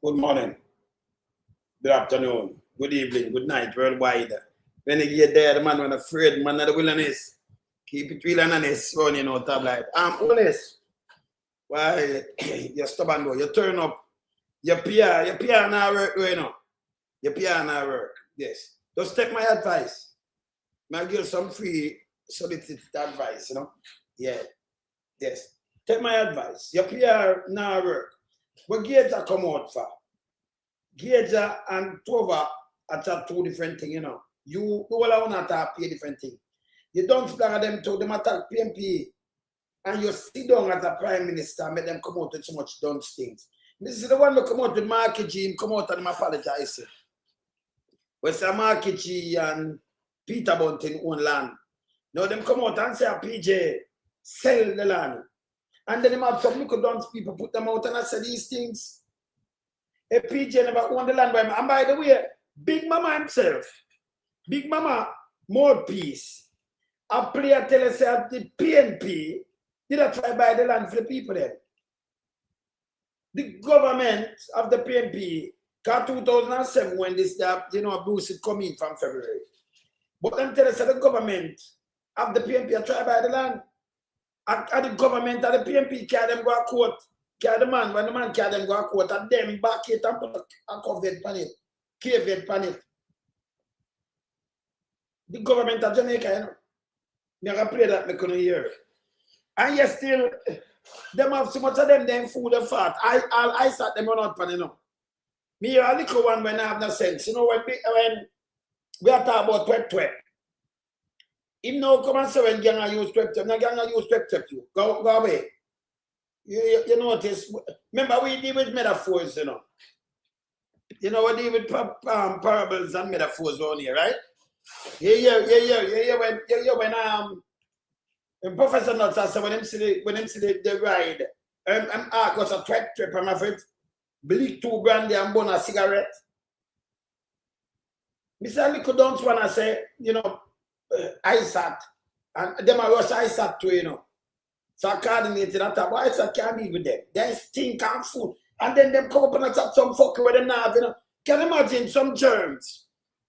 Good morning, good afternoon, good evening, good night, worldwide. When you get there, the man when afraid, man of the wilderness. Keep it real and honest, running out of life. I'm honest. Why you're stubborn though, you turn up, your PR now work right now. Your PR now work. Yes. Just take my advice. I'll give you some free solicited advice, you know. Yeah. Yes. Take my advice. Your PR now work. What Gaer Chatsh come out for? Gaer Chatsh and Tova are two different things, you know. You all are not pay different things. You don't flag them to them attack PMP and you sit down as a prime minister and make them come out with so much dumb things. This is the one that come out with Marky G, come out and them apologize. When say Marky G and Peter Bunting own land. Now them come out and say PJ sell the land. And then them have some little dumb people put them out and I say these things. A PJ never own the land by me. And by the way, Big Mama himself, Big Mama Mouthpiece, a player tell us that the PNP did not try buy the land for the people there. The government of the PNP got 2007 when this Bruce is coming from February. But them tell us that the government of the PNP try buy the land. And the government of the PNP carry them go to court. Carry the man, when the man carry them go to court, and them back it and put a COVID pan it. COVID pan it. The government of Jamaica, you know. Never play that, I couldn't hear. And yet still, them have so much of them food and fat. I sat them on out pan, you know. Me a little one when I have no sense. You know, when we are talking about twet. Him now come and say when gang use twet, no gang use twet you. Go away. You notice, remember we deal with metaphors, you know. You know, we deal with parables and metaphors on here, right? Yeah. When Professor Nuts said when him see the ride, was a twet trip, I'm afraid, bleak 2 brandy and bun a cigarette. Mr. Little don't want to say, you know, ISAT, and them are rush ISAT too, you know. So I coordinated that, but ISAT can't be with them. They stink and food. And then them come up and attack some fucker with them now, you know. Can you imagine some germs?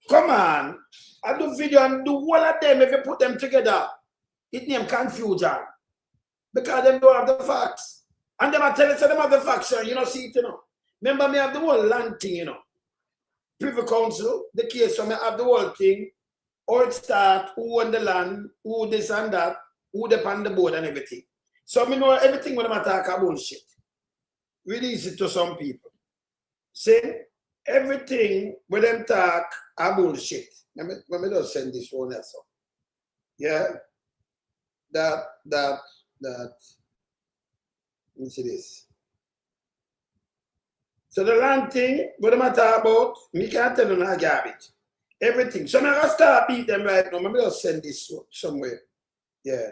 Come on. I do video and do all of them if you put them together. It name confusion. Because them don't have the facts. And them are telling us them have the facts, you know, see it, you know. Remember me have the whole land thing, you know. Privy Council, the case, so me have the whole thing. Or it start, who own the land, who this and that, who depend the board and everything. So me know everything when I talk about bullshit. Release it to some people. See, everything when them talk about bullshit. Let me just send this one also. Yeah. That. Let me see this. So the land thing, what am I talking about? Me can't tell you no garbage. Everything. So I'm going to start beat them right now. Maybe I'll send this somewhere. Yeah.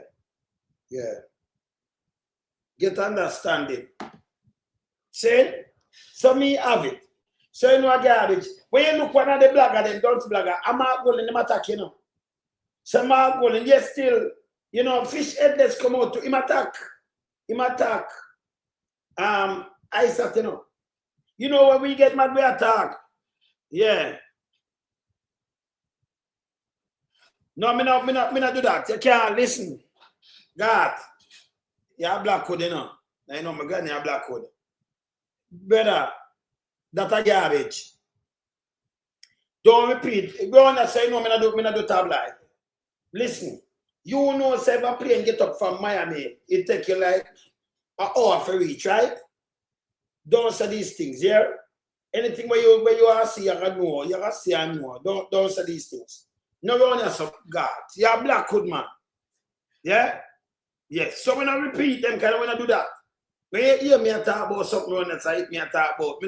Get understanding. See? So me have it. So you know a garbage. When you look one of the blogger, them don't blogger, I'm not going to attack, you know. So I'm not going to, yes, still, you know, fish headless come out to him attack. ISAT, you know. You know when we get mad, we attack. Yeah. No, me not do that. You can't listen. God, you have black code, you know. I know my God, you have black code. Brother, that's a garbage. Don't repeat. Go on and say, no, me not do tabloid. Listen, you know, say if a plane get up from Miami, it take you like an hour for reach, right? Don't say these things, yeah? Anything where you are see, you know, you are see and know. Don't say these things. No, you're on yourself, God. You're a black hood man. Yeah? Yes. So when I repeat them, kind of when I do that. When you hear me talk about something on that side, me talk about,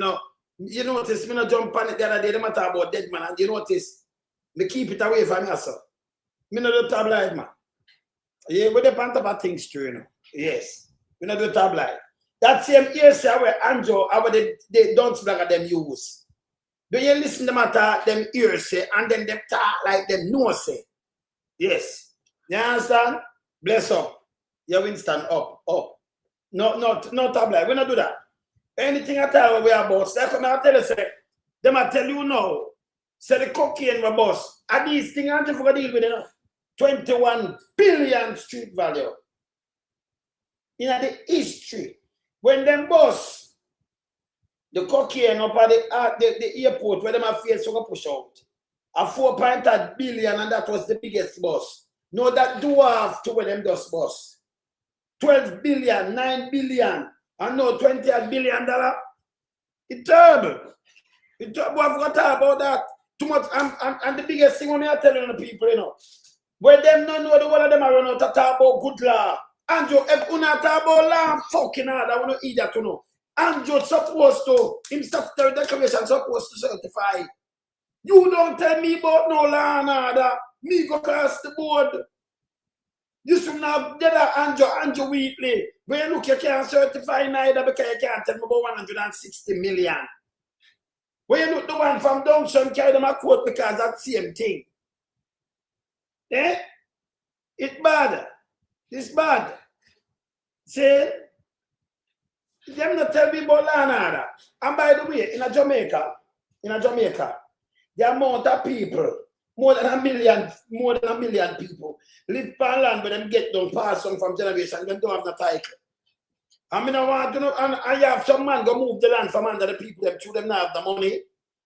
you notice me not jump on it the other day, they talk about dead man, and you notice me keep it away from yourself. Me not do tabloid, man. Yeah, we depend about things too, you know. Yes. Me not do tabloid. That same hearsay where Andrew, how they don't blogger them use. Do you listen to them talk, them hearsay, and then them talk like them no say? Yes. You understand? Bless up. You Winston up. No tabloid. We not do that. Anything at all we are about. So come I tell you, say, them I tell you now, say the cocaine we boss. And these things I'm just going to deal with enough. 21 billion street value. In the history, when them boss the cocaine up at the airport where them have failed to push out, a 4.8 billion, and that was the biggest boss. No, that dwarf to where them does boss. 12 billion, 9 billion, and no $28 billion. It's terrible. It's terrible. I've got to talk about that. Too much, and the biggest thing when I tell the people, you know, where them don't know the whole of them are run out to talk about good law. Andrew, if you not talk about law, fucking hard, I want to eat that to know. Andrew supposed to, him statutory declaration supposed to certify. You don't tell me about no law and order. Me go cross the board. You should not get that Andrew Wheatley. When you look, you can't certify neither because you can't tell me about 160 million. When you look the one from Downson, carry them a quote because that's the same thing. Eh? It's bad. It's bad. See? Them not tell me about law and order. And by the way, in Jamaica, the amount of people, more than a million people, live on land where them get done, pass on from generation, them don't have the title. I mean, I want to know, and I have some man go move the land from under the people, them through them not have the money.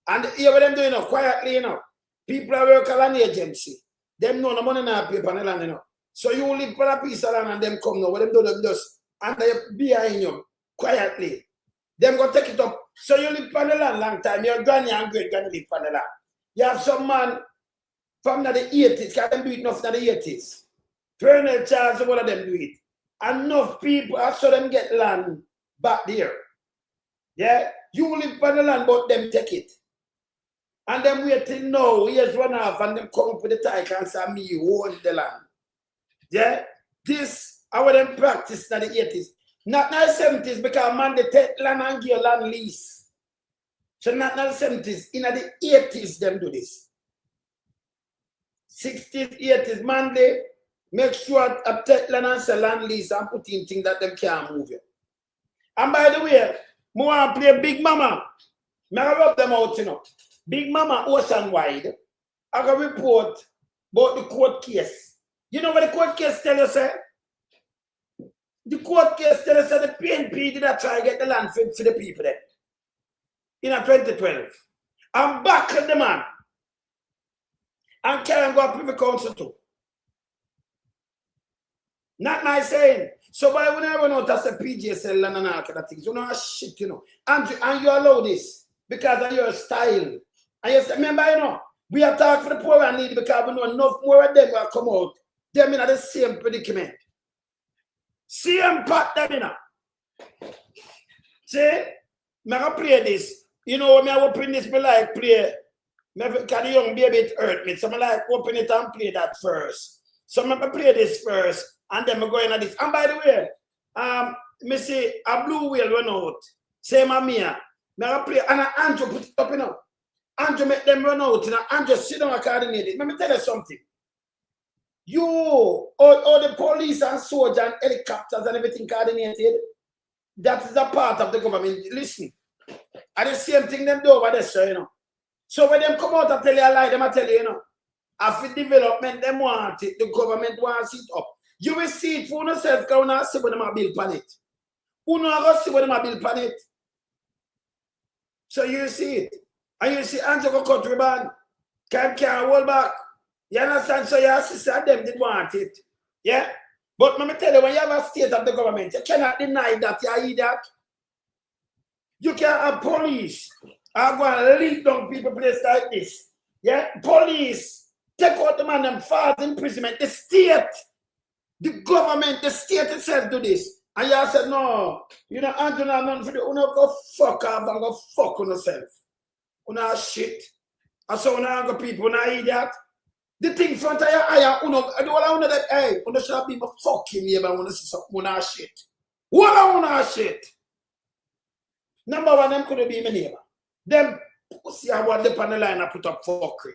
And here what them doing quietly, you know. People are working on an agency. Them know the money not pay on the land, you know. So you live for a piece of land and them come now, what them do, them just, and they behind you, quietly. Them go take it up. So you live on the land long time, your granny and great granny live on the land. You have some man from the 80s, can them do it enough in the 80s. Gaer Chatsh, all of them do it. Enough people, I saw them get land back there. Yeah? You live on the land, but them take it. And them wait till now, years run off, and them come up with the title and say, me own the land. Yeah? This, I would them practice in the 80s. Not in the 70s, because man, they take land and give land lease. So not in the 70s, in the 80s, them do this. 60s, 80s, man, they make sure I take land and sell land lease and put in things that them can't move it. And by the way, I want to play Big Mama. I rub them out, you know. Big Mama ocean wide. I got report about the court case. You know what the court case tell you, sir? The court case tell us that the PNP did not try to get the land for the people there. In 2012. I'm back at the man. And Karen go Privy Council too. Not my saying. So by when I run out as a PGSL and all kind of things, you know shit, you know. And you allow this because of your style. And you say, remember, you know, we are talking for the poor and needy because we know enough more of them will come out. Them in the same predicament. Same part them, you know. See, I'm going to play this. You know, when I open this, I like play. Because the young baby, it hurt me. So I like open it and play that first. So I'm going to play this first. And then I'm going at this. And by the way, me say a blue whale run out. Say my Mia. I play and Andrew put it up, you know. Andrew make them run out, you know. Andrew sit down and coordinate it. Let me tell you something. You, all the police and soldiers and helicopters and everything coordinated, that is a part of the government. Listen, and the same thing them do over there, sir, you know. So when them come out and tell you a lie, them I tell you, you know, after development, them want it, the government wants it up. You will see it for yourself, because you not see what them are built on it. You not see what them are built on it. So you see it. And you see Andrew go cut ribbon, can't hold back. You understand? So your sister them did want it. Yeah? But let me tell you, when you have a state of the government, you cannot deny that you eat that. You can't have police. I'm going to lead down people place like this. Yeah? Police. Take out the man and false imprisonment. The state, the government, the state itself do this. And you said, no, you know, Andrew, none for the, you know, go fuck off and go fuck on yourself. You know, shit. And so, you know, people, you know, idiot. The thing front of your eye, you know, I don't want that, hey, you know, should be my fucking neighbor, I want to see something, you know, shit. What I want to shit. Number one, them could be my neighbor. Them, see, I want them on the line and put up fuckery.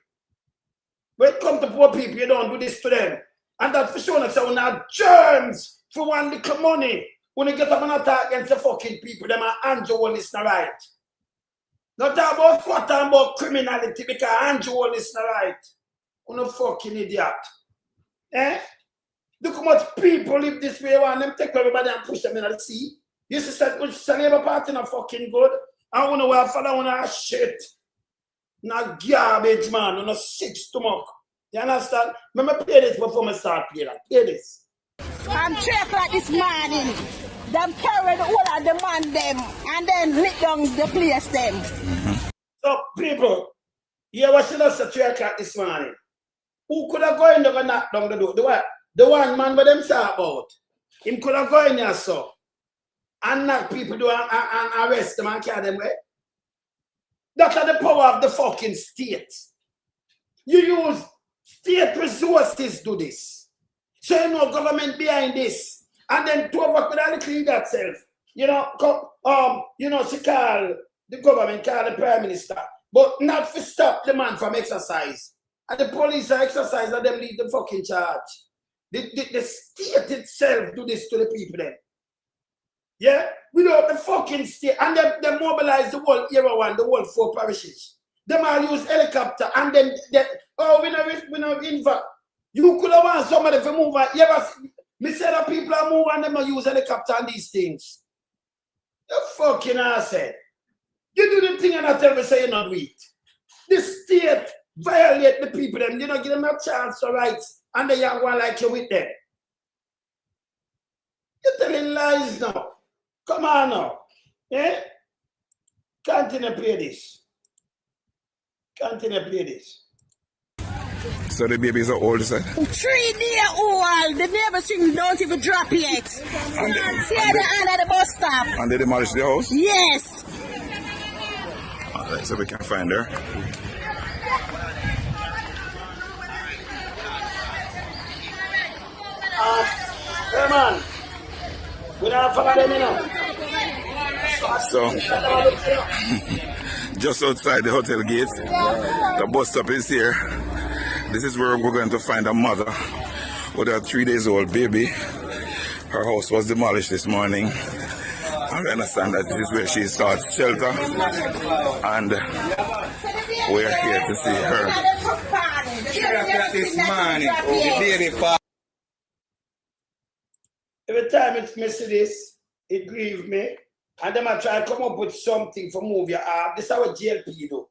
When it comes to poor people, you don't do this to them. And that's for sure, so now germs for one little money. When you get up and attack against the fucking people, them are Andrew Holness not right. Not talk about squat and about criminality because Andrew Holness not right. You no fucking idiot. Eh? Look how much people live this way and them take everybody and push them in the sea. You see, the Labour Party not fucking good. I want to wear father on a shit. Not garbage, man. No sick stomach. You understand? Let me play this before I start playing that. Play this. I'm 3 o'clock this morning. Them carry the whole of the man them and then lick down the place them. So people, you watching us at 3 o'clock this morning. Who could have gone in there and knock down the door? The one man with them talk about. Him could have gone in there so and knock people do and arrest them and carry them away. That's the power of the fucking state. You use state resources to do this. So you know government behind this. And then to work with all the clean that self. You know, she call the government, call the prime minister. But not to stop the man from exercise. And the police are exercise and them lead the fucking charge. The state itself do this to the people then. Yeah? Without the fucking state. And they mobilize the whole Era 1, the whole 4 parishes. Them all use helicopter and then we know invite. You could have want somebody to move. You ever me say that people are moving and them use helicopter and these things. You fucking asshole. You do the thing and I tell me say you're not weak. The state violate the people them. You don't give them a chance to rights and they are one like you with them. You're telling lies now. Come on now. Eh? Continue play this. Continue play this. So the babies are old, sir? 3 days old. The neighbors don't even drop yet. See the hand at the bus stop. And they demolished the house? Yes. Alright, so we can find her. Hey man, we don't follow them, you know. So, just outside the hotel gate, the bus stop is here. This is where we're going to find a mother with a 3 days old baby. Her house was demolished this morning. And we understand that this is where she sought shelter. And we're here to see her. Every time it's missing this, it grieves me. And then I try to come up with something for move your arm. This is our GLP do.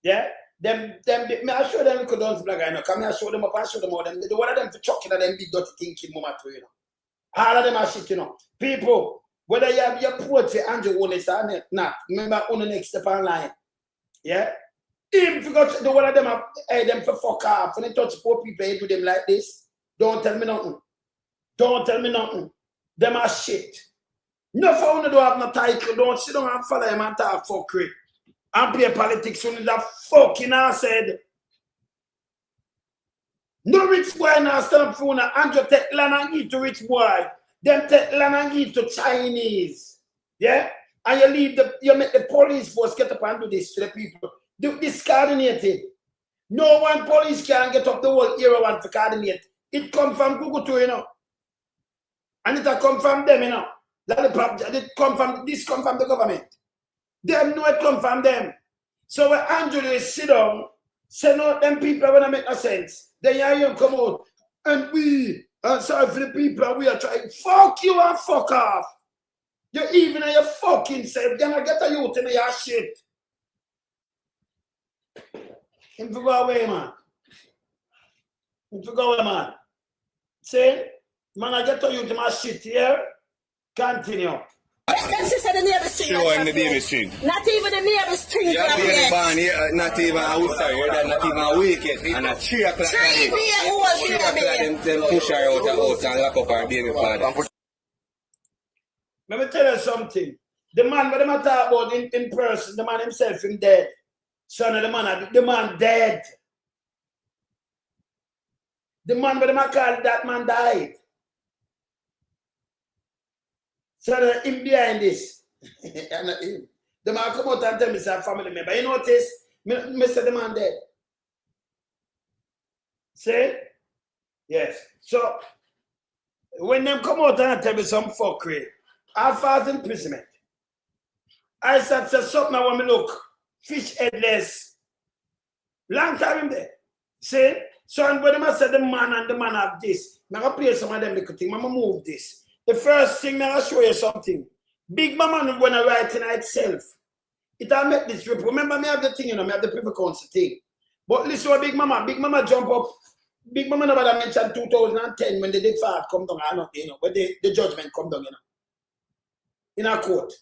Yeah? I show them could dance black, I know. Come here, show them up, I show them all them. The one of them for chucking at them big dirty thinking mama too, you know. All of them are shit, you know. People, whether you have your poetry Andrew Holness or not, remember on the next step online. Yeah? Even if you got the one of them them for fuck off. When they touch poor people, they do them like this. Don't tell me nothing. Don't tell me nothing. Them are shit. No for one don't have no title, don't sit down and follow him and talk fuckery. And play politics on that fucking ass head. No rich boy now stand up for one and just take land and eat to rich boy. Them take land and eat to Chinese. Yeah? And you make the police force get up and do this to the people. Do this coordinated. No one police can get up the whole Era 1 to coordinate. It come from Google too, you know. And it come from them, you know. This come from the government. Them know it come from them. So when Andrew sit down, say no, them people when I make no sense. Then you hear him come out. And sorry for the people, we are trying. Fuck you and fuck off. You even in your fucking self. You're not get a youth in your shit. Him to go away, man. Him to go away, man. Say, man, I get a youth in my shit here. Continue. Them sister the neighbor string. Sure, in the baby string. Not even the neighbor string. Yeah, baby born here, not even, I would say, not even a week yet. And at 3 o'clock, 3 days old 3 o'clock, them push her out the house and lock up her baby father. Let me tell you something. The man what them talk about in person, the man himself him dead. Son of the man dead. The man what them call that man died. So him behind this. And him. The man come out and tell me say family member. You notice? Me say the man dead. See? Yes. So when them come out and tell me some fuckery, I filed imprisonment. I said, something I want me look, fish headless. Long time in there. See? So and when I said the man have this, I'm going to play some of them little things. I'm going to move this. The first thing, I'm going to show you something. Big Mama, when I write in itself, it will make this report. Remember, me have the thing, you know, me have the Privy Council thing. But listen to Big Mama jump up. Big Mama never mentioned 2010 when the dead father come down, I know, you know, when the judgment come down, you know. In a court.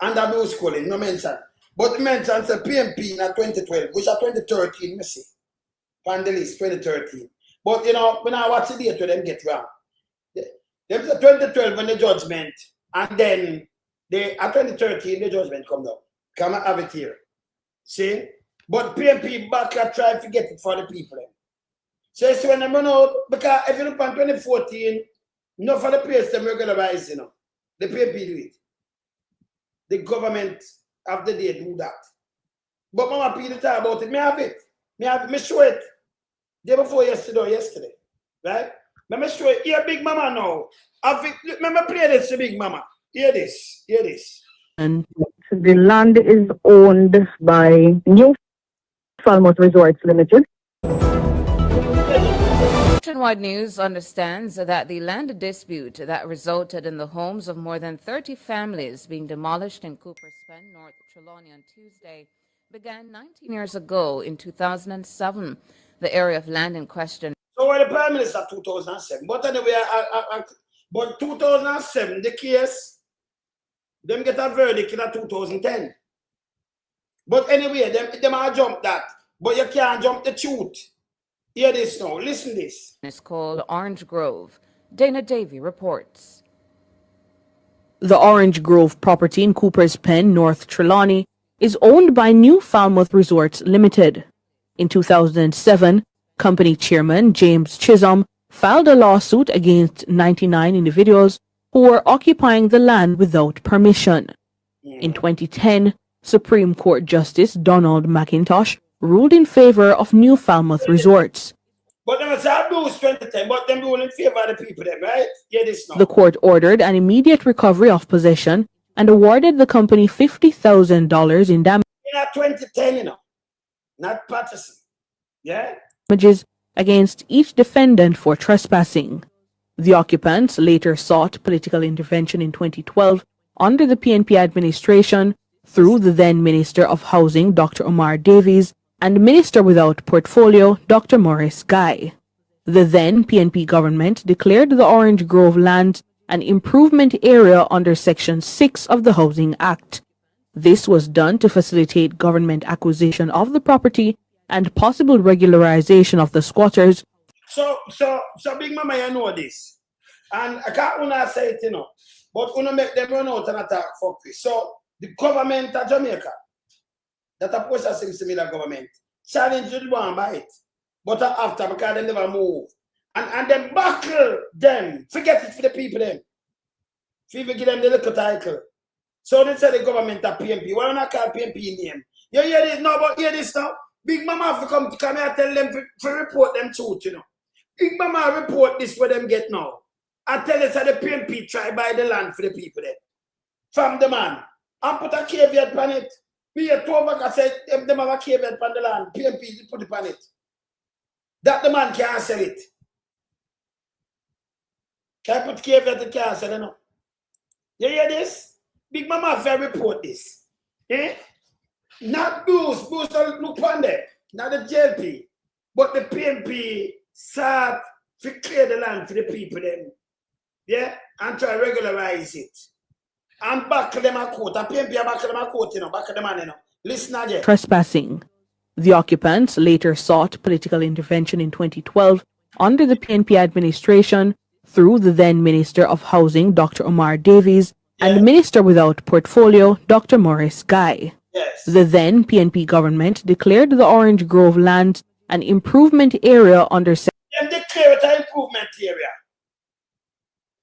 And that no schooling, no mention. But mention the PMP in 2012, which are 2013, me see. On the list, 2013. But you know, when I watch the date, them get wrong. Them 2012 when the judgment, and then at 2013 the judgment come down. Come and have it here. See? But PMP back and try to get it for the people. So when they run out, because if you look on 2014, no for the place them regularize, you know. The PMP do it. The government of the day do that. But Mama P talk about it. Me have it. Me show it. Day before yesterday. Right? Let me show it. Here, Big Mama now. Let me play this to Big Mama. Hear this. Hear this. And the land is owned by New Falmouth Resorts Limited. Nationwide News understands that the land dispute that resulted in the homes of more than 30 families being demolished in Cooper's Pen, North Trelawney on Tuesday began 19 years ago in 2007. The area of land in question. So the Prime Minister 2007. But anyway, but 2007, the case, them get a verdict in 2010. But anyway, them are jump that. But you can't jump the truth. Hear this now. Listen this. It's called Orange Grove. Dana Davy reports. The Orange Grove property in Cooper's Pen, North Trelawney, is owned by New Falmouth Resorts Limited. In 2007, company chairman James Chisholm filed a lawsuit against 99 individuals who were occupying the land without permission. In 2010, Supreme Court Justice Donald McIntosh ruled in favor of New Falmouth Resorts. But them say lose 2010, but them rule in favor of the people, them, right? Hear this now. The court ordered an immediate recovery of possession and awarded the company $50,000 in In 2010, you know, not Patterson. Yeah? damages against each defendant for trespassing. The occupants later sought political intervention in 2012 under the PNP administration through the then Minister of Housing, Dr. Omar Davies, and Minister without portfolio, Dr. Maurice Guy. The then PNP government declared the Orange Grove land an improvement area under Section 6 of the Housing Act. This was done to facilitate government acquisition of the property and possible regularization of the squatters. So Big Mama, you know this. And I can't say it, you know. But we make them run out and attack for this. So the government of Jamaica, that opposed to similar government, challenged the one by it. But after, because they never move. And then buckle them. Forget it for the people them. If you give them the little title. So they say the government of PNP. Why not call PNP name? You hear this now, but hear this now? Big Mama have to come here and tell them to report them truth, you know. Big Mama report this for them get now. I tell us that the PNP try buy the land for the people there. From the man. And put a caveat on it. We have 2 of us said them have a caveat on the land. PNP put it on it. That the man can't sell it. Can I put caveat and can't sell it now? You hear this? Big Mama have to report this. Eh? Not Bruce don't look on there. Not the JLP. But the PNP sought to clear the land for the people then. Yeah? And try to regularize it. And back them a court. And PNP back them a court, you know. Back them on, you know. Listen again. Trespassing. The occupants later sought political intervention in 2012 under the PNP administration through the then Minister of Housing, Dr. Omar Davies, and Minister without portfolio, Dr. Maurice Guy. Yes. The then PNP government declared the Orange Grove land an improvement area under Them declare it an improvement area.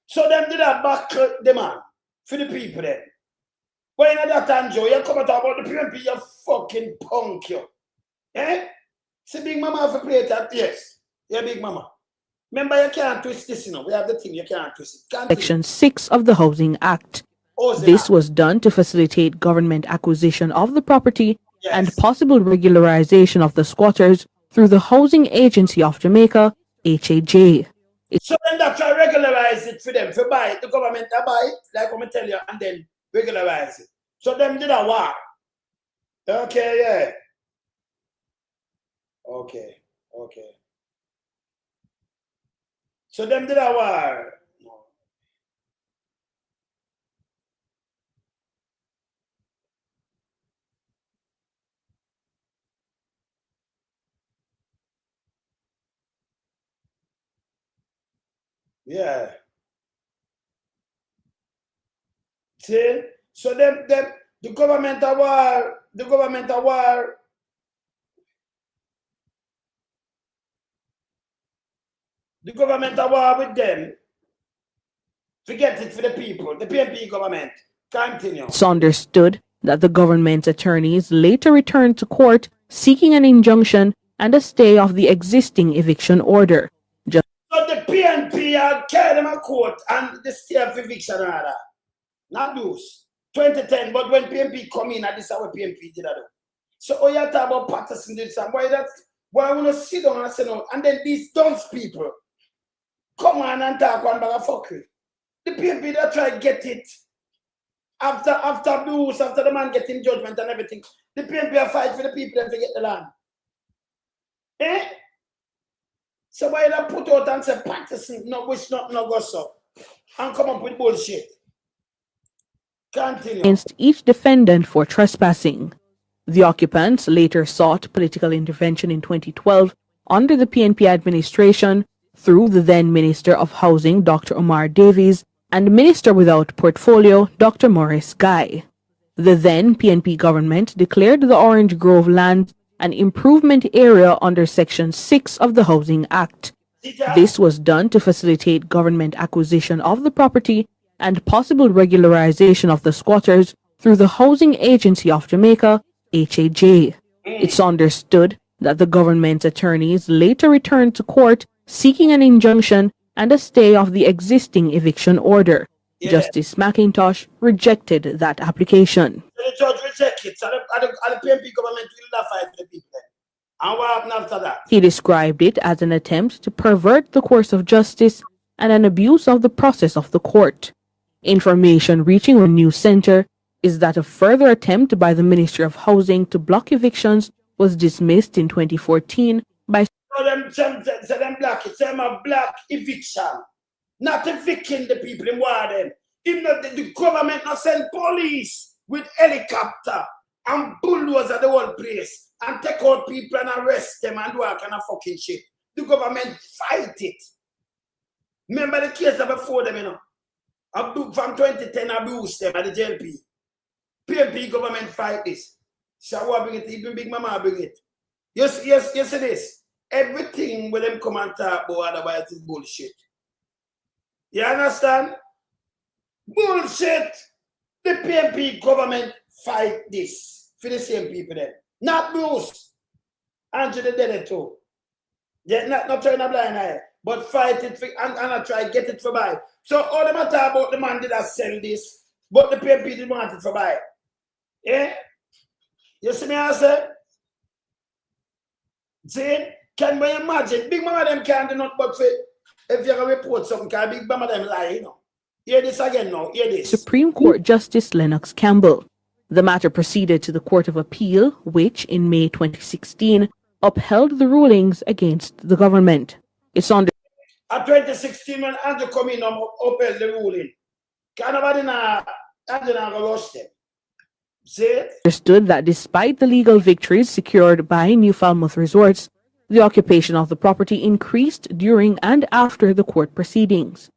So them did a back demand for the people then. But in that time, Joe, you come and talk about the PNP, you fucking punk, you. Eh? See, Big Mama have to play that? Yes. Yeah, Big Mama. Remember, you can't twist this, you know. We have the thing, you can't twist it. Section 6 of the Housing Act. This was done to facilitate government acquisition of the property and Yes. possible regularization of the squatters through the Housing Agency of Jamaica, HAJ. So then that try regularize it for them, for buy it, the government to buy it, like I'm tell you, and then regularize it. So them did a war. Okay, yeah. Okay. So them did a war. Yeah. See? So them the government a war, the government a war with them. Forget it for the people, the PNP government. Continue. It's understood that the government's attorneys later returned to court seeking an injunction and a stay of the existing eviction order. So the PNP carry them a court and the stay of eviction and all that. Not those. 2010, but when PNP come in, this is how PNP did that. So you talk about Patterson did some why I want to sit down and say no, and then these dunce people come on and talk one bag of fuckery. The PNP that try to get it after abuse, after the man getting judgment and everything. The PNP are fight for the people and to get the land. Eh? So why they put out and say Patterson no wish not no go so and come up with bullshit. Continue. Against each defendant for trespassing. The occupants later sought political intervention in 2012 under the PNP administration through the then Minister of Housing, Dr. Omar Davies, and Minister without portfolio, Dr. Maurice Guy. The then PNP government declared the Orange Grove land an improvement area under Section 6 of the Housing Act. This was done to facilitate government acquisition of the property and possible regularization of the squatters through the Housing Agency of Jamaica, HAJ. It's understood that the government's attorneys later returned to court seeking an injunction and a stay of the existing eviction order. Yeah. Justice McIntosh rejected that application. The judge rejected it, and the PNP government will not fight for the people. And what happened after that? He described it as an attempt to pervert the course of justice and an abuse of the process of the court. Information reaching our news center is that a further attempt by the Ministry of Housing to block evictions was dismissed in 2014 by So them black it, them a black eviction. Not evicting the people in Warden. Even though the government not send police with helicopter and bulldozer the whole place and take out people and arrest them and do all kind of fucking shit. The government fight it. Remember the case of before them, you know? From 2010 abuse them at the JLP. PNP government fight this. Shawa bring it, even Big Mama bring it. Yes, see this. Everything with them come and talk about otherwise is bullshit. You understand? Bullshit. The PNP government fight this for the same people then. Not Bruce. Andrew did it too. Yeah, not turn a blind eye, but fight it for, and I try to get it for buy. So all them talk about the man did not sell this, but the PNP didn't want it for buy. Yeah? You see me answer? See? Can we imagine? Big Mama them can't do nothing but if you're going to report something, can Big Mama them lie, you know? Hear this again now, hear this. Supreme Court Justice Lennox Campbell. The matter proceeded to the Court of Appeal, which in May 2016 upheld the rulings against the government. It's on At 2016 when Andrew come in and upheld the ruling, can nobody Andrew not rush them? See? Understood that despite the legal victories secured by New Falmouth Resorts, the occupation of the property increased during and after the court proceedings.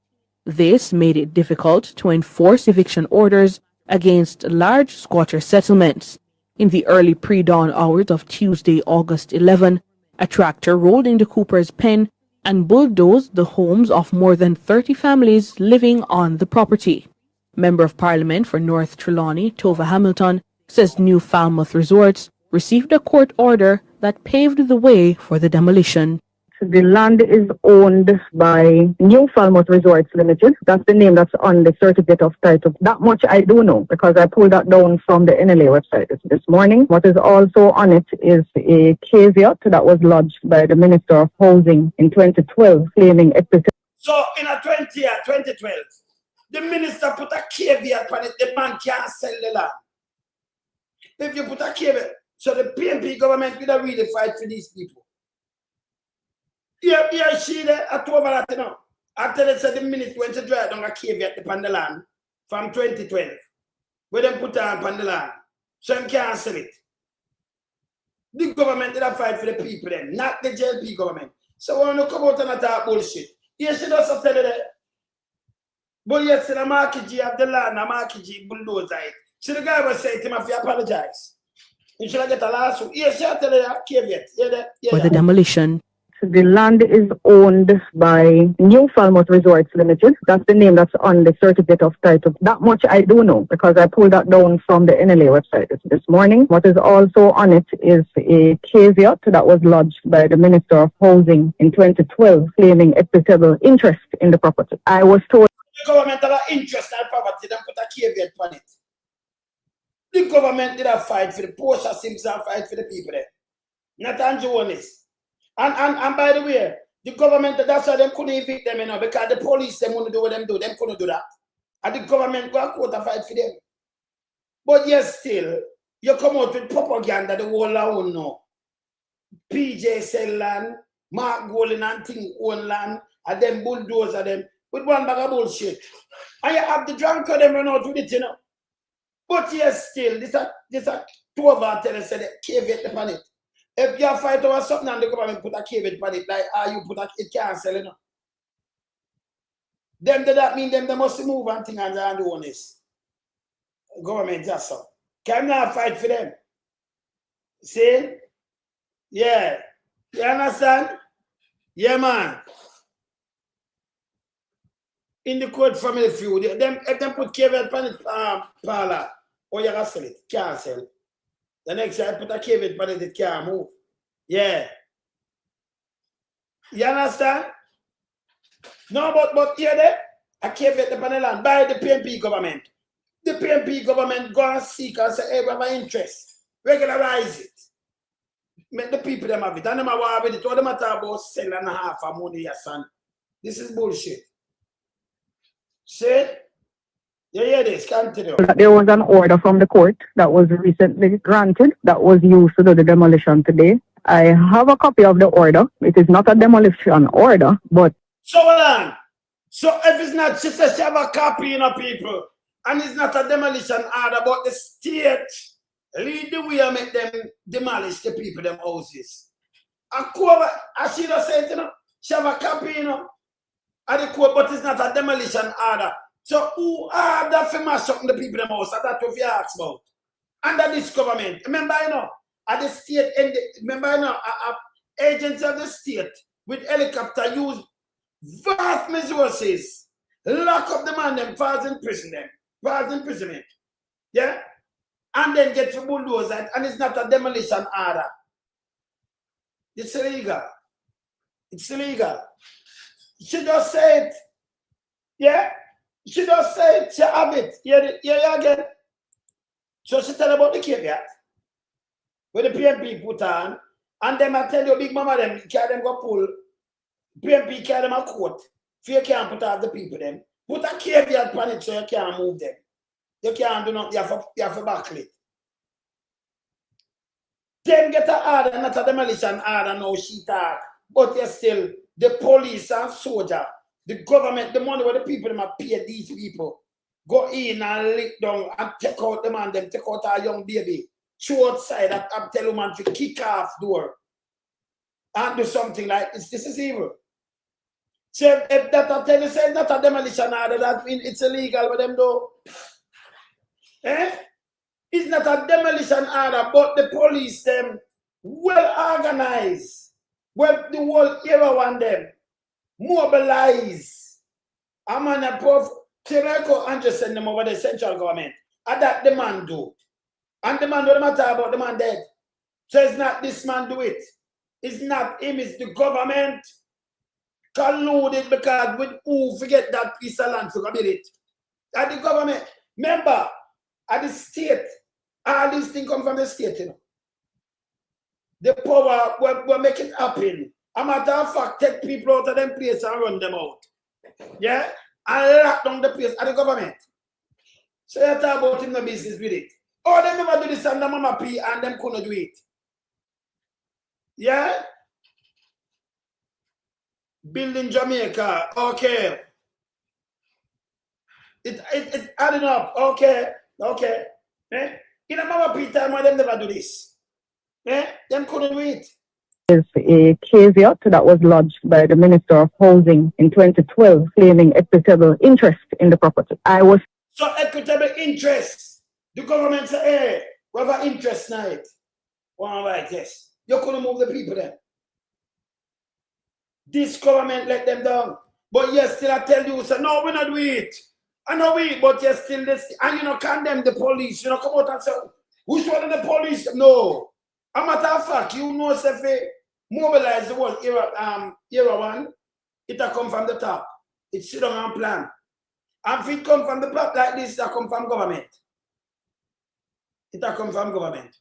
This made it difficult to enforce eviction orders against large squatter settlements. In the early pre-dawn hours of Tuesday, August 11, a tractor rolled into Cooper's Pen and bulldozed the homes of more than 30 families living on the property. Member of Parliament for North Trelawney, Tova Hamilton, says New Falmouth Resorts received a court order that paved the way for the demolition. The land is owned by New Falmouth Resorts Limited. That's the name that's on the certificate of title. That much I do know because I pulled that down from the NLA website this morning. What is also on it is a caveat that was lodged by the Minister of Housing in 2012 claiming So in a 2012, the minister put a caveat on it, the man can't sell the land. If you put a caveat, so the PNP government will really fight for these people. Yeah, she there at over that, you know. After they said the minister went to drive down a caveat upon the land from 2012, where they put on upon the land, so they can't sell it. The government did a fight for the people then, not the JLP government. So when you come out and talk bullshit, you should also tell you that. But yes, the market G have the land, the market G bulldozer it. So the guy was saying to him, if you apologize, you should get a lawsuit. Yes, you tell you that caveat. For the demolition. The land is owned by New Falmouth Resorts Limited. That's the name that's on the certificate of title. That much I do know because I pulled that down from the NLA website this morning. What is also on it is a caveat that was lodged by the Minister of Housing in 2012 claiming equitable interest in the property. I was told the government have an interest in property, then put a caveat on it. The government did a fight for the Portia Simpson, fight for the people there. Not Andrew Holness. And by the way, the government, that's why they couldn't evict them, you know, because the police, they want to do what them do. Them couldn't do that. And the government go to court and fight for them. But yes, still, you come out with propaganda, the whole own now. PJ sell land, Mark Golden and thing own land, and them bulldozer them with one bag of bullshit. And you have the drunkard them run out with it, you know. But yes, still, this a two of our tell us say caveat upon it. If you fight over something and the government put a caveat upon it, like you put it can't sell it. Them did that mean them they must move and thing and the owners. Government just so. Can not fight for them? See? Yeah. You understand? Yeah, man. In the court family feud, if them put caveat upon it, parlor, or you can sell it, can't sell. The next time I put a caveat upon it, it can't move. Yeah. You understand? No, but here there, a caveat upon the land by the PNP government. The PNP government go and seek and say, hey, we have an interest. Regularize it. Make the people them have it. And them are war with it. All them are talk about $1.5 cents of money, your son. This is bullshit. See? You hear this? Continue. there was an order from the court that was recently granted that was used to do the demolition today. I have a copy of the order. It is not a demolition order, but... So hold on. So if it's not, she says she have a copy, you know, people, and it's not a demolition order, but the state lead the way and make them demolish the people, them houses. And court, as she just said, you know, she have a copy, you know, at the court, but it's not a demolition order. So who are the famous shop the people them house? That's what you ask about. Under this government. Remember, you know, at the state, remember, you know, agents of the state with helicopter use vast resources, lock up the man, them, false imprisonment. Yeah? And then get to bulldozer, and it's not a demolition order. It's illegal. It's illegal. She just said, yeah? She just said she have it. Yeah, again. So she tell about the caveat where the PNP put on, and them I tell you, big mama them carry them go pull. PNP carry them a court. If you can't put out the people them. Put a caveat on it so you can't move them. You can't do nothing, you have to backle it. Them get an order, not a demolition order, no she talk. But you still, the police and soldier, the government, the money where the people them have paid these people, go in and lick down and take out the man, them take out our young baby, show outside and tell the man to kick off door and do something like this. This is evil. So if that I tell you say not a demolition order, that means it's illegal with them though. Eh? It's not a demolition order, but the police them well organized. Well, the whole era want them mobilize. I'm on a puff. Tireko and just send them over the central government. And that the man do. And the man don't matter about the man dead. So it's not this man do it. It's not him, it's the government. Colluded because with who forget that piece of land for it. At the government, remember, at the state, all these things come from the state, you know. The power will make it happen. A matter of fact, take people out of them place and run them out. Yeah? And lock down the place at the government. So you talk about him no business with it. Oh, they never do this under Mama P and them couldn't do it. Yeah? Building Jamaica, okay. It adding up, okay. Eh? In a Mama P time, why them never do this? Eh? Them couldn't do it. Is a caveat that was lodged by the Minister of Housing in 2012 claiming equitable interest in the property. So equitable interest. The government say, hey, we have an interest now. One right, yes. You couldn't move the people then. This government let them down. But yes, still I tell you, say, no, we not do it. I know we, but yes, still this. And you know, condemn the police. You know, come out and say, which one of the police? No. A matter of fact, you know, if they mobilize the whole era one, it'll come from the top. It sit down and plan. And if it come from the top like this, it'll come from government. It'll come from government.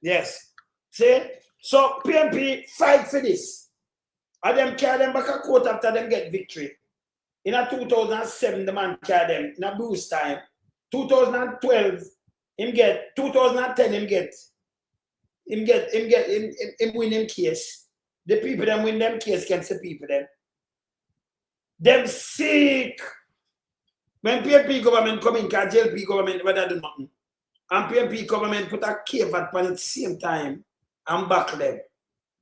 Yes. See? So PNP fight for this. And them carry them back a court after them get victory. In a 2007, the man carry them in a Bruce time. 2012, him get. 2010, him win him case. The people them win them case against the people them. Them sick. When PNP government come in, because JLP government never do nothing. And PNP government put a caveat at the same time and back them.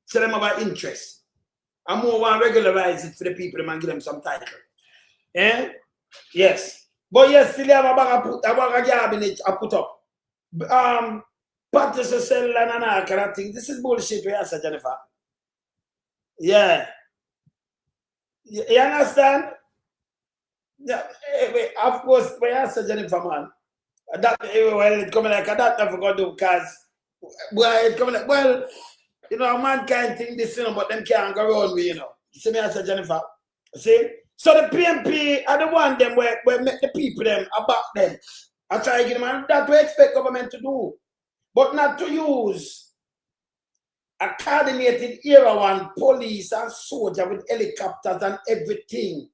So them about interest. And more want regularize it for the people and give them some title. Eh? Yes. But yes, still have a bag of cabinet I put up. Parties sell and all kind of thing. This is bullshit we answer, Jennifer. Yeah. You understand? Yeah, of course, we answer Jennifer, man. That well, it coming like that, I forgot to because well, it coming like well, you know, a man can't think this, you know, but them can't go around with, you know. You see me answer Jennifer. See? So the PNP are the one them where make the people them about them. I try to get them, and that we expect government to do. But not to use a coordinated era one police and soldier with helicopters and everything.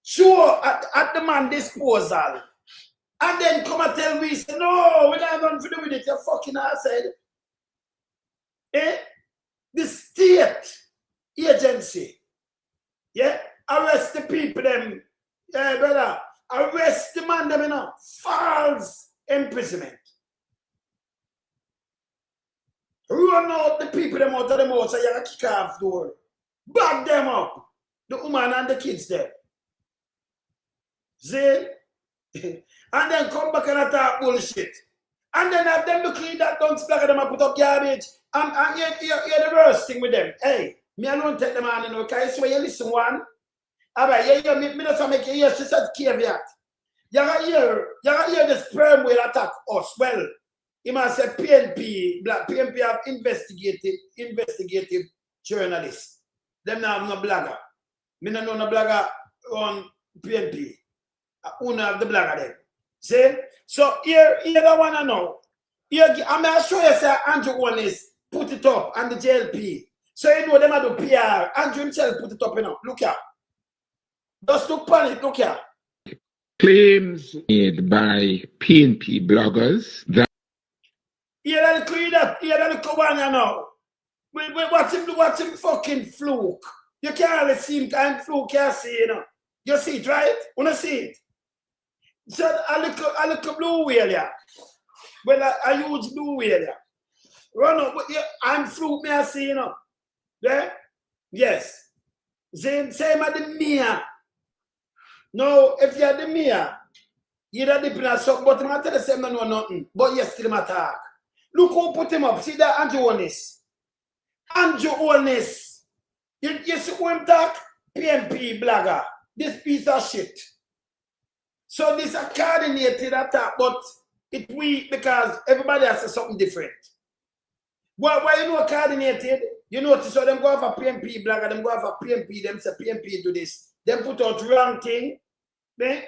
Sure, at the man disposal. And then come and tell me, say, no, we're not going to do with it. You're fucking asshole. Eh? The state agency. Yeah? Arrest the people, them. Yeah, brother. Arrest the man, them, you know. False imprisonment. Run out the people, them out of the house, so you have to kick off door. Bag them up. The woman and the kids there. See? And then come back and attack bullshit. And then have them to clean that down, splatter them and put up garbage. And you're the worst thing with them. Hey, me I don't take them on, you know, because so you listen one. Alright, me just make you hear, she said caveat. You hear the sperm will attack us. Well, he must say PNP have investigative journalists. Them now have no blogger. Me no know no blogger on PNP. Who have the blogger there. See? So here the one I know. Here, I'm going to show you say Andrew Holness put it up and the JLP. So you know them are do PR. Andrew himself put it up, you know. Look here. Just look panic, look here. Claims made by PNP bloggers that Here the one you know. Watch him fucking fluke. You can't really see him kind of fluke, you see, you know. You see it, right? Wanna see it? So a little blue whale, yeah. Well, a huge blue whale, yeah. Run up, I'm fluke, me I see, you know. Yeah? Yes. Same at the Mia. No, if you're the Mia, you're the dip in a sock, but I'm tell the same no know nothing. But you still attack. Look who put him up. See that Andrew Holness. Andrew Holness. You see who him talk? PNP blogger. This piece of shit. So this a coordinated attack, but it's weak because everybody has something different. Why you know coordinated? You notice how them go for PNP blogger, them go for PNP, them say PNP do this. Them put out wrong thing. Eh?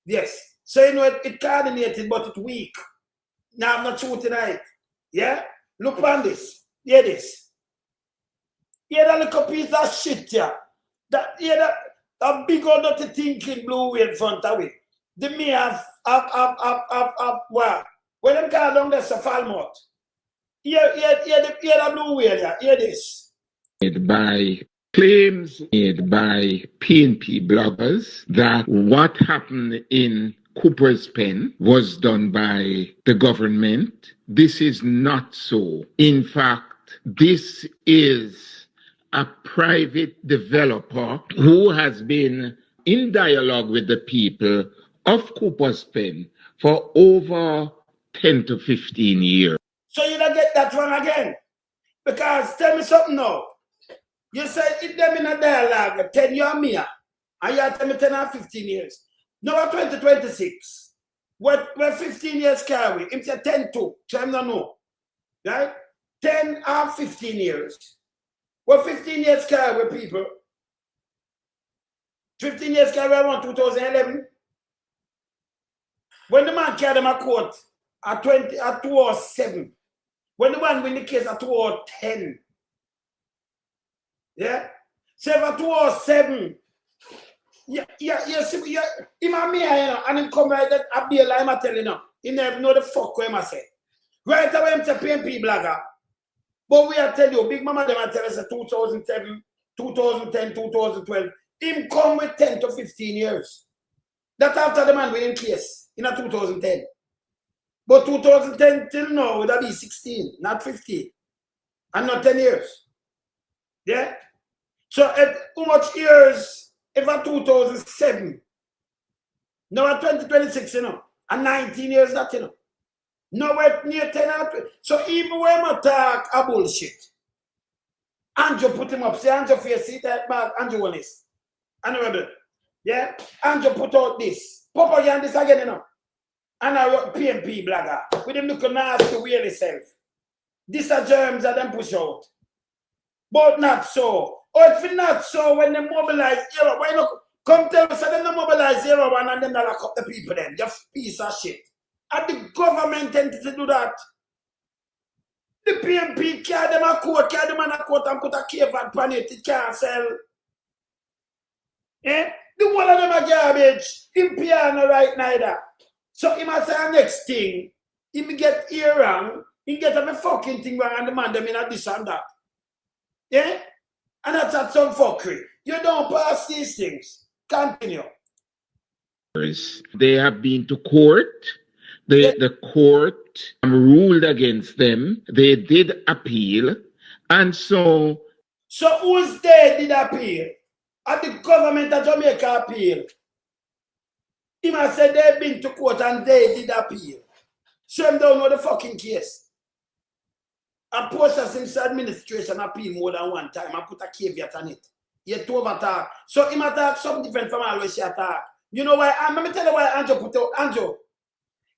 Yes. So you know it coordinated, but it's weak. Now I'm not true tonight. Yeah? Look on this. Hear this. Hear that little piece of shit, yeah. Hear that a big old dirty thinking blue way in front of it. The me have what? When them call down there's a Falmouth. Hear the blue way there. Hear this. By claims made by PNP bloggers that what happened in Cooper's Pen was done by the government. This is not so. In fact, this is a private developer who has been in dialogue with the people of Cooper's Pen for over 10 to 15 years. So you don't get that one again. Because tell me something now. You say if them in a dialogue 10 years me, and you tell me 10 or 15 years. Now 2026. What 15 years carry? Him say 10 too. So I don't know. Right? 10 or 15 years. What 15 years carry with people? 15 years carry around 2011. When the man carried them a court at 2007. When the man win the case at 2010. Yeah? So for 2007. Yeah, see, him and me, you know, and him come right that a bail, I'm telling you now. He never know the fuck what I say. Right away, I'm a PNP blogger. But we are tell you, Big Mama them tell us 2007, 2010, 2012. Him come with 10 to 15 years. That after the man winning case in a 2010. But 2010 till now would be 16, not 15. And not 10 years. Yeah? So how much years? If at 2007, now at 2026, you know, and 19 years that, you know. Now we're near 10 or 20. So even when I talk a bullshit, Andrew put him up. See, Andrew face, see that man, Andrew Holness. Honorable. Yeah? Andrew put out this. Papa again this again, you know. And I wrote PNP blogger. With him looking nasty to wear himself. These are germs that them push out. But not so. Or if not so, when they mobilize Hero, why not come tell us that they mobilize Hero one and then they lock up the people then? Just piece of shit. And the government tend to do that. The PNP carry them a court, carry them in a court and put a caveat on it, it can't sell. Eh? The one of them are garbage. Him piano right neither. So he must say the next thing. He get ear wrong, he get a fucking thing wrong and the man them in a this and that. Yeah? And that's at some fuckery. You don't pass these things. Continue. They have been to court. The court ruled against them. They did appeal. And so... So who's there did appeal? And the government of Jamaica appeal. He must say they've been to court and they did appeal. So them don't know the fucking case. A process administration appeal more than one time. I put a caveat on it. He had to overtalk. So he might talk something different from always she attack. You know why? Let me tell you why Andrew put out. Andrew.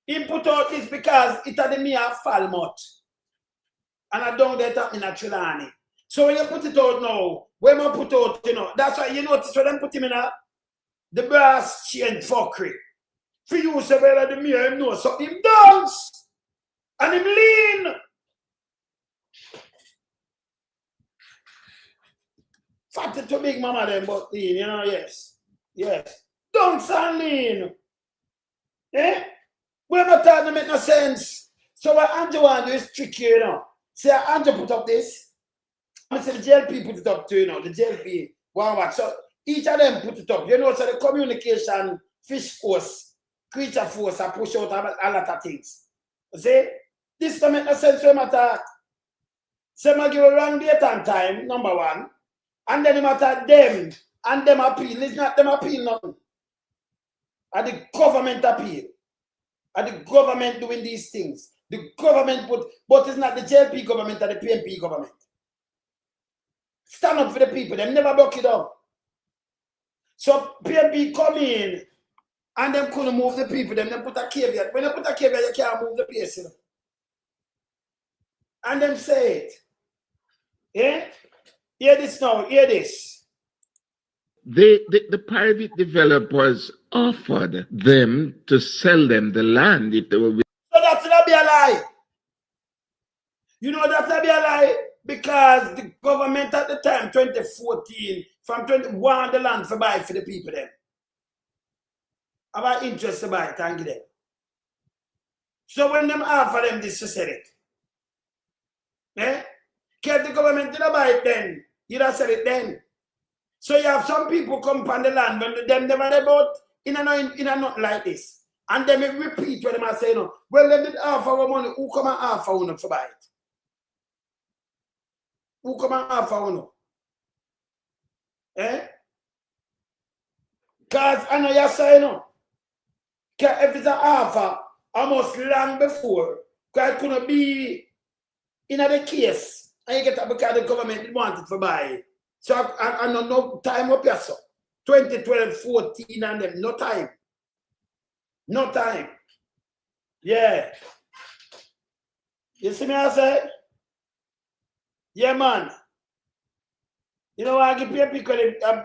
He put out this because it had me a Falmouth. And I don't get up in a Trelawney. So when you put it out now, when I put out, you know, that's why you notice when them put him in the brass chain fuckery. For you say, well, the mirror, him know. So him dance. And him lean. Fatted to Big Mama them, but lean, you know, yes. Yes. Dance and lean. Eh? We're not talking to make no sense. So what Andrew want to do is tricky, you know. See, Andrew put up this. I say the JLP put it up too, you know. The JLP, wow. So each of them put it up. You know, so the communication, fish force, creature force, I push out a lot of things. See? This don't make no sense when I talk. So I give a wrong date and time, number one. And then it matter them and them appeal. It's not them appeal nothing. And the government appeal. And the government doing these things. The government put, but it's not the JLP government or the PNP government. Stand up for the people. Them never buck it up. So PNP come in and them couldn't move the people. Them put a caveat. When they put a caveat, you can't move the place. You know? And them say it. Eh? Hear this now, hear this. The private developers offered them to sell them the land if they were. So that's not be a lie. You know that's not be a lie because the government at the time, 2014, from 21 the land for buy for the people then. About interest to buy it and give them. So when them offer them this, to sell it. Eh? Because the government didn't buy it then. You don't sell it then. So you have some people come on the land when them never about in a not like this. And then they repeat what them are saying. Well, they did offer our money. Who come and offer one to buy it? Who come and offer one? Eh? Because I know you're saying, because if it's an offer, almost long before, because it couldn't be in the case, and you get that because the government wanted to buy it. So I know no time up here, so 2012, 14 and them, no time. No time. Yeah. You see me I say? Yeah, man. You know I give people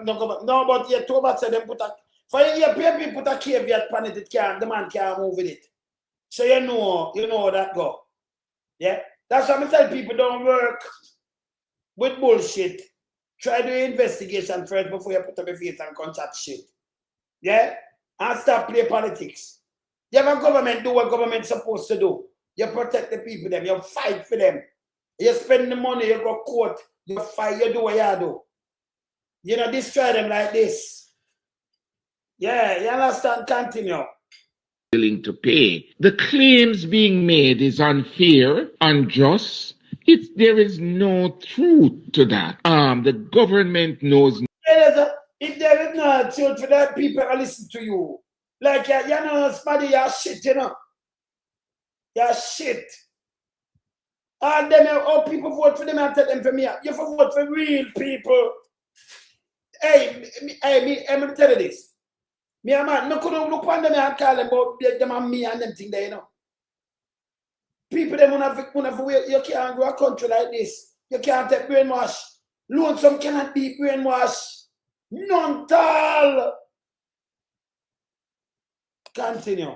no, but yeah, two said them put a for you people put a caveat on it can't, the man can't move with it. So you know that go. Yeah. That's why I tell people don't work with bullshit. Try to do investigation first before you put up your face and contract shit. Yeah? And stop play politics. You have a government do what government's supposed to do. You protect the people, them. You fight for them. You spend the money, you go court, you fight, you do what you do. You know, destroy them like this. Yeah, you understand? Continue. Willing to pay. The claims being made is unfair, unjust. There is no truth to that. The government knows. If there is no truth for that, people will listen to you. Like, you know, somebody, you're shit, you know. You're shit. And then, people vote for them and tell them for me. You vote for real people. Hey, I'm going to tell you this. Me and man, no couldn't look on them and call them about them and me and them thing there, you know. People them you can't go a country like this. You can't take brainwash. Lonesome cannot be brainwash. None tall. Continue.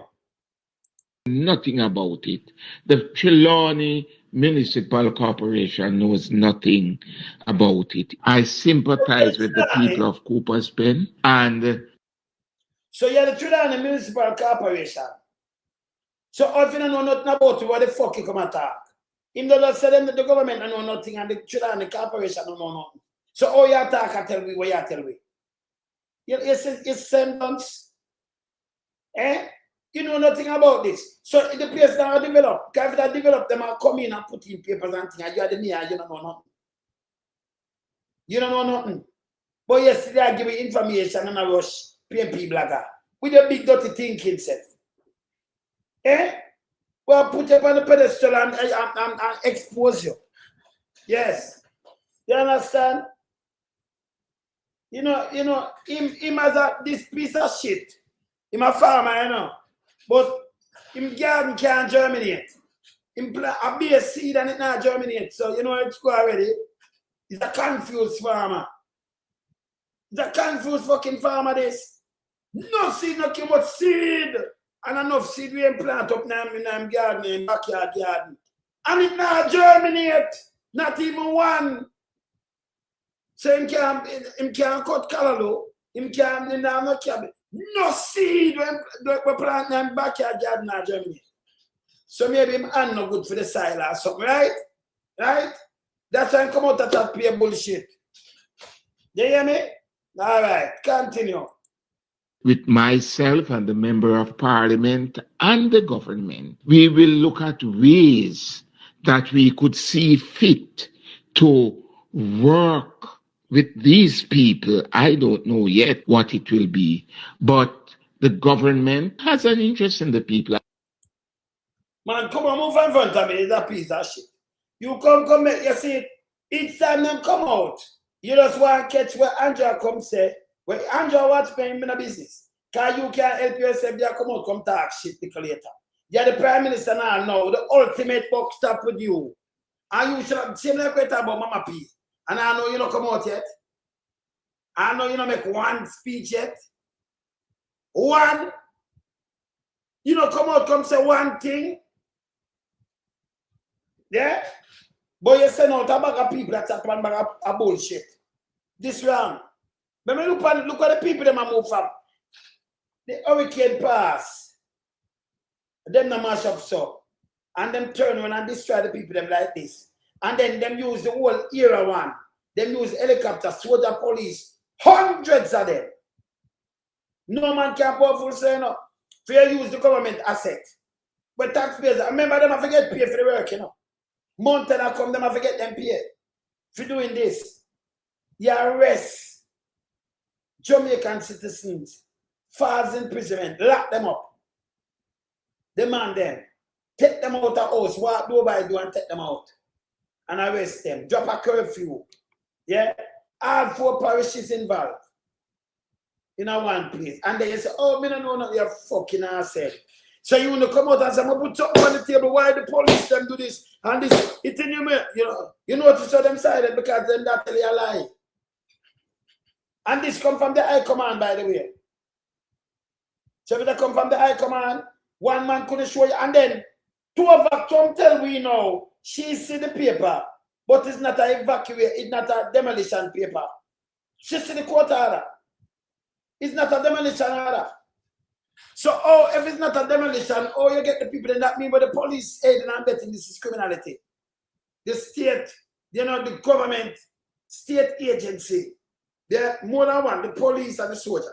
Nothing about it. The Trelawney Municipal Corporation knows nothing about it. I sympathize with the people of Cooper's Pen and. So you're the Trelawney Municipal Corporation. So if you don't know nothing about it, what the fuck you come and talk? Him don't say them that the government don't know nothing and the Trelawney Corporation don't know nothing. So all you talk and tell me what you tell me. You sentence. Eh? You know nothing about this. So the place now develop. Because if they develop, them will come in and put in papers and things. And you are the near, you don't know nothing. You don't know nothing. But yesterday I give you information and I rush PNP blogger. With a big dirty thinking self. Eh? Well, put you up on the pedestal and expose you. Yes. You understand? You know, him has this piece of shit. Him a farmer, you know. But him garden can't germinate. Him a be a seed and it not germinate. So you know it's go already. He's a confused farmer. He's a confused fucking farmer this. No seed, no too much seed. And enough seed we plant up now in garden, in backyard garden. And it not germinate. Not even one. So him can't cut callaloo. Him can't no cabbage. No seed when we plant in backyard garden in Germany. So maybe him hand no good for the soil or something, right? Right? That's why I come out of that pure bullshit. You hear me? All right, continue. With myself and the Member of Parliament and the government, we will look at ways that we could see fit to work with these people. I don't know yet what it will be, but the government has an interest in the people. Man, come on, move in front of me. It's a piece of shit. You come, you see, each time them come out, you just want to catch where Andrea come say, when Andrea wants me in a business. Because you can't help yourself, you come out, come talk shit later. You're the Prime Minister now, the ultimate buck stop with you. And you should have seen like about Mama P. And I know you don't come out yet. I know you don't make one speech yet. One. You don't come out, come say one thing. Yeah? But you send out a bag of people that talk one bag of bullshit. This wrong. But me look at the people that move from. The hurricane pass. Them not mash up so. And them turn around and destroy the people them like this. And then them use the whole era one. Them use helicopters, soldier, police. Hundreds of them. No man can powerful say no. Fair use the government asset. But taxpayers, remember them have to get paid for the work, you know. Mountain come, them have to get them paid. For doing this. You arrest Jamaican citizens, false imprisonment, lock them up. Demand them. Take them out of house, walk door by door and take them out. And arrest them. Drop a curfew. Yeah? All 4 parishes involved. In a one place. And then you say, oh, me don't know what you're fucking asset. So you want to come out and say, I'm going to put something on the table. Why the police them do this? And this, it in you know to show them silent because then that tell you a lie. And this come from the high command, by the way. So if they come from the high command, one man couldn't show you. And then 2 of us come tell we know she see the paper, but it's not a evacuate, it's not a demolition paper. She see the court order. It's not a demolition order. So, oh, if it's not a demolition, oh, you get the people, then that mean, but the police aiding and abetting this is criminality. The state, you know, the government, state agency, they're more than one, the police and the soldier.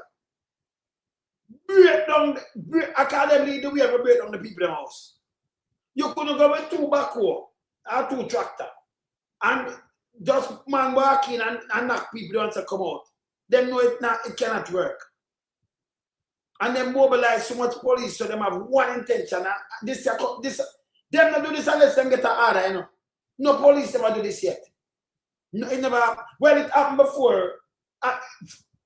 Break down, academically, the way we break down the people in the house. You couldn't go with 2 backhoe or 2 tractor and just man walk in and knock people down to come out. Them know it cannot work. And they mobilize so much police so them have one intention. Them not do this unless them get an order, you know. No police never do this yet. No, it never, well, it happened before.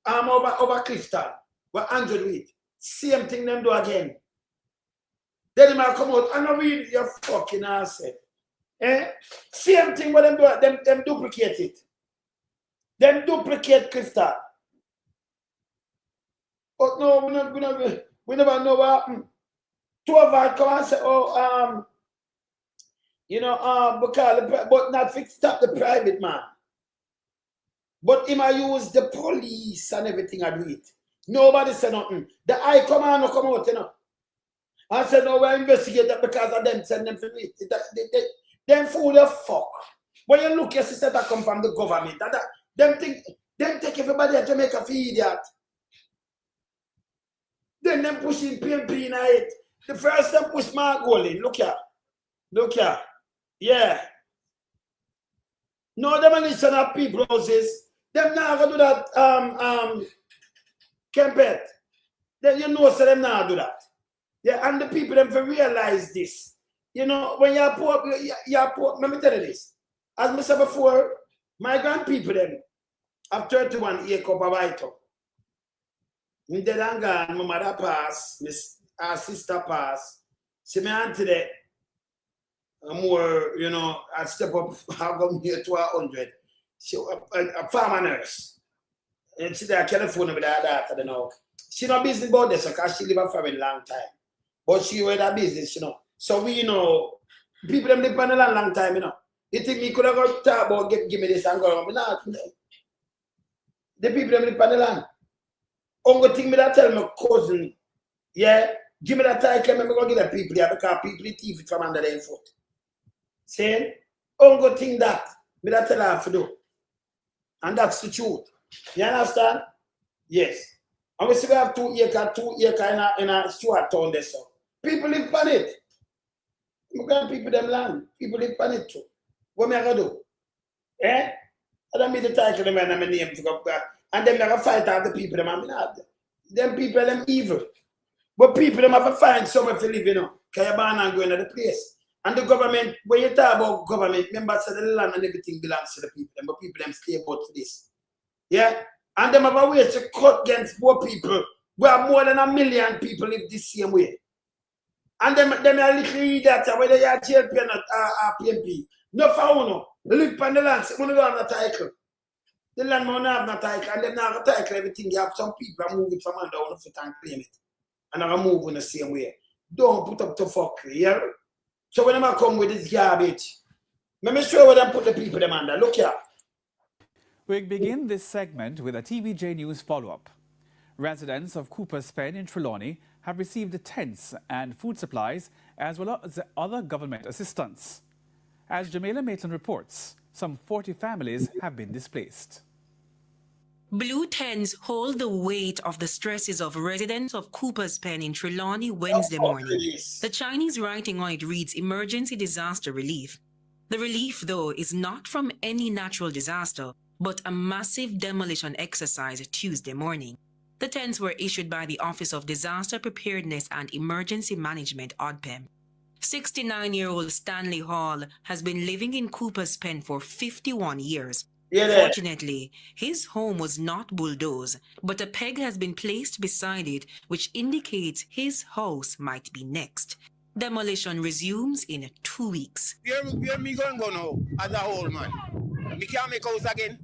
Over Clifton, where Andrew do it. Same thing them do again. Then they might come out and I read your fucking ass. Same thing what them do, them duplicate it. Them duplicate Clifton. But no, we never know what happened. 2 of us come and say, oh, you know, because, but not fix stop the private man. But him I use the police and everything I do it. Nobody said nothing. The high command no come out, you know. I said, no, we investigate that because of them send them to it. Them fool the fuck. When you look, your sister that come from the government, them take everybody at Jamaica for idiot. Then them pushing PNP in it. The first them push Mark Golden. Look here. Look here. Yeah. No demolition of people houses. Them not gonna do that Kempet. Then you know so them not do that. Yeah, and the people them for realize this. You know, when you're poor, let me tell you this. As I said before, my grandpeople them have 31 acres of Vito. Me dead and gone, my mother passed, our sister passed. See me auntie there, more, you know, I step up, I go here to 100. She a farmer nurse. And she there California with her daughter, you know. She no business about this because she live a for a long time. But she with her business, you know. So we, you know, people them live on a long time, you know. You think me could have got talk about give me this and go, but not. The people them live on the land. Only thing me that tell my cousin, yeah, give me that title, I'm going to give the people there because people thief it from under their foot. Saying, only thing that me that tell her to do. And that's the truth. You understand? Yes. And we see we have 2 acres in a Stuart town there, so. People live on it. We got people them land. People live on it too. What me I going to do? I don't mean the title them and my name to go back. And them never fight out the people them. I mean, them people them evil. But people them have to find somewhere to live, you know. Because you're born and go into the place. And the government, when you talk about government, members of the land and everything belongs to the people them. But people them stay about for this. Yeah? And them have a way to cut against poor people where more than 1 million people live the same way. And them are little idiots whether you are JLP or PNP. No for no. Live on the land, say, money don't have no title. The land money have no title, and them not have a title, everything. You have some people that move it from under one foot and claim it. And I move in the same way. Don't put up to fuckery, yeah? So when I come with this garbage, let me show where they put the people them under. Look here. We begin this segment with a TVJ News follow-up. Residents of Cooper's Pen in Trelawney have received tents and food supplies as well as other government assistance. As Jamila Maitland reports, some 40 families have been displaced. Blue tents hold the weight of the stresses of residents of Cooper's Pen in Trelawney Wednesday morning. The Chinese writing on it reads Emergency Disaster Relief. The relief, though, is not from any natural disaster, but a massive demolition exercise Tuesday morning. The tents were issued by the Office of Disaster Preparedness and Emergency Management, ODPEM. 69-year-old Stanley Hall has been living in Cooper's Pen for 51 years. Fortunately, his home was not bulldozed, but a peg has been placed beside it, which indicates his house might be next. Demolition resumes in 2 weeks. Where me going to go now as a whole man? Me can't make house again.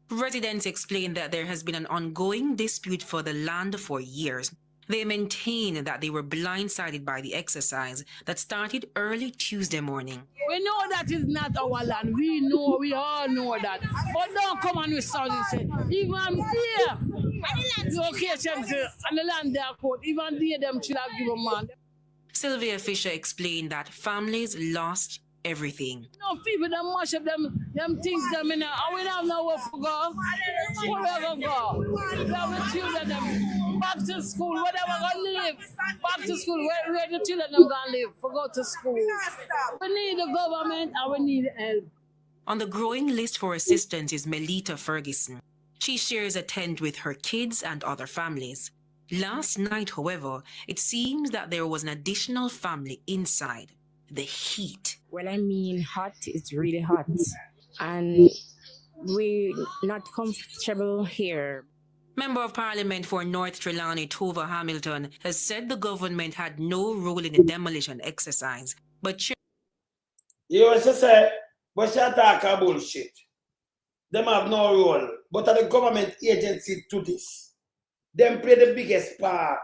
Residents explain that there has been an ongoing dispute for the land for years. They maintain that they were blindsided by the exercise that started early Tuesday morning. We know that is not our land. We all know that. But don't come on with something say, even there, the locations and the land they are called, even there them should have given man. Sylvia Fisher explained that families lost everything. No people that mash up them things them in and we don't know where to go. Wherever go. We have the children them back to school, whatever gonna live. Back to school, where the children them gonna live for go to school. We need the government and we need help. On the growing list for assistance is Melita Ferguson. She shares a tent with her kids and other families. Last night, however, it seems that there was an additional family inside. The heat. Well, I mean, hot is really hot. And we're not comfortable here. Member of Parliament for North Trelawney, Tova Hamilton, has said the government had no role in the demolition exercise. But you also say, but she talk a bullshit. Them have no role. But are the government agency to this. Them play the biggest part.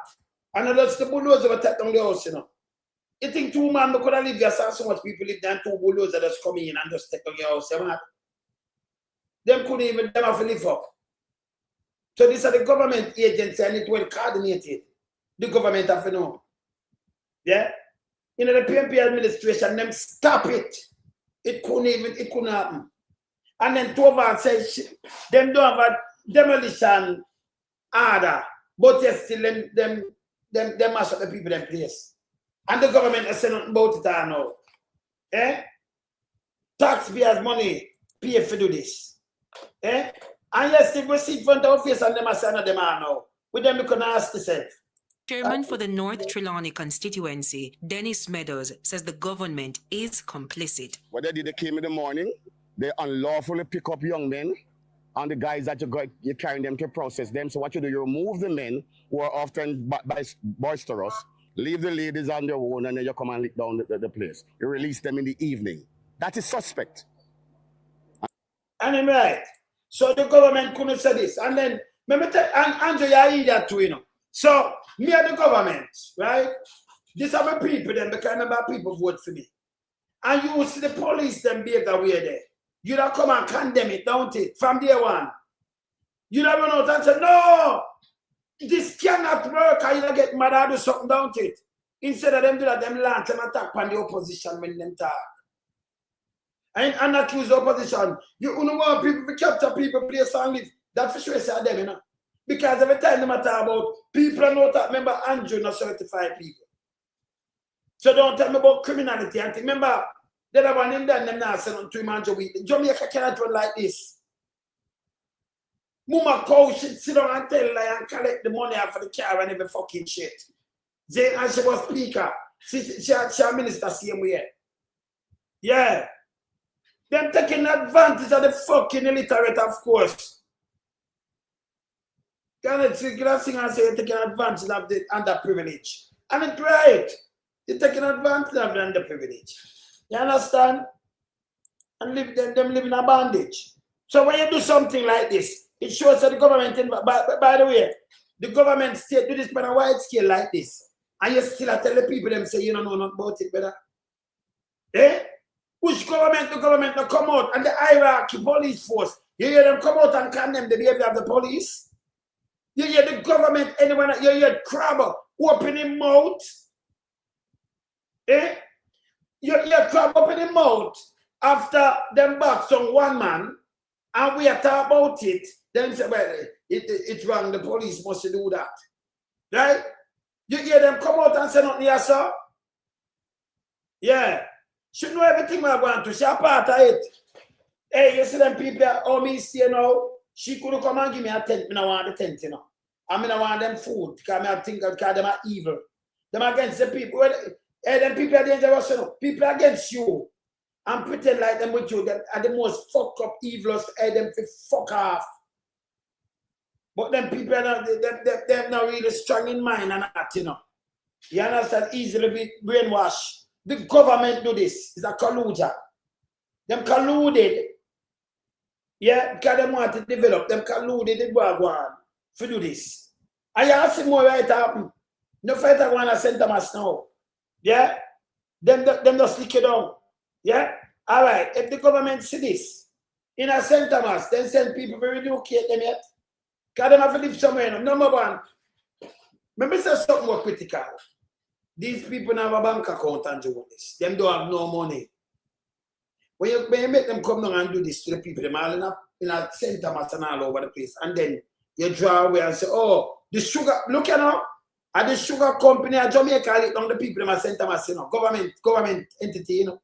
And that's the bulldozer that take down the house, you know. You think 2 man could have lived there, so much people live there, and 2 bulldozers just come in and just take on your house, you know? Them couldn't even, them have to live up. So this is the government agency and it well coordinated. The government have to know. Yeah? You know, the PNP administration, them stop it. It couldn't happen. And then Tova says, them don't have a demolition order, but they still them mash up the people in place. And the government has said nothing about it now. Eh? Taxpayers' money pay for do this. Eh? And yes, if we see front of our face and them are saying them are now. With them, we can ask yourself. Chairman for the North Trelawney constituency, Dennis Meadows, says the government is complicit. What they did, they came in the morning, they unlawfully pick up young men, and the guys that you're carrying them to process them. So what you do, you remove the men who are often boisterous, leave the ladies on their own, and then you come and lick down the place. You release them in the evening. That is suspect. And I'm right. So the government couldn't say this. And then, remember, and Andrew, you hear that too, you know. So, me and the government, right? These are my people, then, because remember people vote for me. And you will see the police them behave that way there. You don't come and condemn it, don't it? From day one. You don't run out and say, no, this cannot work, and you don't get mad and do something, don't it? Instead of them do that, them launch and attack on the opposition when them talk. And accuse the opposition. You don't want people to capture people, place and live. That's for sure, say them, you know. Because every time they talk about people are not remember Andrew not certified people. So don't tell me about criminality. And remember, the other one in there, them now send on 3 months a week. Jamaica cannot run like this. Mama cow should sit down and tell lie and collect the money out for the car and every fucking shit. And she was speaker. She a minister same way. Yeah. Them taking advantage of the fucking illiterate, of course. Can it sing and say you're taking advantage of the underprivileged? And it's right. You're taking advantage of the underprivileged. You understand? and them live in a bondage. So when you do something like this, it shows that the government, by the way, the government still do this on a wide scale like this. And you still tell the people them say you don't know nothing about it, brother. Eh? Which government, the government will come out and the hierarchy police force, you hear them come out and condemn the behavior of the police? You hear the government, anyone, you hear Crabber open his mouth? Eh? You hear Crabber open his mouth after them box on one man and we are talking about it, then say, well, it's wrong, the police must do that. Right? You hear them come out and say nothing here, sir? Yeah. She know everything I want to. She a part of it. Hey, you see them people, oh, me say now, she could come and give me a tent. I don't want the tent, you know. I mean, I want them food because I think because them are evil. Them against the people. Hey, them people are dangerous, you know. People against you. And pretend like them with you. Them are the most fucked up evilest. Hey, them to fuck off. But them people are not, they're not really strong in mind and that, you know. You understand? Easily be brainwashed. The government do this. It's a collusion. Them colluded. Yeah, because they want to develop. Them colluded the Guaguan to do this. And you ask more right happen. No fighter want to send them us now. Yeah? Them just slick it down. Yeah? All right. If the government see this, in a St. Thomas, then send people to relocate them yet. Because they have to live somewhere. Number one, let me say something more critical. These people have a bank account and do this. Them don't have no money. When you make them come down and do this to the people, them all in a St. Thomas and all over the place. And then you draw away and say, oh, the sugar, look at now, at the sugar company at Jamaica, I down the people in St. Thomas, you know, government entity, you know.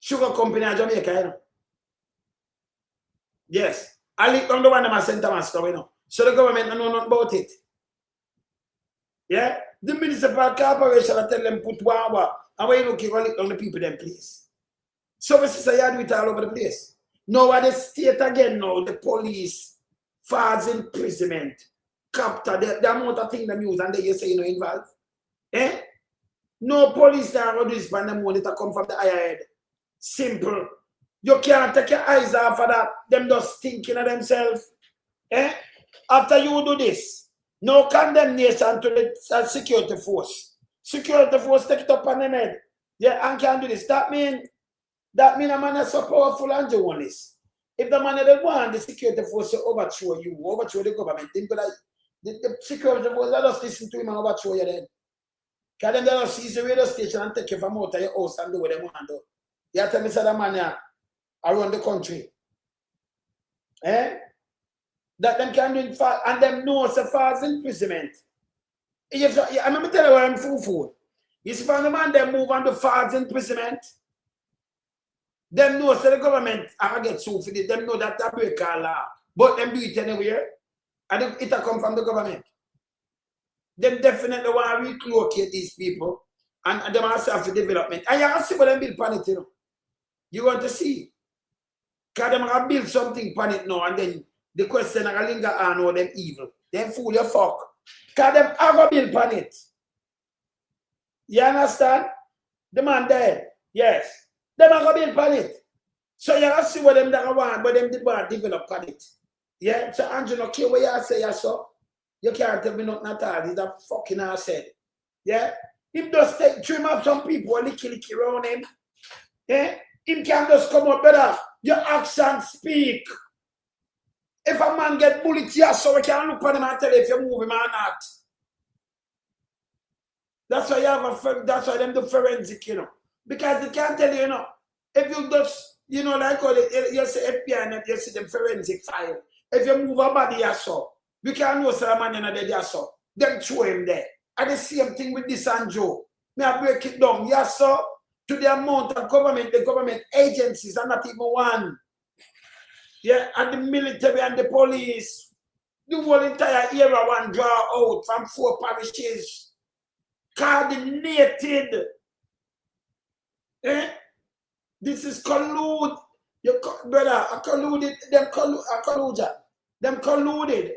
Sugar company at Jamaica, you know. Yes. I live down the one in St. Thomas, you know. So the government don't know nothing about it. Yeah? The municipal corporation will tell them put one, and when you look on the people them place. So we say you do it all over the place. Now at the state again now, the police, false imprisonment, capture, the amount of things them use and they you say you know involved. Eh? No police that will do this by the money that come from the higher head. Simple. You can't take your eyes off of that. Them just thinking of themselves. Eh? After you do this, no condemnation to the security force. Security force take it up on the head. Yeah, and can do this. That mean a man is so powerful and journalist. If the man doesn't want the security force to overthrow you, overthrow the government, then the security force let us listen to him and overthrow you then. Because then they just seize the radio station and take you from out of your house and do what they want to do. You have to tell me that man around the country. Eh? That them can do it and them know it's a false imprisonment. I remember telling you where I'm fool. You see from the man them move on to false imprisonment. Them know so the government I get sued for this. Them know that they break our law. But them do it anywhere. And it come from the government. Them definitely want to relocate these people and them also have the development. And you have to see what them build pan it, you know. You want to see. Because them have build something pan it now and then the question is linger on how them evil. Them fool you fuck. Because them have a bill pan it. You understand? The man there. Yes. Them have a bill pan it. So you have to see what them that want, but them did want to develop pan it. Yeah? So Andrew, no care what you say, so you can't tell me nothing at all. He's a fucking ass head. Yeah? Him just take trim up some people and licky around him. Yeah? Him can just come up better. Your actions speak. If a man get bullied here, so we can look at him and tell if you move him or not. That's why you have that's why them do forensic, you know. Because they can't tell you, you know, if you just, you know, like you say FBI and you see them forensic file. If you move a body here, so we can know some man in the dead, so them throw him there. And the same thing with this and Joe. May I break it down, yes, sir, to the amount of government, the government agencies are not even one. Yeah, and the military and the police, the whole entire era one draw out from 4 parishes, coordinated. Eh? This is collude. Brother, I colluded, them colluded,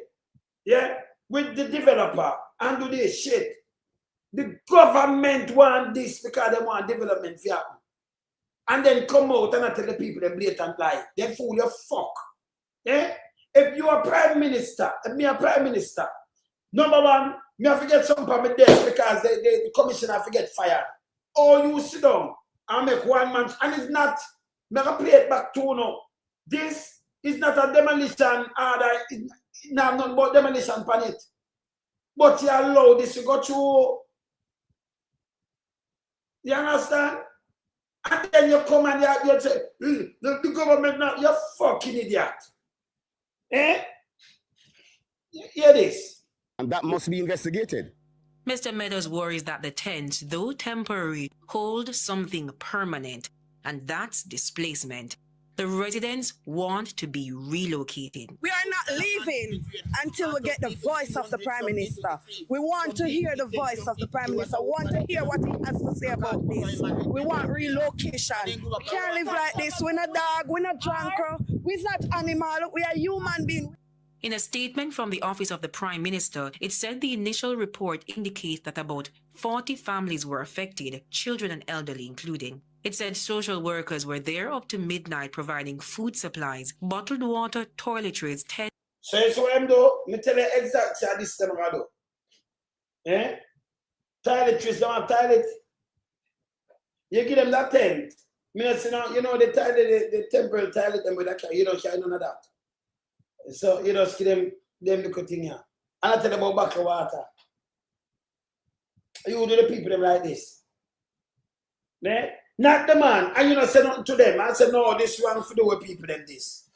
yeah, with the developer and do this shit. The government want this because they want development to happen. and then come out and I tell the people the blatant lie. They fool you fuck. Eh? If you are prime minister, if me a prime minister, number one, me have to get some from my desk because the commissioner have to get fired. Or you sit down and make one man, and it's not, make a play it back to no. This is not a demolition order, it's not about demolition pan it. But you allow this to go through. You understand? And then you come and you say, the government now, you're fucking idiot. Eh? You hear this? And that must be investigated. Mr. Meadows worries that the tents, though temporary, hold something permanent, and that's displacement. The residents want to be relocated. We are not leaving until we get the voice of the Prime Minister. We want to hear the voice of the Prime Minister. We want to hear what he has to say about this. We want relocation. We can't live like this. We're not dog, we're not drunker, we're not animal, we are human beings. In a statement from the Office of the Prime Minister, it said the initial report indicates that about 40 families were affected, children and elderly including. It said social workers were there up to midnight providing food supplies, bottled water, toiletries, tents. So I'm do, me tell you exactly how this time I do. Eh? Toiletries, don't have toilet. You give them that tent. Me say, you know the toilet, the temporary toilet, and with that, you don't carry none of that. So you just give them the thing here. And I tell them about bottled water. You do the people them like this. Eh? Not the man. And you know say nothing to them. I say no, this wrong for the way people them this.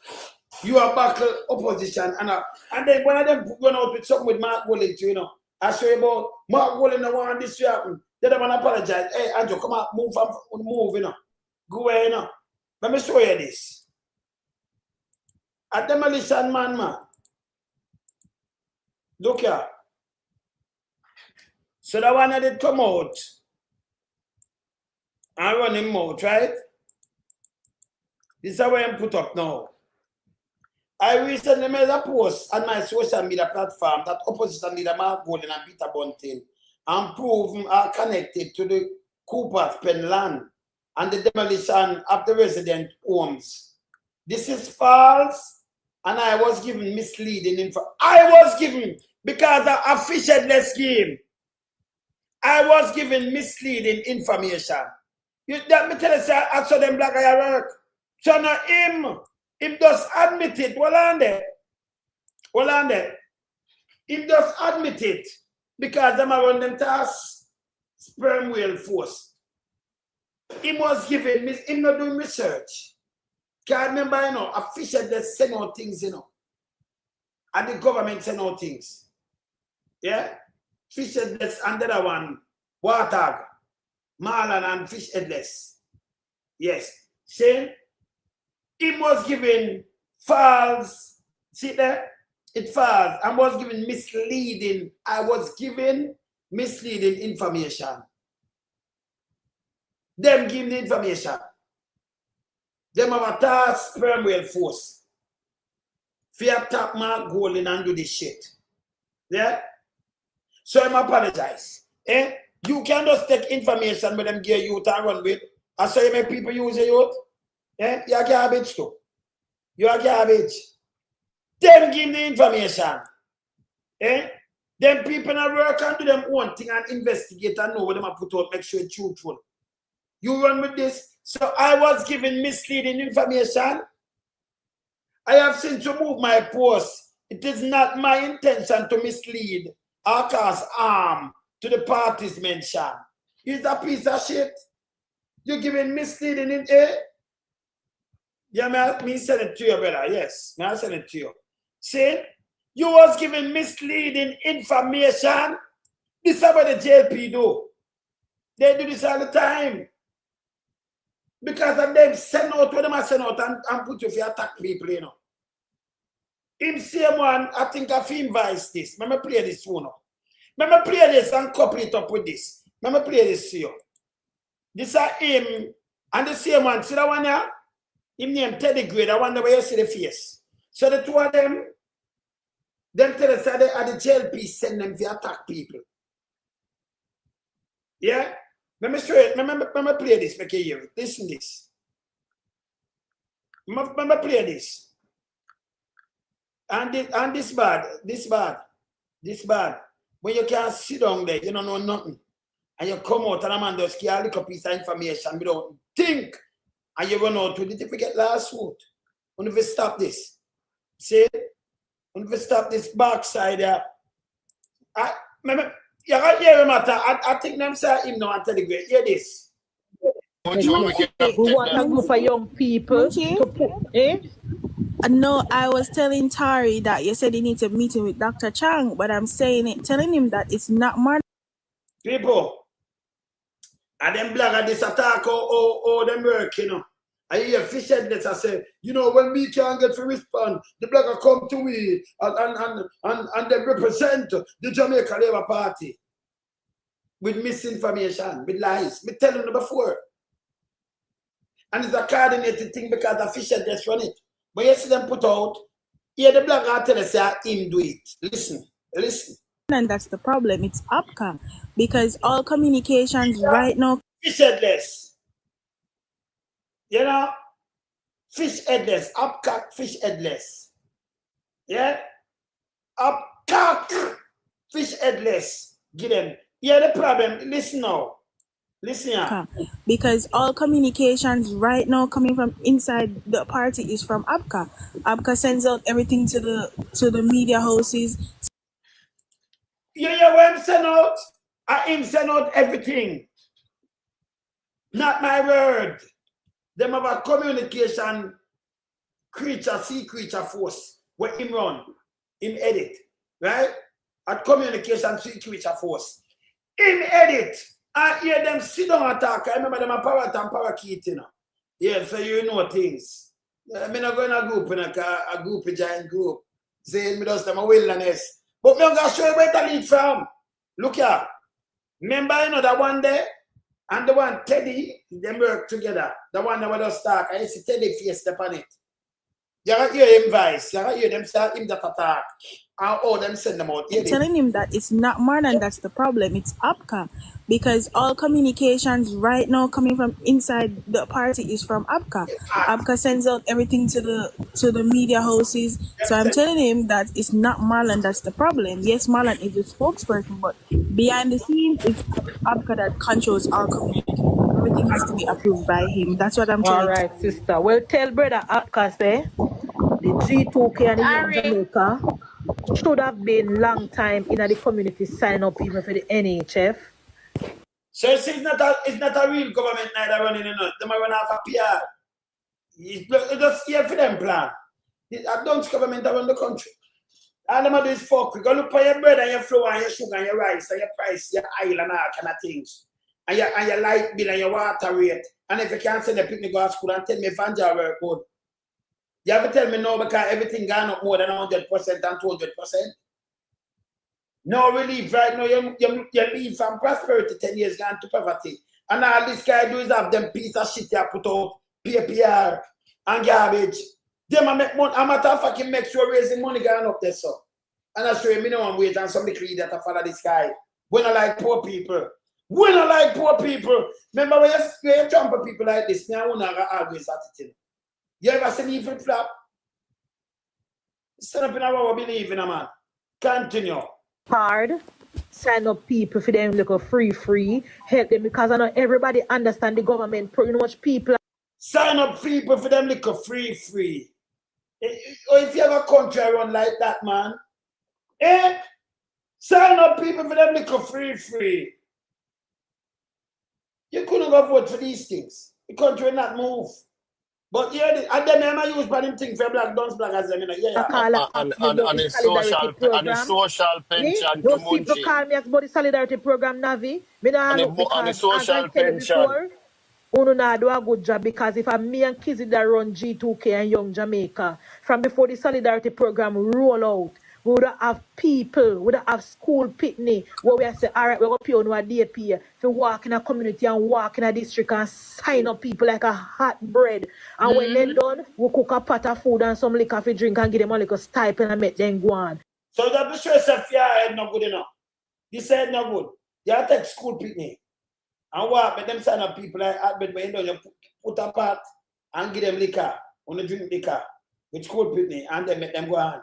You are back opposition and then one of them run out with something with Mark Walling too, you know. I show you about Mark Walling the one this to happen. Then the man apologize. Hey Andrew, come out, move, you know. Go away, you know. Let me show you this. A demolition man. Look here. So the one that did come out and run him out, right? This is how I'm put up now. I recently made a post on my social media platform that opposition leader Mark Golden and Peter Bunting and proven are connected to the Cooper's Pen land and the demolition of the resident homes. This is false. And I was given misleading info. I was given, because of a fish-headless scheme, I was given misleading information. That me tell you, say, I saw them black guy work. So now him just admit it. Hold on there. Him just admit it. Because them are run them tasks, sperm whale force. Him was given, him not doing research. Can't remember, you know, a fisher that send out things, you know. And the government send out things. Yeah? Fish headless and the other one, warthog, marlin and fish headless. Yes. See? It was given false. See there? It false. I was given misleading. I was given misleading information. Them give the information. Them have a task sperm whale force. Fear top Mark Golden and do this shit. Yeah? So I apologize. Eh? You can just take information with them gear youth and run with. I saw you make people use the youth. Eh? You're garbage too. You're garbage. Them give the information. Eh? Them people that work and do them one thing and investigate and know what them have put out, make sure it's truthful. You run with this. So I was given misleading information. I have since removed my post. It is not my intention to mislead or cause harm to the parties mentioned. It's a piece of shit. You're giving misleading in eh? Yeah, me send it to you, brother. Yes, may I send it to you. See, you was given misleading information. This is what the JP do. They do this all the time. Because of them send out what them send out and put you for attack people, you know. Him same one, I think I've invited this. Let me play this one. Let me play this and couple it up with this. Let me play this to you. This is him and the same one. See that one here? Him name Teddy Gray, the one where you see the face. So the two of them tell us that they are the jail piece send them to attack people. Yeah? Let me show it. Let me play this, make you hear it. Listen to this. Remember play this. And this bad. When you can't sit down there, you don't know nothing. And you come out and a man just get a little piece of information without think. And you run out with the difficult lawsuit. When we stop this. See? When we stop this backside there. You got hear matter. I think them say him now and Telegram. Hear this. We want a group of young people to put, No, I was telling Tari that you said he needs a meeting with Dr. Chang, but I'm telling him that it's not more. People, and them blogger this attack them work, you know. I hear fish headless, I say, you know, when we can't get to respond, the blogger come to we and they represent the Jamaica Labour Party with misinformation, with lies. Me telling you before. And it's a coordinated thing because the fish headless run it. But you see them put out, yeah, the blogger tell us him do it. Listen. And that's the problem. It's UPCA because all communications right now. Fish headless. You know? Fish headless. UPCA fish headless. Yeah? UPCA fish headless. Get them. Yeah, the problem. Listen now. Listen here. Because all communications right now coming from inside the party is from UPCA. UPCA sends out everything to the media houses. Yeah, when him send out, him send out everything. Not my word. Them have a communication creature force where him run, him edit, right? At communication creature force. Him edit. I hear them sit down and talk. I remember them a power and parakeet, you know. Yeah, so you know things. I'm not going to a group, a giant group. Saying me does them a wilderness. But I'm going to show you where to lead from. Look here. Remember, you know, that one there? And the one, Teddy, they work together. The one that was talk. I see Teddy face step on it. You can hear him voice. You can hear them start him that attack. And all them send them out. Telling him that it's not Marlon that's the problem. It's UPCA. Because all communications right now coming from inside the party is from UPCA. UPCA sends out everything to the media houses. So I'm telling him that it's not Marlon that's the problem. Yes, Marlon is the spokesperson, but behind the scenes, it's UPCA that controls all communication. Everything has to be approved by him. That's what I'm telling all right, sister. Well, tell brother UPCA say the G2K and the Young Jamaica should have been long time in the community signing up even for the NHF. So it's not a real government neither running in it. They might run off a PR. It's just here for them plan. I don't government around the country. All them do is fuck. We go look for your bread and your flour and your sugar and your rice and your price, your oil and all kind of things. And your light bill and your water rate. And if you can't send the picnic go to school and tell me if Vanja work good. You have to tell me no because everything gone up more than 100% and 200%. No relief right now. You leave from prosperity 10 years gone to poverty. And all this guy do is have them piece of shit you put out, PPR and garbage. Them I make money. I'm matter of fact, make sure raising money gone up there, so. And I show you minimum wage and some decree that I follow this guy. We don't like poor people. We don't like poor people. Remember when you trample people like this, I want to always attitude. You ever seen me flip flop? Stand up in our believe in a man. Continue. Hard. Sign up people for them like a free. Help them because I know everybody understand the government pretty much people. Sign up people for them like a free. Or if you have a country run like that, man. Sign up people for them like a free. You couldn't go vote for these things. The country will not move. But yeah, and then I use for them thing for black as them, you know. And the social pension Those people call me about the solidarity program, Navi. and the social pension. Uno na do a good job because if me and Kizzy that run G2K and Young Jamaica, from before the solidarity program roll out, we would have people, we would have school picnic where we say, all right, we're going to pay on our DP to walk in a community and walk in a district and sign up people like a hot bread. And when they're done, we cook a pot of food and some liquor for drink and give them a little stipend and make them go on. So that be sure if your head not good enough. This head not good. You have to take school picnic. And what? Make them sign up people like that, but when you put a pot and give them liquor. on the drink liquor with school pitney, and then make them go on.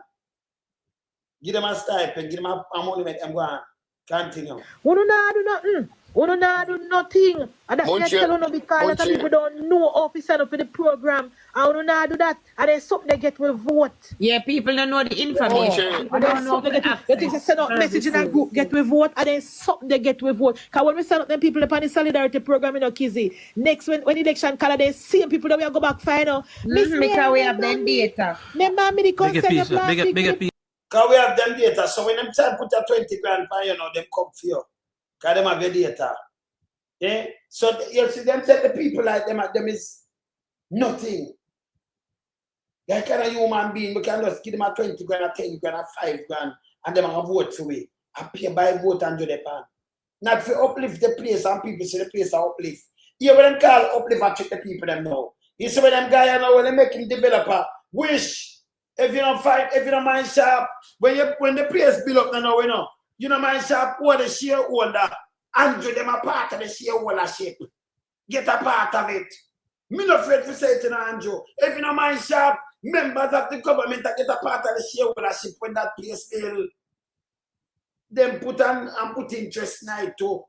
Give them a stipend, give them a money, make them go on. Continue. We do not do nothing. We do not do nothing. And that me tell you because a lot of people don't know how to sign up for the program. And we do not do that. And then something they get with vote. Yeah, people don't know the information. And then something they get with they send out message in a group, get with vote, and then something they get with vote. Because when we send out them people upon the solidarity program, you know, Kizzy, next when election color, they same people that we go back final. Because we have them data. Remember me the consent of last week. Because we have them data, so when them time put a 20 grand per, you know, them come for you. Because them have your data. Yeah? So you see them tell the people like them is nothing. They're kind of human being, we can just give them a 20 grand, a 10 grand, a 5 grand, and them have vote for we. I pay by vote and do the pan. Not for uplift the place and people see the place are uplift. Here when them call uplift and trick the people them know. You see when them guy you know when they make him developer, wish. If you don't fight, if you don't mind sharp, when the place build up now, you know mind sharp, what the shareholder, Andrew them a part of the shareholdership. Get a part of it. Me not afraid to say it to Andrew. If you don't mind sharp, members of the government that get a part of the shareholdership when that place build. Them put on and put interest night too.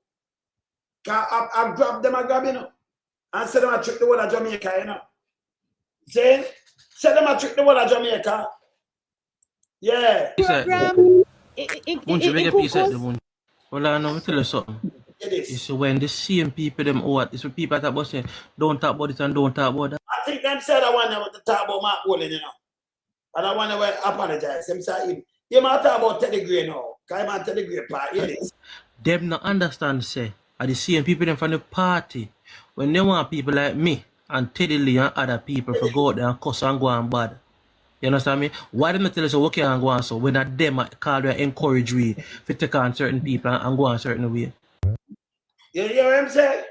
I grab them, you know. And say them I trick the whole of Jamaica, you know. See? Say them a trick the whole of Jamaica. Yeah. Program. Well, I know, tell you something. It's when the same people, them what? It's when people talk about saying, don't talk about it and don't talk about that. I think them said I want to talk about Mark Wolin, you know. And I want to apologize. Them say you might talk about Teddy Gray now. Because I'm Teddy Gray part. Hear this. Them not understand, say, are the same people them from the party. When they want people like me and Teddy Lee and other people to go out there and cuss and go and bad. You understand me? Why them not tell us okay and go on so when that them call we encourage we to take on certain people and go on certain way? You hear what I'm saying?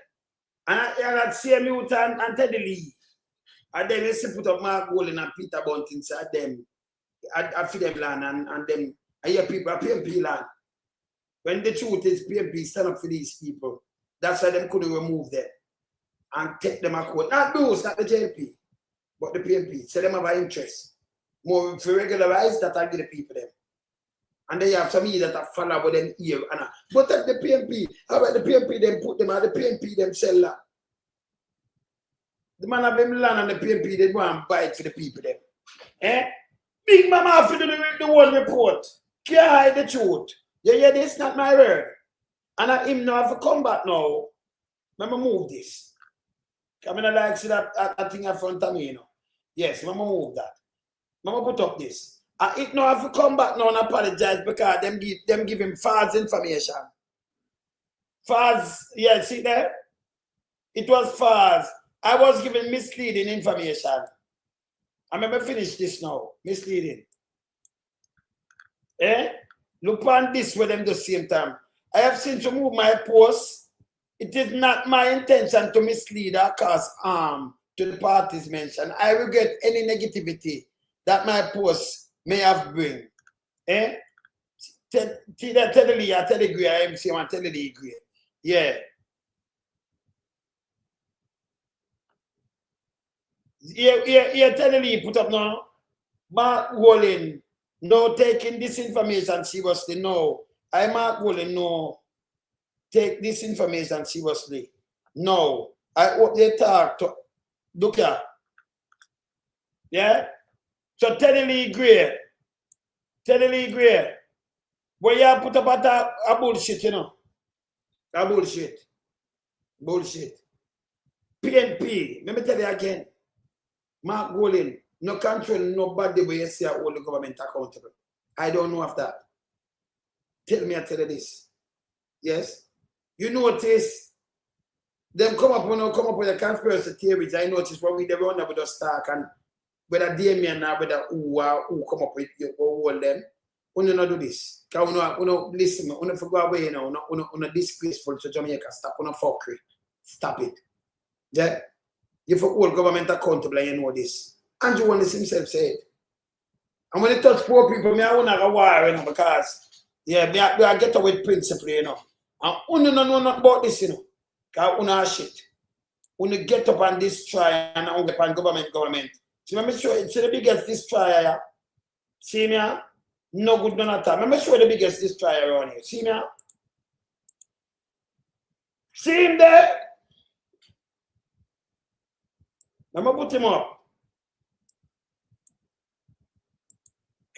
And I see me with and Teddy Lee. And then they put up Mark Wolin and Peter Bunting inside them. I feed them land and them I hear people PMP land. When the truth is PMP stand up for these people. That's why them couldn't remove them and take them a court. Not those, not the JP, but the PMP. So them have an interest. More for regularize that I give the people them. And they have some that are follow with them here. But at the PMP, how about the PMP them put them at the PMP them sell land? The man have them land and the PMP they go and buy it for the people them. Eh? Big Mama have to do the one report. Can't hide the truth. You hear this? Not my word. And him now have to come back now. Let me move this. I'm going to like see that thing in front of me, you know. Yes, let me move that. Let me put up this. It now have to come back now and apologize because them give him false information. False, yeah, see there? It was false. I was given misleading information. I'm going to finish this now. Misleading. Eh? Look on this with them the same time. I have since removed my post. It is not my intention to mislead or cause harm to the parties mentioned. I regret any negativity that my post may have bring. Eh? Teddy Lee, Teddy Gray, I am saying Teddy Lee Gray. Yeah. Yeah, Teddy Lee put up now. Mark Wolin, no taking this information seriously. No. I Mark Wolin, no. Take this information seriously. No. I hope they talk to look here. Yeah? So Teddy Lee Gray. Teddy Lee Gray. Where you put up a bullshit, you know. A bullshit. Bullshit. PNP. Let me tell you again. Mark Wolin, no control nobody where you say all the government accountable. I don't know of that. Tell me I tell you this. Yes? You notice them come up with the conspiracy theories. I notice when we run up with the Stark and whether Damien or whether who come up with all them. We don't do this. Because we don't listen, we don't go away, you know, we don't disgraceful to Jamaica. Stop, we don't fuckery. Stop it. Yeah? You for all government accountable, you know this. Andrew Holness himself said. And when it touch poor people, I want to go war, you know, because, yeah, I get away with principle, you know. And we don't know nothing about this, you know. Because we don't have shit. We don't get up and destroy and get up government. See, let me show you. See the biggest destroyer here. See me? No good none at all. Let me show you the biggest destroyer around here. See me? See him there? Let me put him up.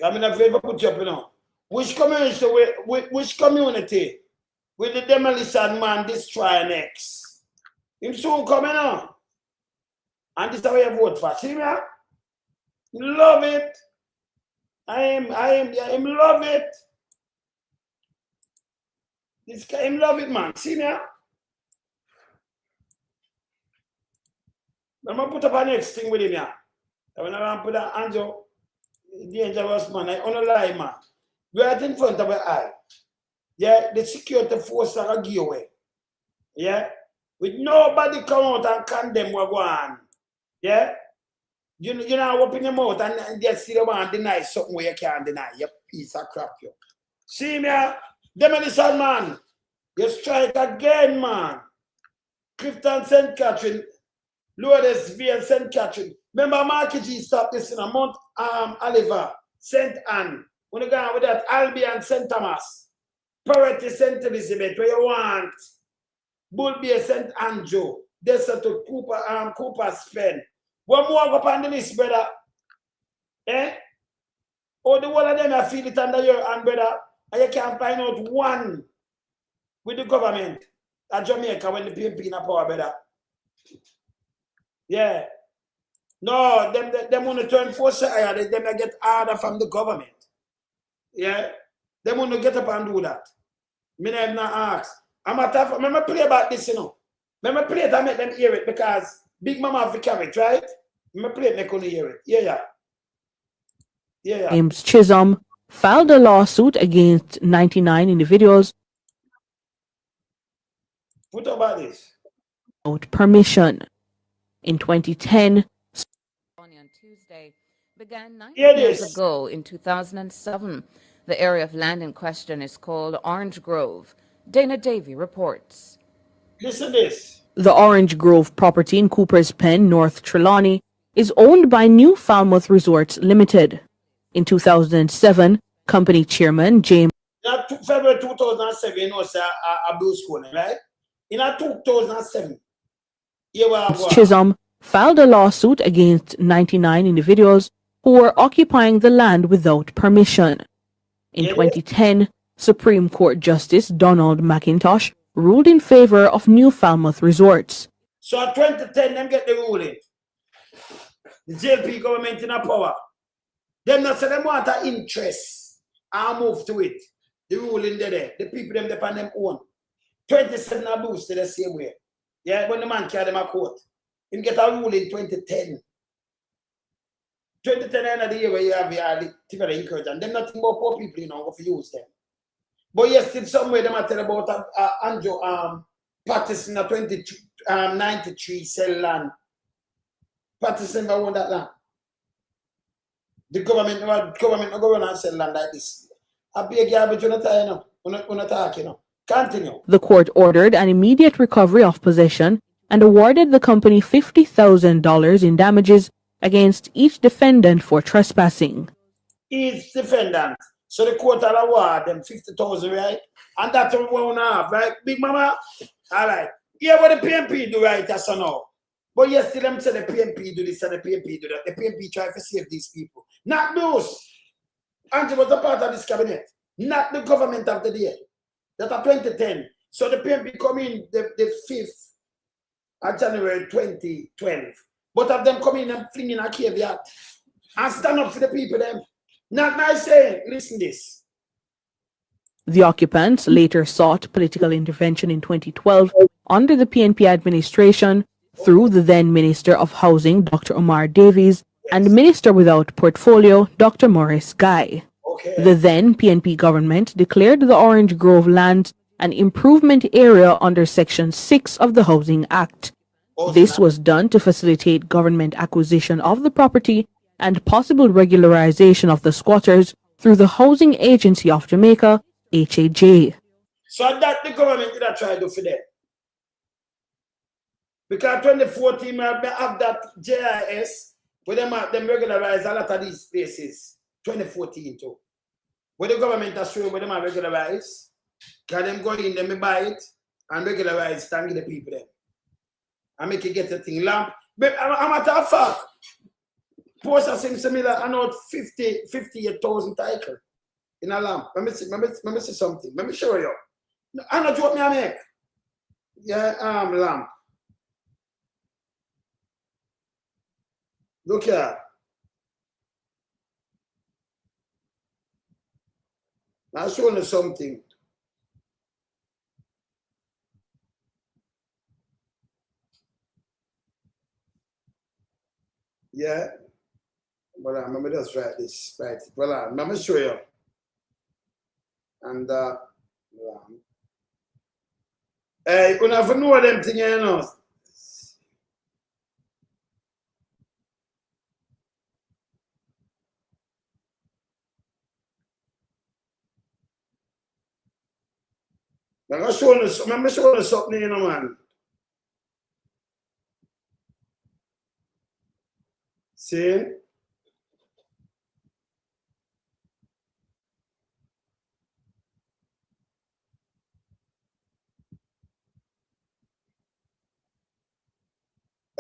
Come in a favor, put you up, you know. Which community will the demolition man destroy next? Him soon coming on. And this is how you vote for. See me? Love it. Yeah, him love it. This guy, him love it, man. See me? I'm going to put up a next thing with him, yeah. I'm going to put an Anjo, dangerous man. I don't lie, man. Right in front of my eye. Yeah, the security force are give away. Yeah? With nobody come out and condemn what go on. Yeah? You know, open your mouth and just see the man deny something where you can't deny. You piece of crap, you. See me? Demolition, man. You strike again, man. Clifton St. Catherine. Lourdes via St. Catherine. Remember, Marky G stopped this in a Mount Oliver, St. Anne. When you go with that, Albion, St. Thomas. Purity, St. Elizabeth, where you want. Bullbear, St. Andrew. Desert to Cooper's Pen. One more up on the list, brother. Eh? Oh, the whole of them, I feel it under your hand, brother. And you can't find out one with the government at Jamaica when the PNP in power, brother. Yeah. No, them want to turn force higher, they get harder from the government. Yeah. They want to get up and do that. Me have not asked. I'm a tough. Let me play about this, you know. Let me play it and make them hear it because Big Mama have to carry it, right? Let me play it, make them hear it. Yeah. James Chisholm filed a lawsuit against 99 individuals What about this? without permission. In 2010, On Tuesday began 9 years ago in 2007. The area of land in question is called Orange Grove. Dana Davey reports. Listen to this. The Orange Grove property in Cooper's Pen, North Trelawney, is owned by New Falmouth Resorts Limited. In 2007, company chairman James February 2007, you know, it's a blue school, right? In 2007, Chisholm filed a lawsuit against 99 individuals who were occupying the land without permission. In 2010, Supreme Court Justice Donald McIntosh ruled in favor of New Falmouth Resorts. So in 2010, them get the ruling. The JP government in a power. Them not say them want an interest and move to it. The ruling there. The people them depend them own. 27 are boosted the same way. Yeah, when the man carry them a court. Him get a rule in 2010. 2010 end of the year where you have your encourage and them nothing about poor people, you know, if you use them. But yes, still somewhere them are tell about Andrew Patterson at 93 sell land. Patterson never won that land. The government not go and sell land like this. I be a garbage on a talk, you know. Continue. The court ordered an immediate recovery of possession and awarded the company $50,000 in damages against each defendant for trespassing. Each defendant. So the court will award them 50,000, right? And that's what we want to have, right? Big Mama? All right. Yeah, what the PNP do right, that's no. But yes, still them say the PNP do this and the PNP do that. The PNP try to save these people. Not those. Angie was a part of this cabinet. Not the government of the day. That's 2010. So the PNP come in the 5th of January 2012. But of them come in and fling in a caveat and stand up for the people them. Not nice saying, listen this. The occupants later sought political intervention in 2012 under the PNP administration through the then Minister of Housing, Dr. Omar Davies, and Minister without portfolio, Dr. Maurice Guy. The then PNP government declared the Orange Grove land an improvement area under Section 6 of the Housing Act. This was done to facilitate government acquisition of the property and possible regularization of the squatters through the Housing Agency of Jamaica, HAJ. So that the government did not try to do for them. Because 2014, I have that JIS, Where them regularize a lot of these places, 2014 too. Where the government are showing where them are regularize, can them go in, them buy it, and regularize, thank the people there. And make it get a thing lamp. But I'm a matter of fact, post a similar, I know 58,000 title in a lamp. Let me see something. Let me show you. I know what me I make. Yeah, lamp. Look here. I'll show you something. Yeah. Well, let me just write this. Right. Well, let me show you. And hey, you never know them things, you know. I'm going to show you something, you know, man. See?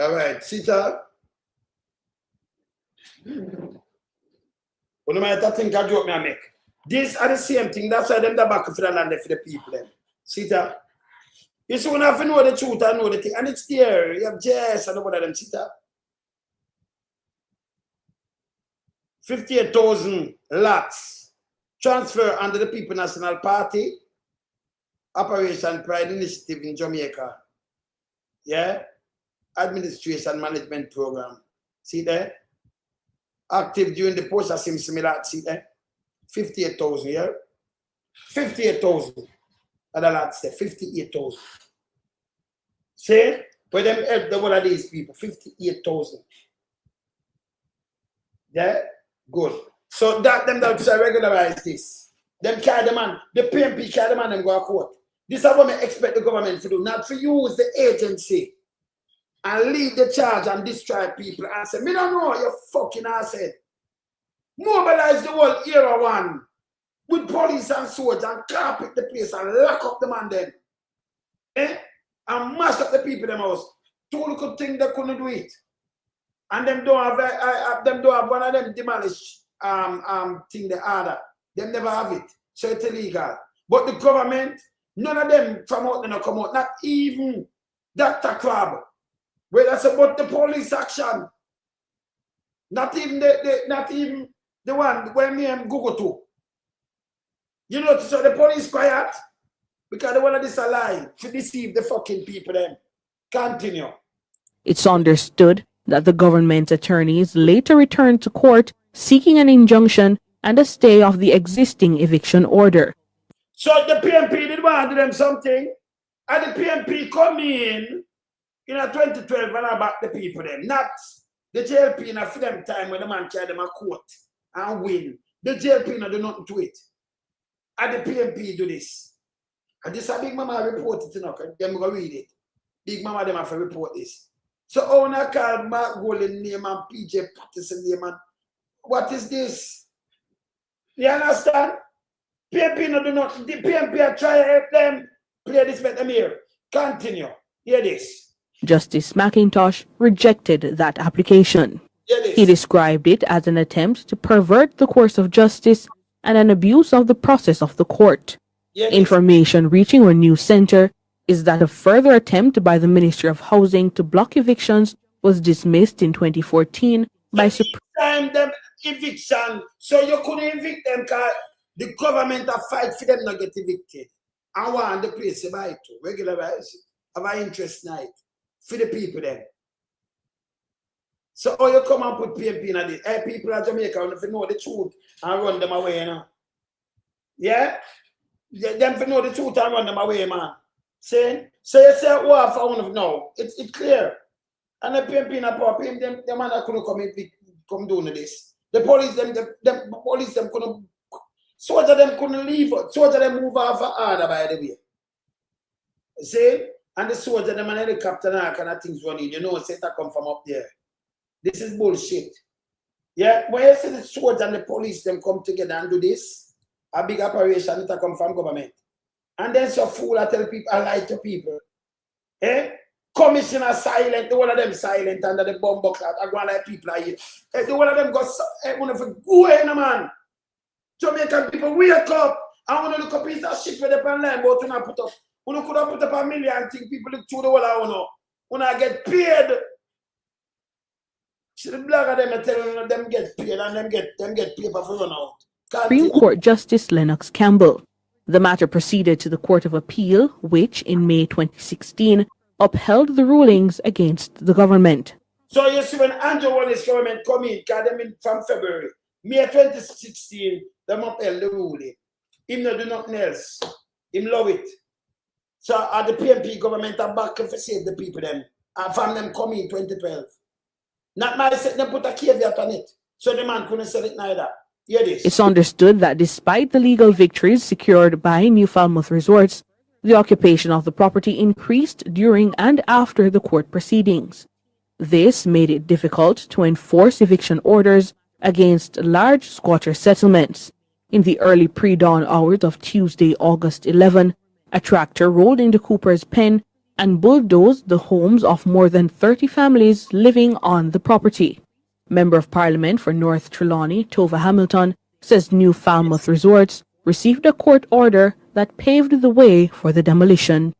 All right, Sita. What am I think I joke me I make? These are the same thing. That's why them the back for the land for the people. Them. Sita. You see, when I have to know the truth, I know the thing. And it's there. You have Jess and all of them. Sita. 58,000 lots transfer under the People National Party Operation Pride Initiative in Jamaica. Yeah? Administration Management Program. See there? Active during the processing similar. See there? 58,000, yeah? 58,000. Other lots there. 58,000. See? Where them help the one of these people. 58,000. Yeah? Good. So that them that should regularize this. Them carry the man, the PMP carry the man and go to court. This is what I expect the government to do. Not to use the agency and lead the charge and destroy people and say, me don't know, you fucking asshead. Mobilize the whole era one with police and soldiers and carpet the place and lock up the man then. Eh? And mash up the people in the house. Two little things they couldn't do it. And them don't have one of them demolish thing the other. Them never have it. So it's illegal. But the government, none of them from out there come out. Not even Dr. Crab. Where that's about the police action. Not even the one where me and Google to. You know, so the police quiet because they want to disallow to deceive the fucking people then. Continue. It's understood that the government attorneys later returned to court seeking an injunction and a stay of the existing eviction order. So the PMP did want to do them something, and the PMP come in 2012 and back the people them, not the JLP in a freedom time when the man carry them a court and win. The JLP not do nothing to it. And the PMP do this. And this a Big Mama report it, them go read it. Big Mama them have to report this. So I call Mark Golden name and PJ Patterson name and what is this? You understand? PMP no do not. The PMP are trying to help them play this, let them hear. Continue. Hear this. Justice McIntosh rejected that application. He described it as an attempt to pervert the course of justice and an abuse of the process of the court. Information reaching our news center is that a further attempt by the Ministry of Housing to block evictions was dismissed in 2014 by Time them eviction, so you couldn't evict them because the government have fight for them not get evicted. I want the place to buy to regularize it. Have an interest night for the people then. So you come and put PMP in this. Hey, people of Jamaica, if you know the truth and run them away, you know. Yeah? Them if know the truth and run them away, man. See? So you say, oh, I found no. It's clear. And the PMP in a pop, them man that couldn't come doing this. The police them couldn't, soldier them couldn't leave, soldier them move off of order by the way. See? And the soldier them an helicopter and kind of things running, you know, say that come from up there. This is bullshit. Yeah, when you see the soldiers and the police them come together and do this, a big operation that come from government. And then so fool I tell people, I lie to people. Eh? Commissioner silent, the one of them silent under the bomb box. I go like people are here. The one of them go one of them go in, man. Jamaican people wake up. I want to look up into a ship with the pan line, but you not put up. You could have put up a million things, people look through the wall, I know. When I get paid. See the blogger them tell you them get paid and them get paper for run out. Supreme Court Justice Lennox Campbell. The matter proceeded to the Court of Appeal, which in May 2016 upheld the rulings against the government. So you see when Andrew Holness government come in, because them in from February, May 2016, them upheld the ruling. Him no do nothing else. Him love it. So the PNP government are back to save the people them. And from them come in 2012. Not my set them put a caveat on it. So the man couldn't sell it neither. Hear this. It's understood that despite the legal victories secured by New Falmouth Resorts, the occupation of the property increased during and after the court proceedings. This made it difficult to enforce eviction orders against large squatter settlements. In the early pre-dawn hours of Tuesday, August 11, a tractor rolled into Cooper's Pen and bulldozed the homes of more than 30 families living on the property. Member of Parliament for North Trelawney, Tova Hamilton, says New Falmouth Resorts received a court order that paved the way for the demolition.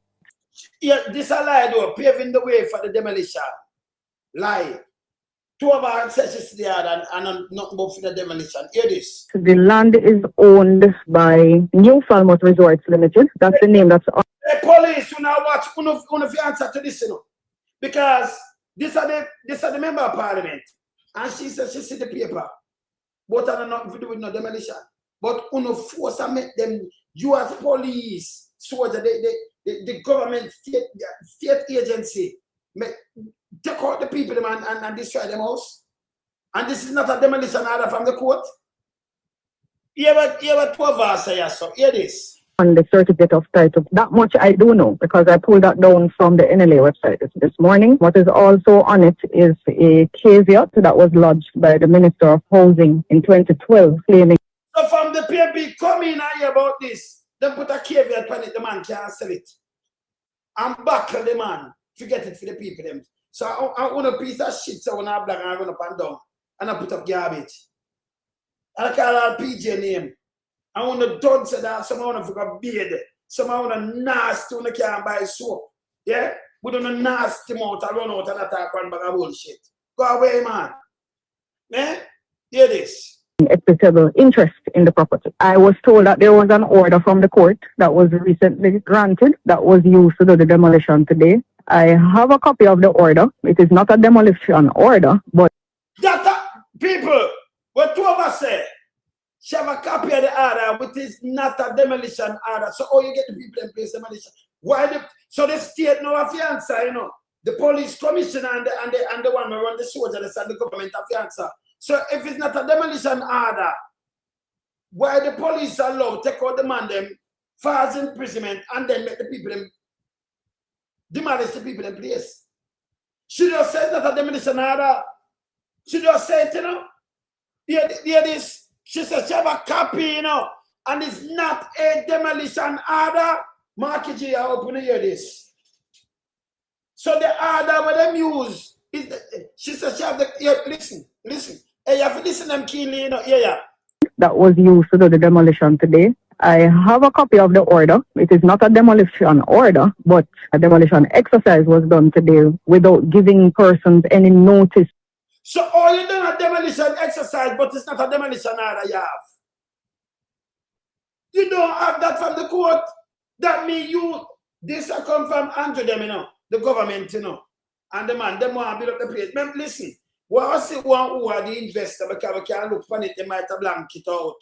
Yeah, this a lie though, paving the way for the demolition. Lie. 2 of our accesses there and nothing but for the demolition. Hear this. The land is owned by New Falmouth Resorts Limited. That's the name that's on. The police who now watch, who answer to this, you know. Because these are the member of Parliament. And she says she see the paper. But I don't know if do with no demolition. But uno force and make them, you as police, soldier, the government, state agency, take out the people and destroy them house. And this is not a demolition order from the court. Hear what 12 hours say, so hear this. On the certificate of title. That much I do know because I pulled that down from the NLA website this morning. What is also on it is a caveat that was lodged by the Minister of Housing in 2012 claiming. So from the PNP come in and hear about this, they put a caveat on it, the man can't sell it. And buckle the man, forget it for the people them. So I want a piece of shit so when I black and I run up and down and I put up garbage. I call out PJ name. I want to dog say that someone want to forget beard. Someone want to nasty when they can't buy soap. Yeah? We don't know nasty mouth I run out and attack one bag of bullshit. Go away, man. Eh? Hear this. Equitable interest in the property. I was told that there was an order from the court that was recently granted that was used to do the demolition today. I have a copy of the order. It is not a demolition order, but that people, what 2 of us say, she have a copy of the order, which is not a demolition order. So how you get the people in place demolition? Why so the state no have to answer, you know. The police commissioner and the one who run the soldiers and the government have to answer. So if it's not a demolition order, why the police are allowed to take out the man them, false imprisonment, and then make the people them demolish the people in place? She just said that a demolition order. She just said, you know, hear this. She says she have a copy, you know, and it's not a demolition order. Marky G, I hope you hear this. So the order where them use is she says she have the listen. Hey, you have to listen them keenly, you know. Yeah. That was used to do the demolition today. I have a copy of the order. It is not a demolition order, but a demolition exercise was done today without giving persons any notice. So all you done a demolition exercise, but it's not a demolition order you have. You don't have that from the court. That means this come from Andrew them, you know, the government, you know, and the man, them want to build up the place. But listen, I see one who are the investor because we can't look on it, they might have blank it out.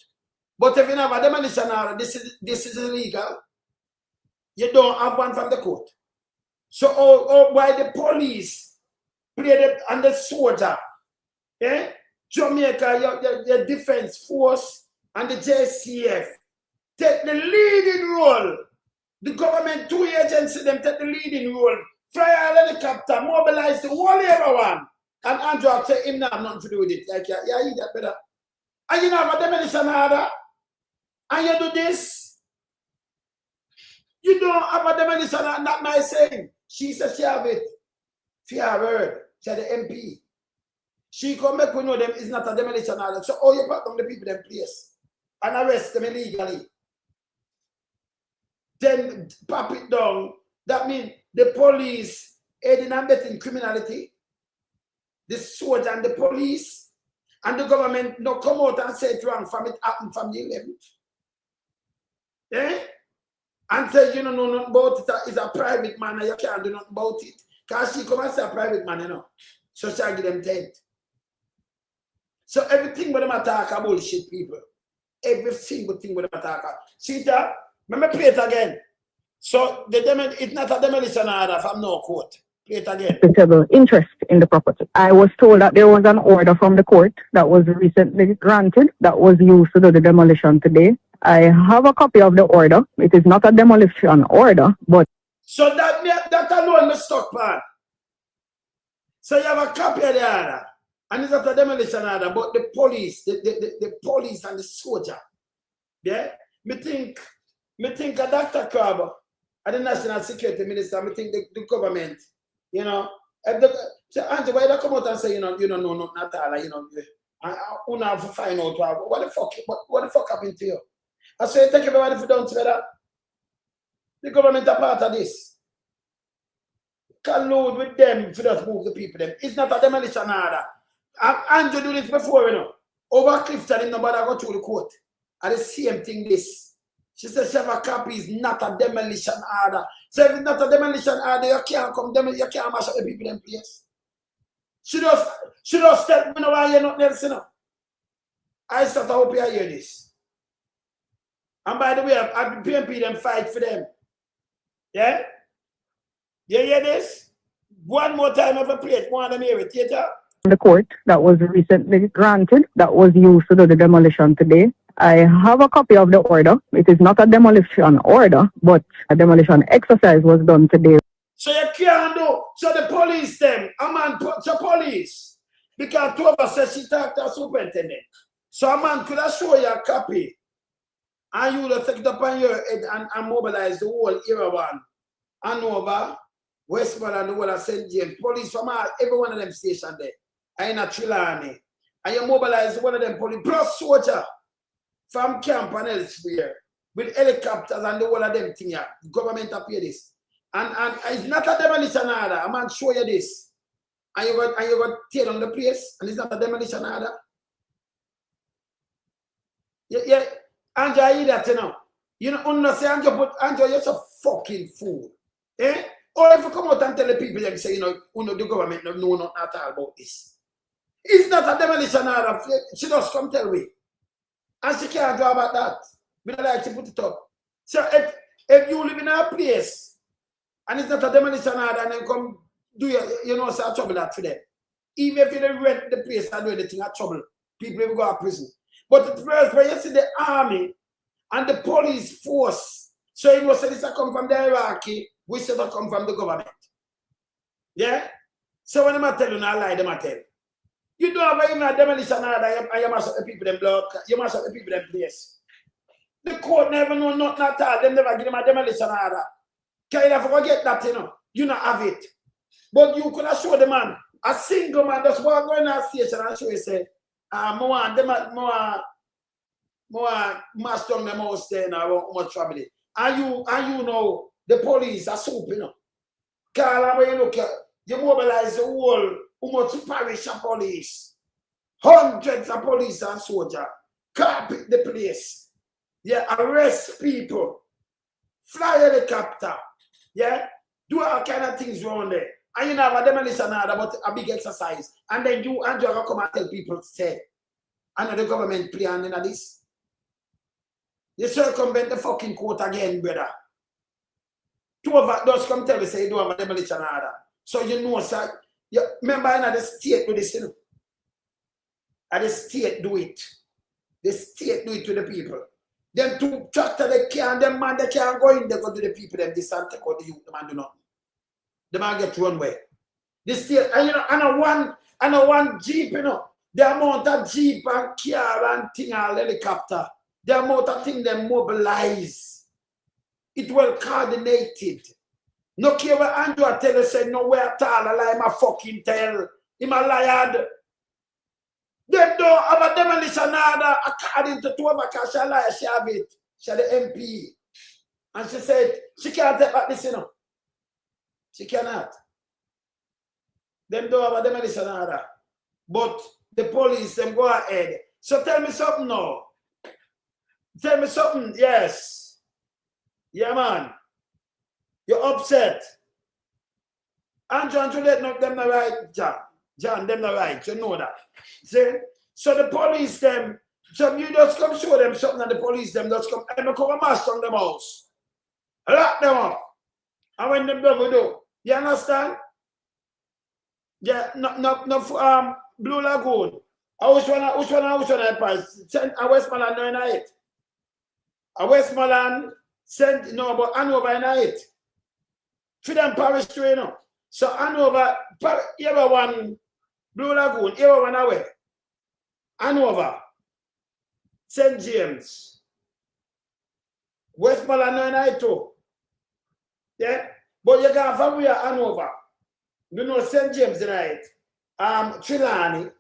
But if you have a demolition order, this is illegal. You don't have one from the court. So why the police play and the soldier, Jamaica, your defense force and the JCF take the leading role. The government 2 agencies them take the leading role. Fly a helicopter, mobilize the whole everyone. And Andrew say him not have nothing to do with it. Like, yeah, eat that better. And you know have a demolition order. And you do this. You don't have a demolition order, not my saying. She said she have it. She have heard. She had the MP. She come back we know them is not a demolition order. So all you put on the people them place and arrest them illegally. Then pop it down. That means the police aiding and abetting criminality. The soldier and the police and the government no come out and say it wrong from it happened from the 11th. Eh? And say you don't know nothing about it. It's a private man and you can't do nothing about it. Because she come and say a private man, you know. So she'll give them 10. So everything with them attack are bullshit, people. Every single thing with them attack. See that? Let me play it again. So it's not a demolition order from no court. Play it again. Interest in the property. I was told that there was an order from the court that was recently granted that was used to do the demolition today. I have a copy of the order. It is not a demolition order, but so that alone is stuck part. So you have a copy of the order, and it's not a demolition order, but the police, the police and the soldier. Yeah? Me think a Dr. Crabbe, and the National Security Minister, I think the government, you know, so Andrew, why they come out and say, you don't know nothing at all, you know, I have to find out what the fuck happened to you? I say, thank everybody for doing together. The government are part of this. Collude with them for just move the people them. It's not a demolition order. Andrew do this before, you know. Over Clifton, nobody go through the court. And the same thing this. She said she have a copy is not a demolition order. So if it's not a demolition order, you can't come you can't mash up the people in place. She just tell me no why you're not else, you know. I start to hope you hear this. And by the way, I've been PNP them fight for them. Yeah? You hear this? One more time of a plate, one of them hear it, theater. The court that was recently granted that was used to do the demolition today. I have a copy of the order. It is not a demolition order, but a demolition exercise was done today. So you can't do. So the police them, a man, so police. Because two of us said she talked to a superintendent. So a man could have show you a copy. And you would have taken it upon your head and mobilize the whole Irawan, Hanover, Westmoreland, and the whole of St. James. Police from every one of them stations there. And in Trelawney. And you mobilize one of them police, plus soldier from camp and elsewhere with helicopters and the whole of them thing here. The government appear this. And it's not a demolition order. A man show you this. And you got to tear down the place. And it's not a demolition order. Yeah. Andrew, I hear that, you know. You know, say, Andrew, you're a fucking fool. Eh? Or if you come out and tell the people, and say, the government don't know nothing at all about this. It's not a demolition order. She just come tell me. And she can't do about that. We don't like to put it up. So if you live in a place, and it's not a demolition order, and then come do say trouble that for them. Even if you don't rent the place and do anything at trouble, people will go to prison. But the first where you see the army and the police force, so you know, say this come from the hierarchy, which should come from the government. Yeah? So when I tell you, I lie, them I tell. You don't have even a demolition order, and you mash up the people them block, you mash up the people them place. The court never know nothing at all, them never give them a demolition order. Can you never forget that, you know? You not have it. But you could have show the man, a single man just walk going to a station and show you, say, more master on them house there now, how much trouble it. And you know, the police are soup, you know. Carl, when you look at, you mobilize the whole, how much parish of police, hundreds of police and soldiers, carpet the place, yeah, arrest people, fly helicopter, yeah, do all kind of things around there. And you know, have a demolition order, but a big exercise. And then you and Joe come and tell people to say, I know the government plan in this. You circumvent the fucking court again, brother. Two of us come tell you, say you don't have a demolition order. So you know, sir, remember the state do this, you know. And the state do it. The state do it to the people. Them two tractor, they can't go in, they go to the people, them this and take out the youth, the man do nothing. The man get one way. The state, and you know, I know one Jeep, you know. The amount of Jeep and car and thing and helicopter, the amount of thing they mobilize, it well coordinated. No care what Andrew tell us, say nowhere at all, I lie my fucking tell. Him a liar. They don't have a demolition order according to 21B Kgn. She have it. She had the MP. And she said, she can't take back this, you know. She cannot. Them don't have a demolition order. But the police, them go ahead. So tell me something now. Tell me something. Yes. Yeah, man. You're upset. Andrew and Juliet, no, them not right, John. John, them not right. You know that. See? So the police, them, so you just come show them something and the police, them just come, and come and mash on them house. Lock them up. And when them do, you understand? Yeah, no, Blue Lagoon. Which one I pass? Send a Westmoreland no in it. A Westmoreland sent no, but Hanover in it. For them parish too, you know. So Hanover, here one Blue Lagoon, here one away. Hanover, St. James, Westmoreland no in it too. Yeah, but you got from where Hanover. You know St. James in it. Trelawney.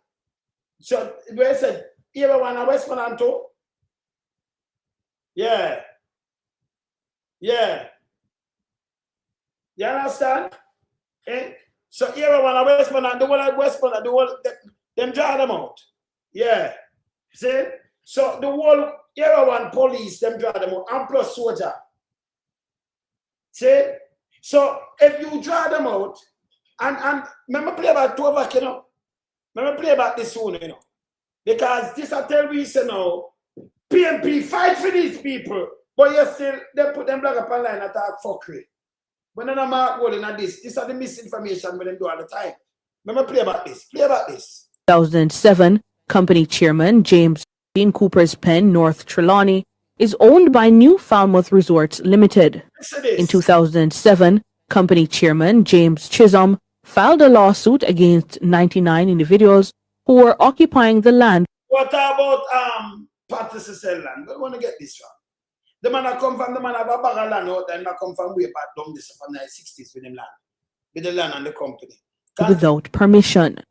So where said here one a Westmoreland too? Yeah. Yeah. You understand? Eh? So here one a Westmoreland, the one at Westmoreland, the whole them draw them out. Yeah. See? So the whole here one police, them draw them out, and plus soldier. See? So if you draw them out, and remember play about 21B, you know. Remember play about this soon, you know. Because this I tell you, you know, PNP fight for these people, but you still they put them black up online and talk fuckery. But then I'm not going at this. This are the misinformation when they do all the time. Remember play about this. Play about this. 2007, company chairman James in Cooper's Pen, North Trelawney, is owned by New Falmouth Resorts Limited. In 2007, company chairman James Chisholm filed a lawsuit against 99 individuals who were occupying the land. What about Patrice land? We want to get this one. The man that come from the man have a bag of land out and that come from way back down this from the 60s with them land. With the land and the company. Without permission.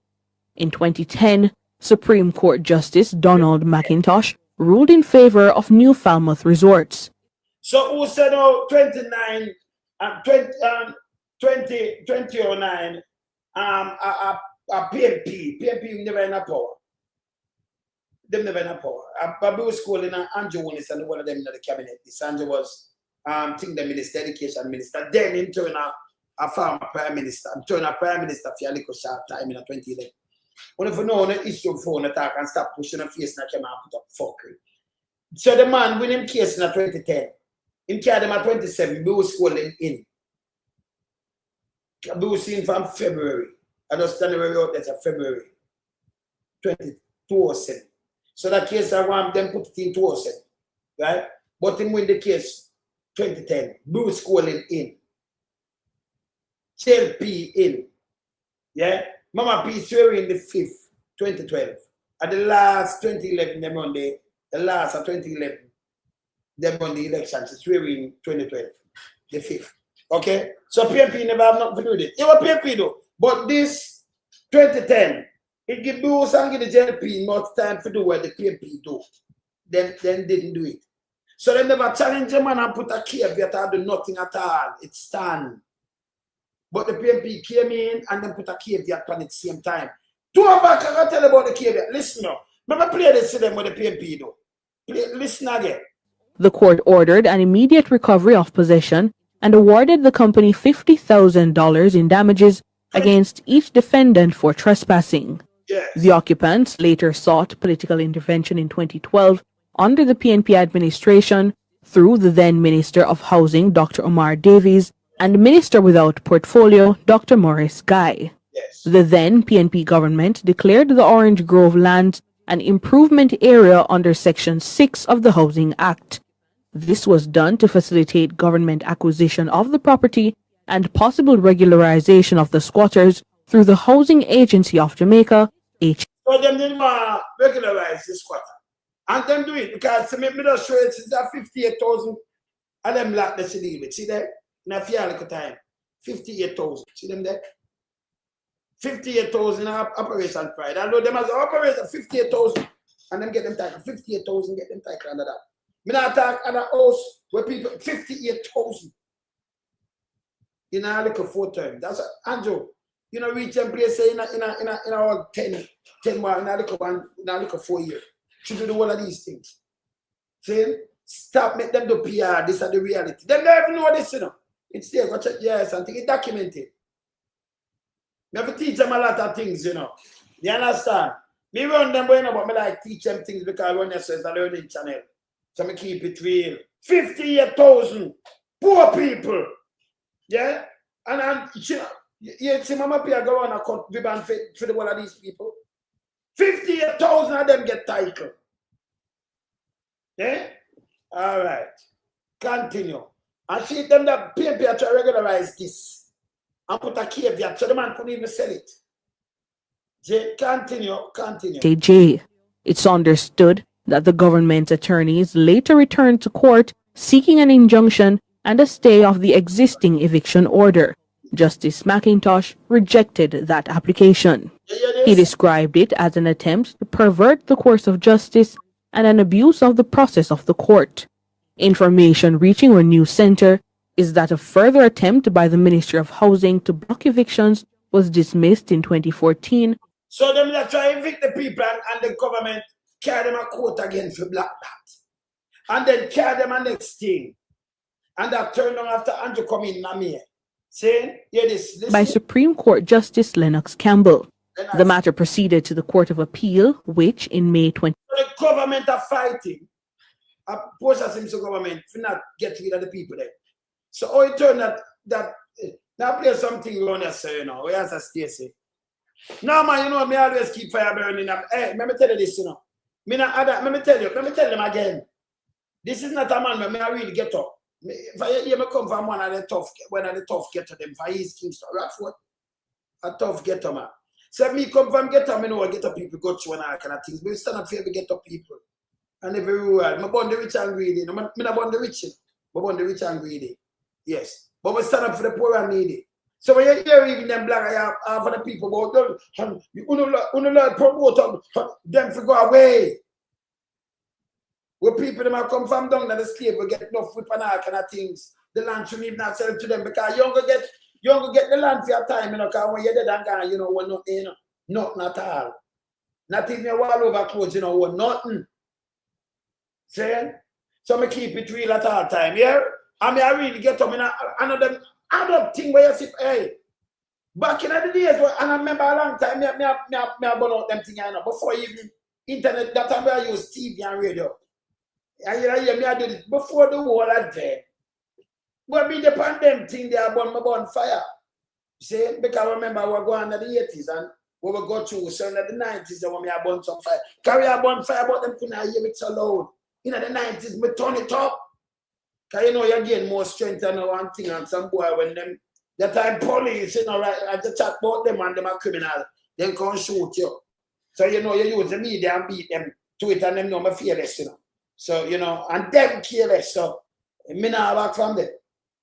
In 2010, Supreme Court Justice Donald McIntosh ruled in favor of New Falmouth Resorts. So who said 29 and 2009 a PNP never in a power. Them never in a power. I was calling Andrew Holness and one of them in the cabinet. This Andrew was the minister, education minister, then in turn a former prime minister, and turn a prime minister for a little short time in 2011. When if you know the issue of phone attack and stop pushing the face and come and put up fuckery. So the man win him case in 2010. Him carried him at 27, we was calling in. We was seen from February. I just January out there, February 2007. So that case I want them put it in 2007. Right? But him win the case 2010. We was calling in. JLP in. Yeah? Mama P swearing the 5th, 2012. At the last 2011, them on the last of 2011, them on the election, she swearing 2012, the 5th. Okay? So PNP never have nothing to do with it. It was PNP though. But this 2010, it give Bruce and give the JLP much time to do what the PNP do. Then didn't do it. So they never challenge them and put a caveat or do nothing at all. It stand. But the PNP came in and then put a caveat on at the same time. 21B Kgn tell about the caveat. Listen now. Remember play this to them with the PNP though. Listen again. The court ordered an immediate recovery of possession and awarded the company $50,000 in damages against each defendant for trespassing. Yes. The occupants later sought political intervention in 2012 under the PNP administration through the then Minister of Housing, Dr. Omar Davies, and Minister without portfolio, Dr. Maurice Guy. Yes. The then PNP government declared the Orange Grove land an improvement area under Section 6 of the Housing Act. This was done to facilitate government acquisition of the property and possible regularization of the squatters through the Housing Agency of Jamaica, H. So them didn't want to regularize this quarter. And them do it because me just show it since 58,000 and them like the city with. See there? In a few time. 58,000. See them there? 58,000 Operation Pride. I know them as operation 58,000 and them get them taken. 58,000 get them taken under that. Me not talk on a house where people 58,000 in a little 4 times. That's Andrew. You know, reach and place say in a 10 more in a little 4 years. Should do all of these things. See? Stop make them do PR. This is the reality. Them don't even know this, you know. It's there, go check yes and think it documented. You have to teach them a lot of things, you know. You understand? Me run them, but me like teach them things because I run this as a learning channel. So me keep it real. 58,000 poor people. Yeah? And you see Mama Pia go on a cut ribbon for the one of these people. 58,000 of them get titled. Yeah? All right. Continue. And see them that PNP to regularize this. And put a caveat so the man couldn't even sell it. Continue. JJ. It's understood that the government attorneys later returned to court seeking an injunction and a stay of the existing eviction order. Justice McIntosh rejected that application. He described it as an attempt to pervert the course of justice and an abuse of the process of the court. Information reaching our news center is that a further attempt by the Ministry of Housing to block evictions was dismissed in 2014. So them that try to evict the people and the government carry them a court again for black that. And then carry them a next thing. And that turned on after Andrew come in Namie. Saying, yeah, this by Supreme Court Justice Lennox Campbell. The matter proceeded to the Court of Appeal, which in May 20... The government are fighting. A portion of the government to not get rid of the people there. So how it turned that now play something around here, sir, you know, where has a Stacy? No man, you know, me always keep fire burning up. Hey, let me tell you this, you know. Let me tell them again. This is not a man where me I really get up. If I hear me come from one of the tough getter them for East Kingston, Rafford, a tough getter man. So me come from getter, me know getter people go through and all kind of things. But we stand up for every getter people. And every rural. Me born the rich and greedy. No, me not born the rich. Me born the rich and greedy. Yes. But we stand up for the poor and needy. So when you hear even them black for the people, but you don't promote them to go away. Where people them come from down to the slave will get enough whip and all kind of things. The land shouldn't even not sell to them because you don't get the land for your time, you know, because when you're dead and gone, you know, what nothing, you know. Nothing at all. Not even your wall over clothes, you know, what nothing. See? So I keep it real at all time, yeah? I mean I really get them in another thing where you see, hey, back in the days, and I remember a long time, I burn out them things, you know, before even internet, that time I use TV and radio. And you hear me I do this before the whole of there. But be the pandemic thing they are burn fire. See, because I remember we were going to the 80s and we were going through so in the 90s when we are burn some fire. Carry a burn fire, but them couldn't hear it so loud. In the 90s, we turn it up. Because you know you gain more strength and one thing and some boy when them the time police, you know, right, I just chat about them and them are criminal, then come shoot you. So you know you use the media and beat them to it and them know me fearless, you know. So you know, and them careless, so me not back from them.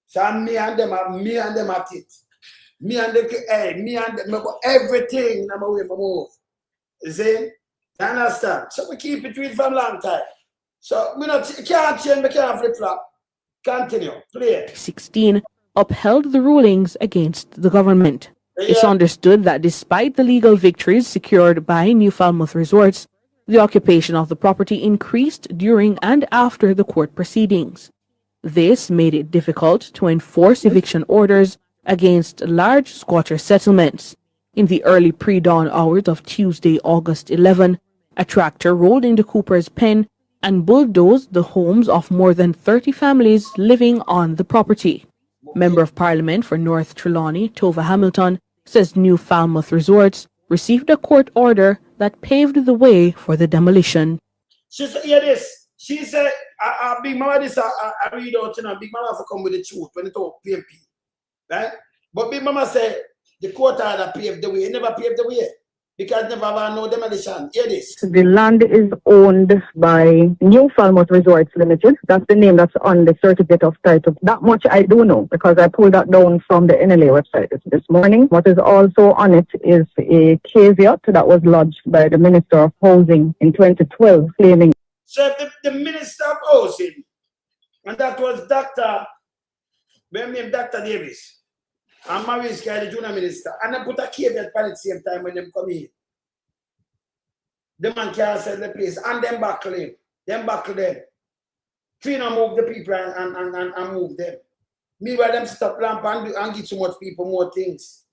So me and them at it. Me and them everything in my way my move. You see? You understand? So we keep it real from long time. So we can't change, we can't flip flop. Continue, play. 16 upheld the rulings against the government. It's understood that despite the legal victories secured by New Falmouth Resorts, the occupation of the property increased during and after the court proceedings. This made it difficult to enforce eviction orders against large squatter settlements. In the early pre-dawn hours of Tuesday, August 11, a tractor rolled into Cooper's Pen and bulldozed the homes of more than 30 families living on the property. Member of Parliament for North Trelawney, Tova Hamilton, says New Falmouth Resorts received a court order that paved the way for the demolition. She said, hear this. She said, Big Mama, this I read out, you know, Big Mama have to come with the truth when it talk PMP. Right? But Big Mama said, The court order paved the way. It never paved the way. Because never had no demolition. Hear this. The land is owned by New Falmouth Resorts Limited. That's the name that's on the certificate of title. That much I do know because I pulled that down from the NLA website this morning. What is also on it is a caveat that was lodged by the Minister of Housing in 2012 claiming. So the Minister of Housing, and that was Dr. Davis. And Maurice Guy, the junior minister, and they put a caveat at the same time when they come in. The man can't sell the place, and them buckle him. Them buckle them. Clean and move the people and move them. Meanwhile, them stop lamp and give so much people more things.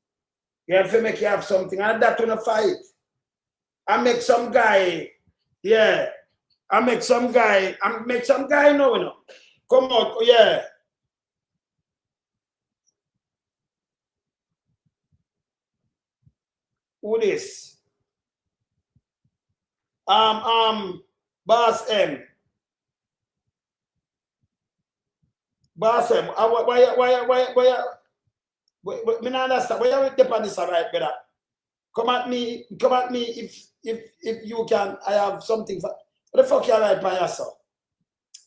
You have to make you have something, and that on a fight. I make some guy, yeah. I make some guy know, you know. Come out, yeah. Who this? Boss M. Boss M. Why me not understand. Why you depend on this right, brother? Come at me if you can. I have something for. What the fuck you right by yourself?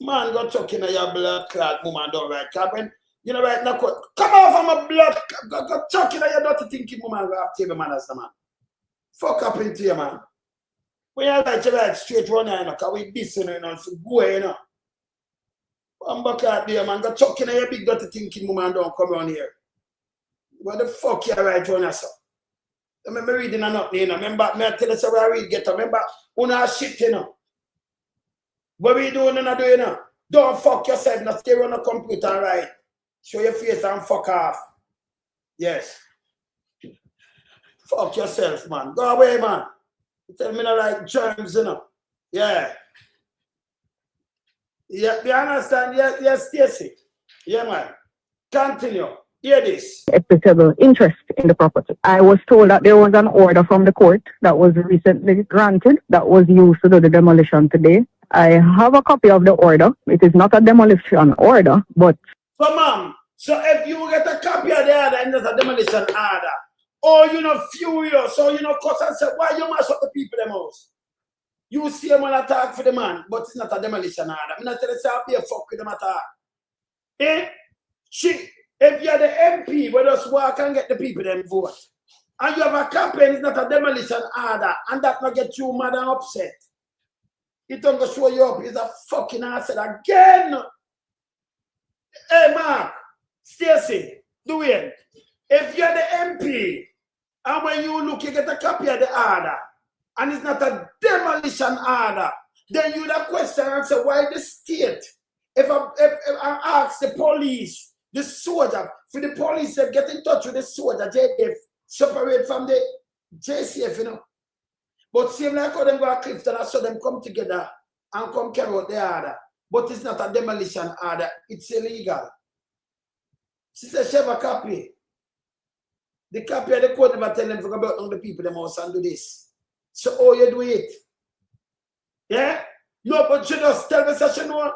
Man, go chucking in your blood clot woman don't right. When you know right now, come off of my blood, go chucking in your dirty thinking woman go have table manners, the man. Fuck up into you, man. When you right straight run, you know, because we this, you know, so go, you know. I'm back out there, man. Go chucking in your big dirty thinking woman don't come around here. What the fuck you right run yourself? I remember reading or nothing, you know. Remember, me I tell you so where I read get up. Remember, una shit, you know. What we doing, you know? Don't fuck yourself, not stay on the computer and write. Show your face and fuck off. Yes. Fuck yourself, man. Go away, man. You tell me not like germs, you know. Yeah. Yeah, you understand? Yes, Stacy. Yeah, man. Continue. Hear this. Equitable interest in the property. I was told that there was an order from the court that was recently granted that was used to do the demolition today. I have a copy of the order. It is not a demolition order, but... So, ma'am, so if you get a copy of the order and there's a demolition order, or you know furious, or you know cuss and say, why you mash up the people them house? You see them on attack for the man, but it's not a demolition order. I'm not telling you, I'll be a fuck with them attack. Eh? If you're the MP, we just walk and get the people them vote. And you have a copy and it's not a demolition order, and that not get you mad and upset. It don't go show you up. He's a fucking asset again. Hey, Mark, Stacy, Dwayne, if you're the MP, and when you look, you get a copy of the order, and it's not a demolition order, then you would question and say, why the state? If I ask the police, the soldier, for the police to get in touch with the soldier, JF, separate from the JCF, you know. But same like how them go to Clifton, I saw them come together and come carry out the order. But it's not a demolition order, it's illegal. She said she have a copy. The copy of the court never tell them to go about on the people them house and do this. So how you do it? Yeah? No, but she just tell me that she know.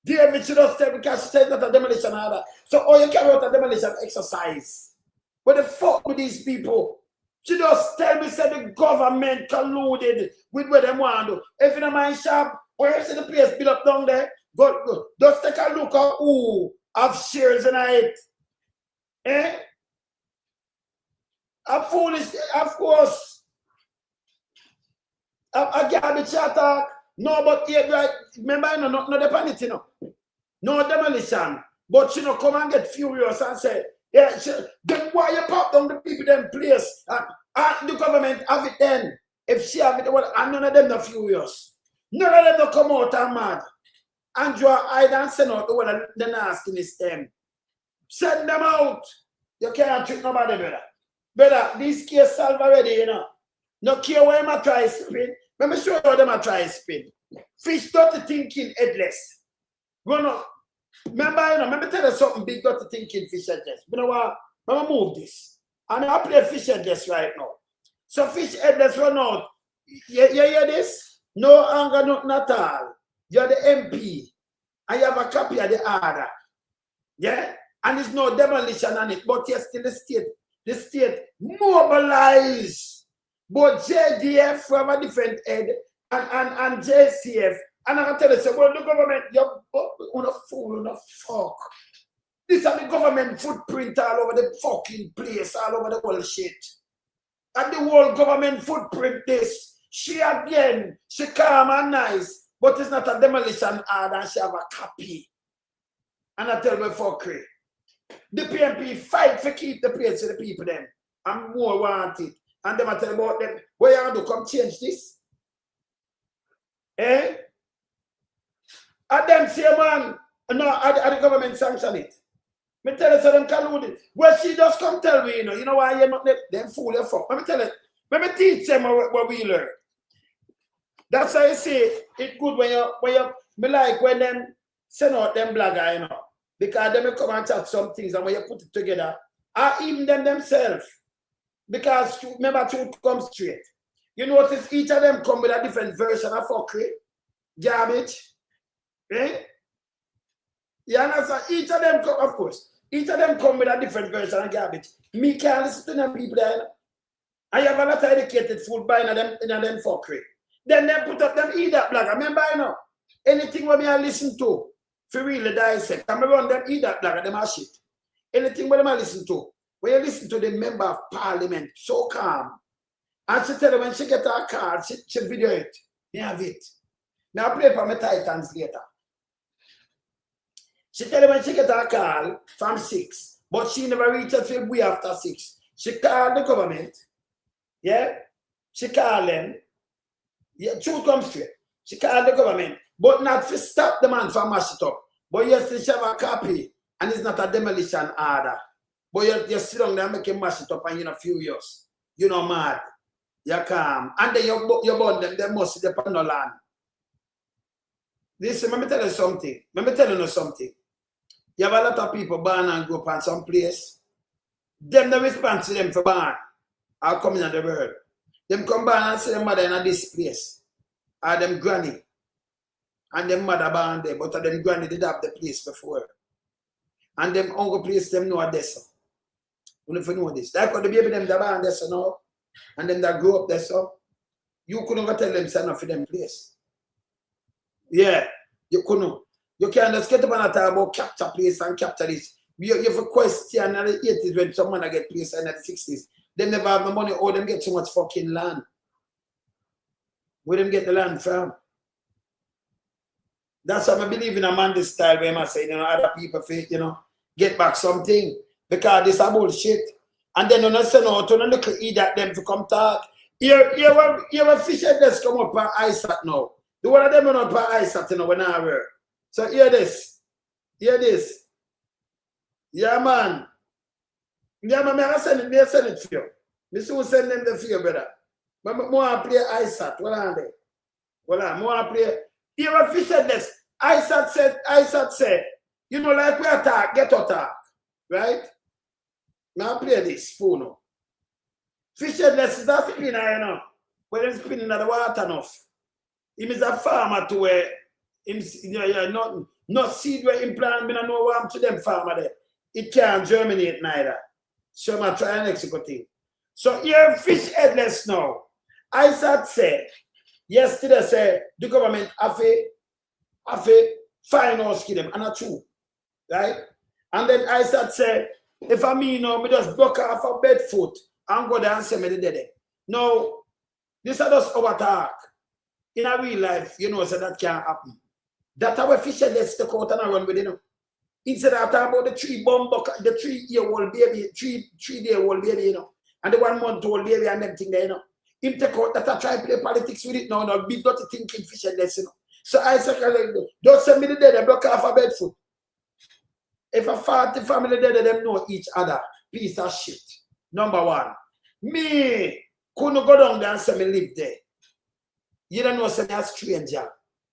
David, she just tell me because she said it's not a demolition order. So how you carry out a demolition exercise? What the fuck with these people? She just tell me say the government colluded with what they want to do. If you don't mind shop, where you see the place built up down there, go. Just take a look at who have shares in it. Eh? A foolish, of course. A Gaer Chatsh. No, but yeah, right. Remember, you know, no dependent, you know. No demolition. But you know, come and get furious and say, yeah, then why you pop down the people them place? And the government have it then. If she have it, well, and none of them are furious. None of them don't come out and mad. And you are hide and send out the one the nastiness them. Send them out. You can't treat nobody better. Brother, this case solved already, you know. No care where them try spin. Let me show you how them try spin. Fish dirty thinking headless. Run up. Remember, you know, let me tell you something big dirty thinking fish headless. You know what? Let me move this. And I play fish headless right now. So fish headless run out. You hear this? No anger, nothing at all. You're the MP. And you have a copy of the order. Yeah? And there's no demolition on it, but you're still the state. the state mobilize both JDF from a different head and JCF. And I can tell you, say, well, the government, you're on a fool, on a fuck. This is the government footprint all over the fucking place, all over the whole shit. And the whole government footprint this. She again, she calm and nice, but it's not a demolition order and she have a copy. And I tell me fuckery. The PNP fight for keep the place to the people them. And more want it. And them I tell about them, what you going to do? Come change this? Eh? And them say, man, no, the government sanction it. Me tell you, so them colluded. Well, she just come tell me, you know why you're not them fool you fuck. Let me tell you, let me teach them what we learn. That's why I say it's good when you me like when them send out them blogger, you know. Because they may come and chat some things and when you put it together, or even them themselves. Because remember, truth comes straight. You notice each of them come with a different version of fuckery, garbage. Eh? You understand? Each of them come, of course. Each of them come with a different version of garbage. Me can't listen to them people there. You know? I have a lot of educated food buying in them fuckery. Then they put up them eat that blogger. Remember, you know, anything what me I listen to, for really dissect. I'm run them eat that blogger, them are shit. Anything what them I listen to, when you listen to the member of parliament, so calm. And she tell her when she get her card, she video it. Me have it. Now I play for my Titans later. She tell her when she get her call from 6, but she never reached until way after 6. She called the government. Yeah? She called them. Yeah, truth comes straight. She called the government, but not to stop the man from mash it up. But yes, she have a copy, and it's not a demolition order. But you sit down there and make him mash it up, and you're furious. You're not mad. You're calm. And then you burn them, they must see the pan no land. Listen, let me tell you something. Let me tell you something. You have a lot of people born and grow up in some place. Them the response to them for born are coming in the world. Them come born and say them mother in this place. Or them granny. And them mother born there. But them granny did have the place before. And them uncle place them know this. You don't know this. Like what the baby them that born there so now. And them that grew up there so. You couldn't go tell them say enough for them place. Yeah. You couldn't. You can't just get up and talk about capture place and capture this. You have a question in the 80s when someone get place in the 60s. They never have the money or them get so much fucking land. Where them get the land from? That's why I believe in a man this style where I say, you know, other people feel, you know, get back something. Because this is bullshit. And then you send out to look at idiot them to come talk. You have a fish head that's come up on ISAT now. The one of them are not on ISAT, you know, when I work. So hear this. Hear this. Yeah, man. Yeah, man, I send it for you. I soon send them the for you, brother. But I want to play ISAT. What are they? Well, I want to play. Here a fish said this. ISAT said, you know, like we attack, get attack. Right? Now play this spoon. Fish said this is not spinning, you know. When they're spinning in the water enough. He is a farmer to where not seed where implant, I don't know what to them farmer there. It can't germinate neither. So I'm trying an execute thing. So here fish headless now. ISAT said, yesterday said the government have a fine house them and not true. Right? And then ISAT said, if I mean now, me just broke off a bed foot and go there and say me the dead. No, this is just our talk. In a real life, you know, so that can't happen. That's how a fisher let's take out and run with it. You know. Instead of talking about the 3-year-old baby, 3-day-old baby, you know, and the 1-month-old baby and them thing there, you know. Him take out that I try to play politics with it now, no big dirty thinking fisher less, you know. So I say, don't send me the dead, I block off a bed foot. If a 40 family dead, them know each other. Piece of shit. Number one. Me couldn't go down there and say me live there. You don't know, say me a stranger.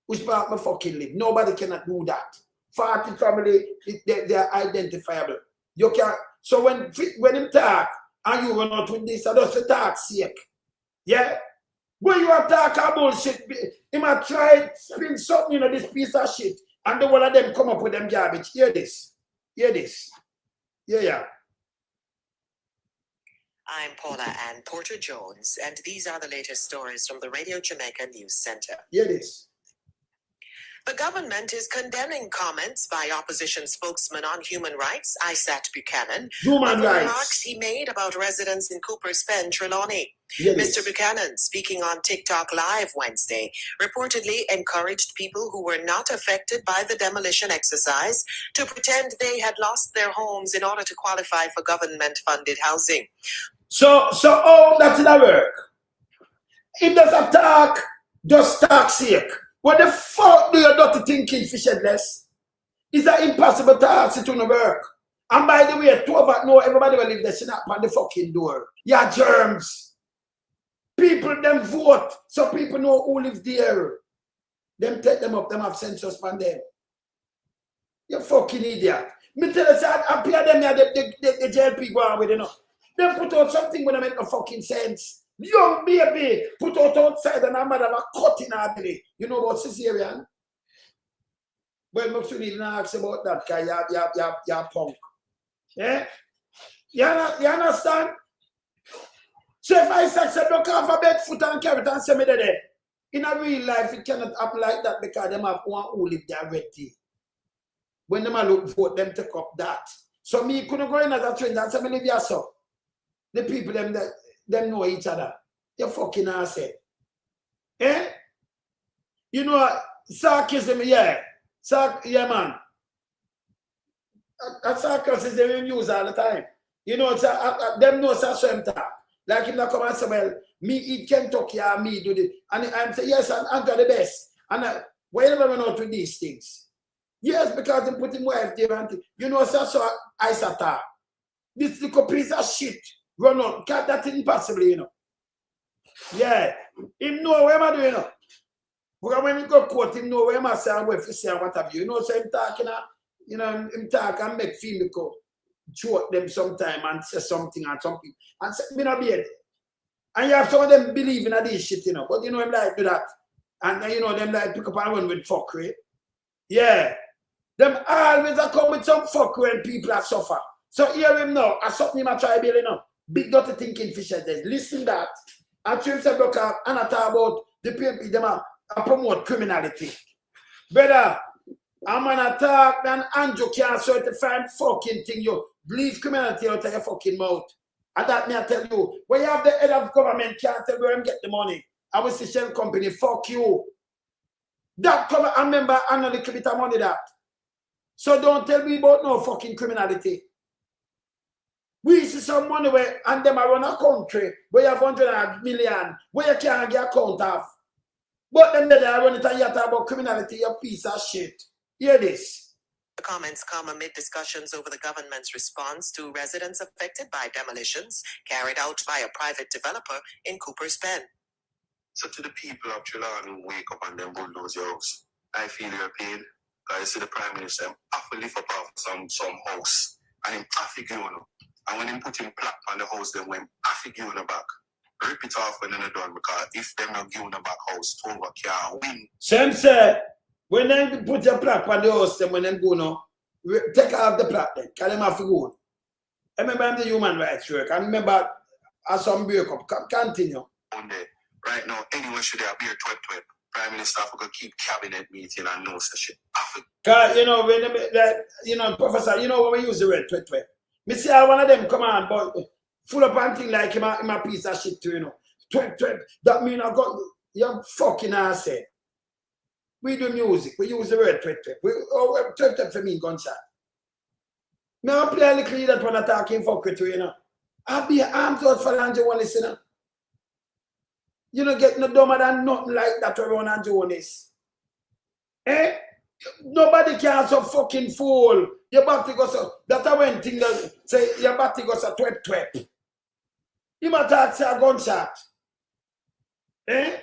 Which part me fucking live. Nobody cannot do that. 40 family, they are identifiable. You can. So when him talk, and you run out with this, I just talk sake. Yeah? When you are talking bullshit, he might try spin something, you know, this piece of shit, and the one of them come up with them garbage. Hear this. Hear this. Yeah. I'm Paula Ann Porter-Jones, and these are the latest stories from the Radio Jamaica News Center. Here it is. The government is condemning comments by opposition spokesman on human rights, C0Ke Kgn, Human over rights. remarks he made about residents in Cooper's Pen, Trelawney. Yes. Mr. Buchanan, speaking on TikTok Live Wednesday, reportedly encouraged people who were not affected by the demolition exercise to pretend they had lost their homes in order to qualify for government-funded housing. So all that in a work. If there's a talk, just talk sake. What the fuck do you dirty thinking, fish headless? Is that impossible to ask it to work? And by the way, 12 no, everybody will leave the snap on the fucking door. Yeah, germs. People them vote, so people know who live there. Them take them up, them have census on them. You fucking idiot. Me tell you, I pay them here, the JLP go on with, you know. They put out something when I make no fucking sense. Young baby put out outside and a mother have a cut in her belly. You know about cesarean? Well, I'm sure you didn't ask about that guy. You're punk. Yeah? You understand? So if I say, look off a bed foot and carry it and say me there. In a real life, it cannot happen like that because them have one who live there already. When them look for them take up that. So me couldn't go in as a trend and say me live here so. The people them know each other. You fucking asset. Eh? You know, sarcasm, yeah. Yeah, man. Sarcasm they use all the time. You know, them know some talk. Like him not come and say, well, me eat Kentucky and me do this. And I say, yes, I'm the best. And why never run out with these things? Yes, because they put him wife there and you know, so I attack. This little piece of shit. Run out. That's impossible, you know. Yeah. Him know what am I doing, you know. Because when he go court, him know where am I saying, where to say what have you. You know, so him talking, you know, him talk and make film go choke them sometime and say something and something. And say, me not be it. And you have some of them believing in this shit, you know. But you know, him like do that. And you know, them like pick up and run with fuckery. Yeah. Them always are come with some fuckery when people are suffer. So hear him now. I something him a try build, you know. Big dirty thinking fisher there. Listen that. And to himself look up and I talk about the people them are promote criminality. Brother, I'm gonna talk and Andrew can't certify fucking thing you. Leave criminality out of your fucking mouth. And that me I tell you, when you have the head of government can't tell where him get the money. I was the shell company, fuck you. That cover I remember and a little bit of money that. So don't tell me about no fucking criminality. We see some money where and them around a country where you have 100 million, where you can't get account of. But then they run it and you talk about criminality, you piece of shit. Hear this. The comments come amid discussions over the government's response to residents affected by demolitions carried out by a private developer in Cooper's Pen. So to the people of Trelawney who wake up and then bulldoze your house, I feel your pain. Because you see the Prime Minister have to lift up off some house and him have to give you. And when him put him plaque on the house, then when have to give you back. Rip it off when they're done because if them not giving the back house, 12 can't win. Same say, when they put a plaque on the house, then when they go now, take off the plaque then, because them have to go. I remember I'm the human rights work. I remember as some break up. Continue. Right now, anyone should have beer 12. Prime Minister will keep cabinet meeting and no such shit. Because, you know, when they, you know, Professor, you know when we use the word 12. Me see how one of them come on, but full up and thing like him a piece of shit too, you know. 12. That mean I got your fucking ass head. We do music, we use the word 12. 12 for me gunshot. Me I play a little that when I talking fuck with you, you know. I'll be arms out for Andrew one listener. You don't get no dumber than nothing like that around Andrew is. Eh? Nobody can so fucking fool. Your body goes so that's a one thing that say your body goes a 12. You might talk say a gunshot. Eh?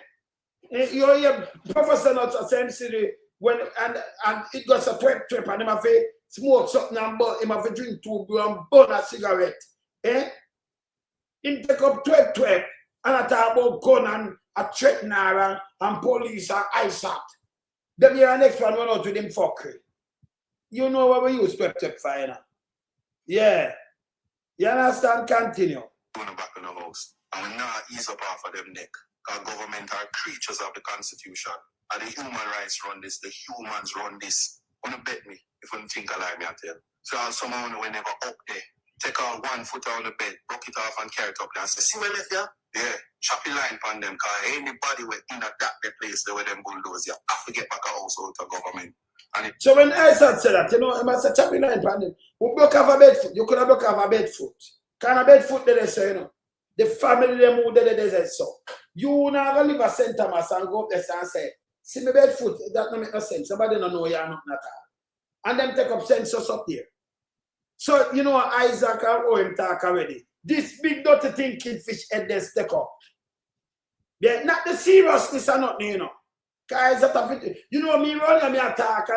Your professor not the same city when and it goes a 12 and him have to smoke something and him have to drink 2 and burn a cigarette. Eh? Him take up 12 and I talk about gun and a threatener and police and ISAT. Then you are next one run out with them fuckery. You know what we use 12 for, you know? Yeah. You understand? Continue. going back in the house. And we now ease up off of them neck. Our government are creatures of the Constitution. And the human rights run this, the humans run this. Wanna bet me if you think I lie, me I tell. So someone when they go up there, take out 1 foot out of the bed, broke it off and carry it up there and say, see where left there? Yeah, choppy line on them, cause anybody went in that place there where them bulldoze, you have to get back a house out of government. So when I said that, you know, I must say choppy line on them. We broke off a bed foot. You could have broke off a bed foot. Can a bed foot there, say, you know? The family they moved there, they said so. You now go live a St. Thomas and go up there and say, see me bed foot, that don't make no sense. Somebody don't know you're not at all. And them take up census up there. So, you know, Isaac and Owen talk already. This big dirty thing kingfish head they stick up. They're not the seriousness or nothing, you know. Guys, you know, me running me attack.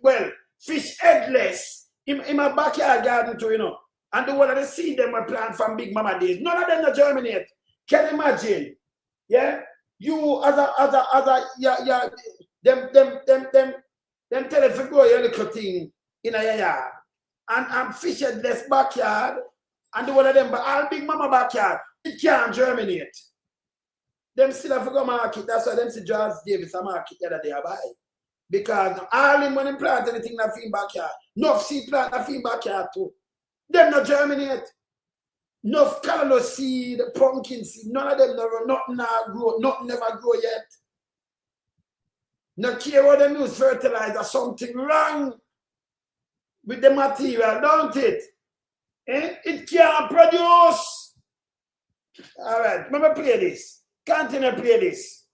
Well, fish headless in my backyard garden too, you know. And the one that they see them were planned from Big Mama days. None of them not germinate. Can you imagine? Yeah? You yeah, them tell if you go your little thing in a yard. And fish headless backyard. And the one of them, but all Big Mama backyard, it can't germinate. Them still have to go market. That's why them see George Davis a market the other day I buy. Because all him when he plant anything in the backyard. No seed plant in the backyard too. Them not germinate. No calendar seed, pumpkin seed, none of them never, nothing grow, nothing never grow yet. No care what them use fertilizer, something wrong with the material, don't it? Eh? It can't produce. All right, remember play this. Continue play this.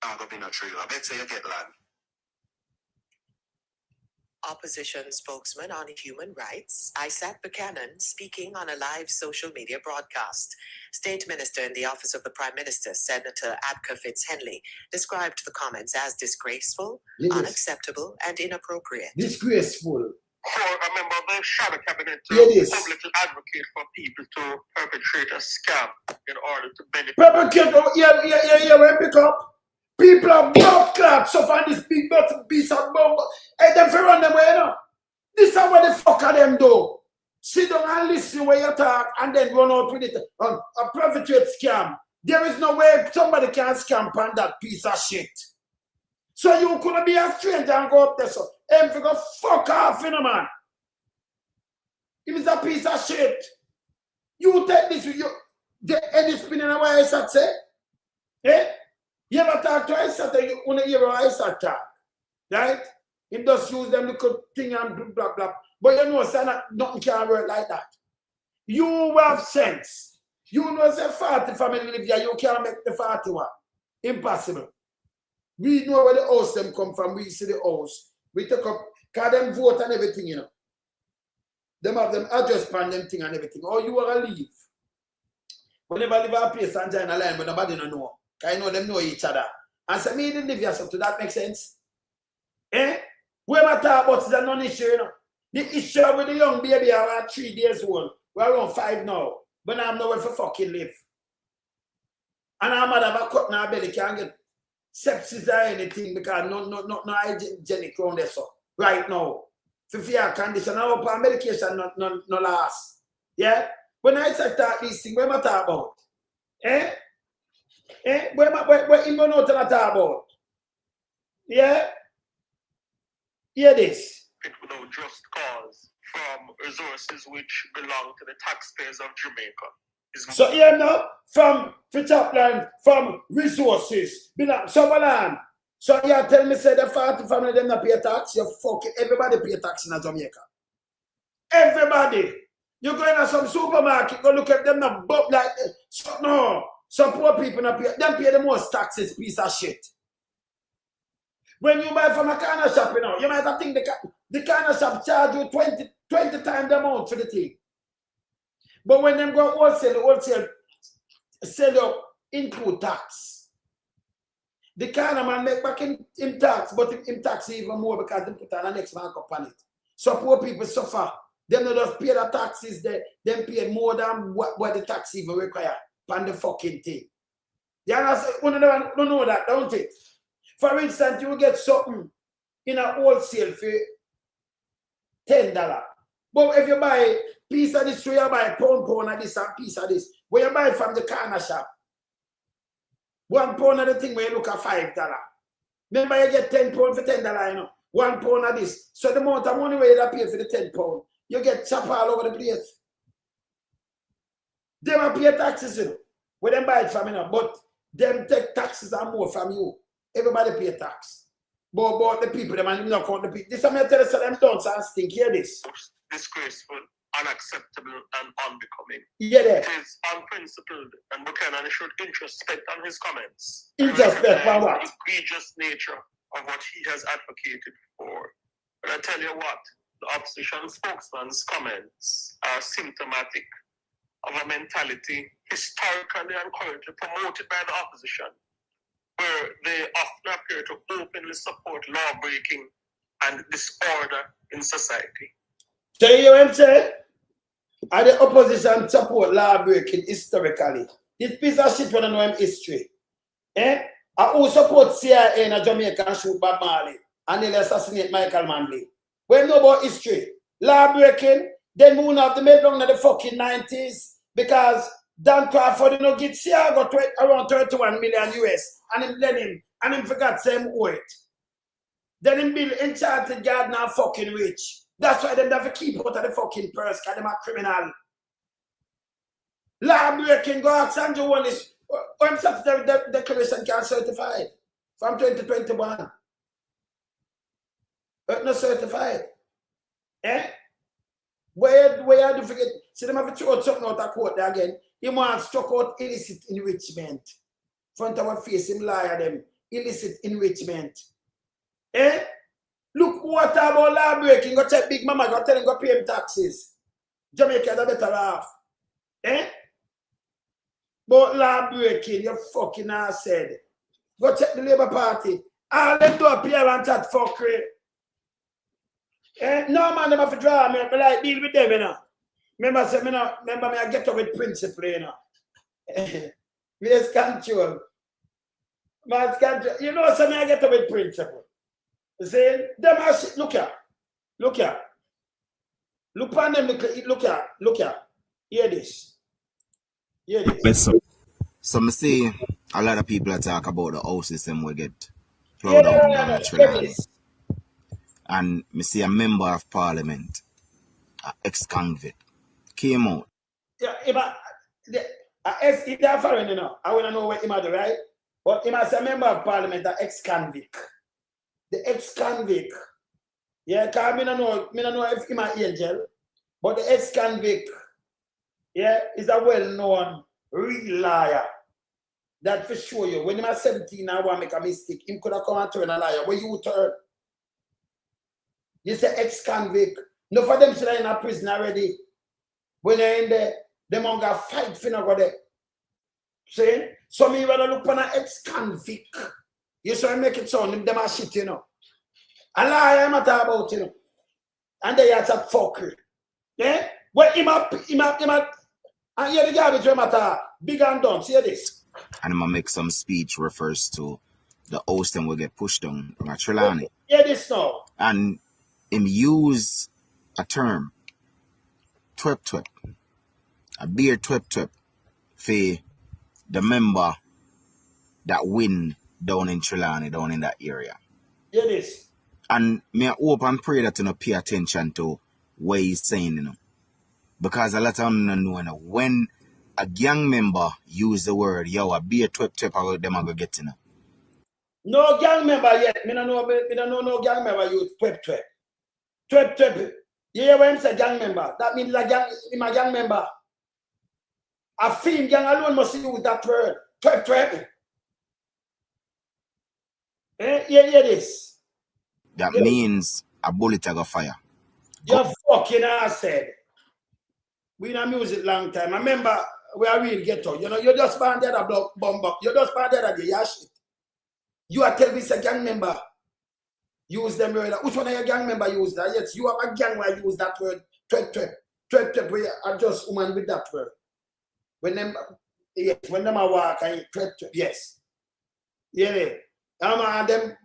I'm going to be no trailer. I bet you get land. Opposition spokesman on human rights, C0Ke Kgn, speaking on a live social media broadcast. State Minister in the Office of the Prime Minister, Senator Abka Fitz-Henley, described the comments as disgraceful, unacceptable, and inappropriate. Disgraceful. For a member of the shadow cabinet to publicly advocate for people to perpetrate a scam in order to benefit. Perpetrate, when pick up. People are blood clots so far this big piece of bomb. Hey, them for run them away, you know. This is what the fuck are them do. Sit down and listen when you talk and then run out with it. A perpetrate scam. There is no way somebody can scam on that piece of shit. So you couldn't be a stranger and go up there, so. And you go fuck off, you know, man. It is a piece of shit. You take this with you. The any spinning away, I say. Eh? You ever talk to I you want to hear I talk. Right? He just use them little thing and blah, blah, blah. But you know, son, nothing can work like that. You have sense. You know, say 40 family live here, you can't make the 41. Impossible. We know where the house them come from. We see the house. We take up, because them vote and everything, you know. Them have them address pan them thing and everything. Or you are to leave. Whenever I live a place and join a line, but nobody don't know. Because I know them know each other. And so me didn't live here, so that makes sense. Eh? Whoever talk about is a non-issue, you know. The issue with the young baby around 3 days old. We're around 5 now. But I'm nowhere for fucking live. And our mother have a cut in her belly, can't get sepsis or anything because no hygienic around there, so. Right now. For fear condition, I hope our medication no last. Yeah? When I say talk these things, what am I talk about? Eh? Eh? Where him going to talk about? Yeah? Hear this. Without just cause from resources which belong to the taxpayers of Jamaica. So here now, from top line, from resources, belong land. So you tell me say the 40 family them not pay tax, you fucking everybody pay tax in Jamaica. Everybody. You go in some supermarket, go look at them not like so no. Some poor people not pay, them pay the most taxes, piece of shit. When you buy from a corner shop, you know, you might have think the corner shop charge you 20 times the amount for the thing. But when them go wholesale sell you include tax. The corner man make back in tax, but in tax even more because they put on the next mark up on it. So poor people suffer. Them not just pay the taxes, them pay more than what the tax even require on the fucking thing. You understand? You don't know that, don't it? For instance, you will get something in a wholesale for $10. But if you buy a piece of this, you buy pound of this and piece of this. When you buy from the corner shop, 1 pound of the thing where you look at $5. Remember you get 10 pounds for $10, you know. 1 pound of this. So the amount of money where you pay for the 10 pounds, you get chop all over the place. They will pay taxes, you know. When they buy it from you know, but them take taxes and more from you. Everybody pay tax. But the people, them and not count the people. This is what I tell you, so them don't stink. Hear this. Disgraceful, unacceptable, and unbecoming. Yeah, it is unprincipled, and Buchanan should introspect on his comments. Introspect for what? The egregious nature of what he has advocated for. But I tell you what, the opposition spokesman's comments are symptomatic of a mentality historically and currently promoted by the opposition, where they often appear to openly support law-breaking and disorder in society. So you hear what I'm saying? And the opposition support law-breaking historically. This piece of shit when I know him history. I who support CIA in Jamaica and shoot Bob Marley and they'll assassinate Michael Manley. We know about history. Law-breaking, then moon have the meltdown in the fucking 90s because Dan Crawford, you know, get CIA got around 31 million US and him forgot same weight. Then him build Enchanted Garden and fucking rich. That's why them have to keep out of the fucking purse because them are criminal. Law-breaking, go ask Andrew Holness. When statutory declaration can certified from 2021. But not certified. Where do you forget? See them have to throw something out of court there again. He want struck out illicit enrichment. Front of our face, him liar them. Illicit enrichment. Look what about law breaking. Go check Big Mama, go tell him go pay him taxes. Jamaica the better off. But law breaking, you fucking ass said. Go check the Labour Party. All them do appear and chat fuckery. No man, them have to draw me. I like deal with them, you know. Remember me, I get up with principle, you know. Yes, control. Mass control. You know, so me, I get up with principle. You see, them are shit. Look here. Look here. Look on them, look here. Hear this. Hear this. So I see a lot of people talk about the house system will get plowed down in Trelawny. And I see a member of parliament, ex-convict, came out. Yeah, if they're foreign, you know, I want to know what he might do, right? But he must be a member of parliament, the ex-convict. The ex-convict. Yeah, because I don't know if he's an angel, but the ex-convict, yeah, is a well-known real liar. That for sure you. When he was 17 and want to make a mistake, he could have come and turn a liar. When you turn, you say ex-convict. No for them should in a prison already. When they're in there, them on going to fight for no go there. See? So me rather look on an ex-convict. You saw him make it sound, them are shit, you know. A liar I'm talking about, you know. And they are that fuckery. Yeah? Well, him and here the garbage where matter big and done. See this? And I'm going to make some speech refers to the house them will get pushed down from Trelawny. Hear this now. And him use a term, twep, a beer twep for the member that win down in Trelawny, down in that area. Hear this. And me I hope and pray that you know, pay attention to what he's saying, you know. Because a lot of them don't know, you know, when a gang member use the word, yo, a beer twep, how them are going to get, you know. No gang member yet. Me don't know no gang member use twep. Twep. You hear when I say gang member? That means a gang member. A film gang alone must use that word. Twep. Hear this. That means a bullet I go fire. You fucking ass said. We in music long time. I remember where we ghetto. You know, you just found that a bomb up. You just found that a shit. You are telling me it's a gang member. Use them word. Which one of your gang member use that? Yes, you have a gang where use that word. Twep. We are just woman with that word. When them are walk and twep. Yes. Yeah. And them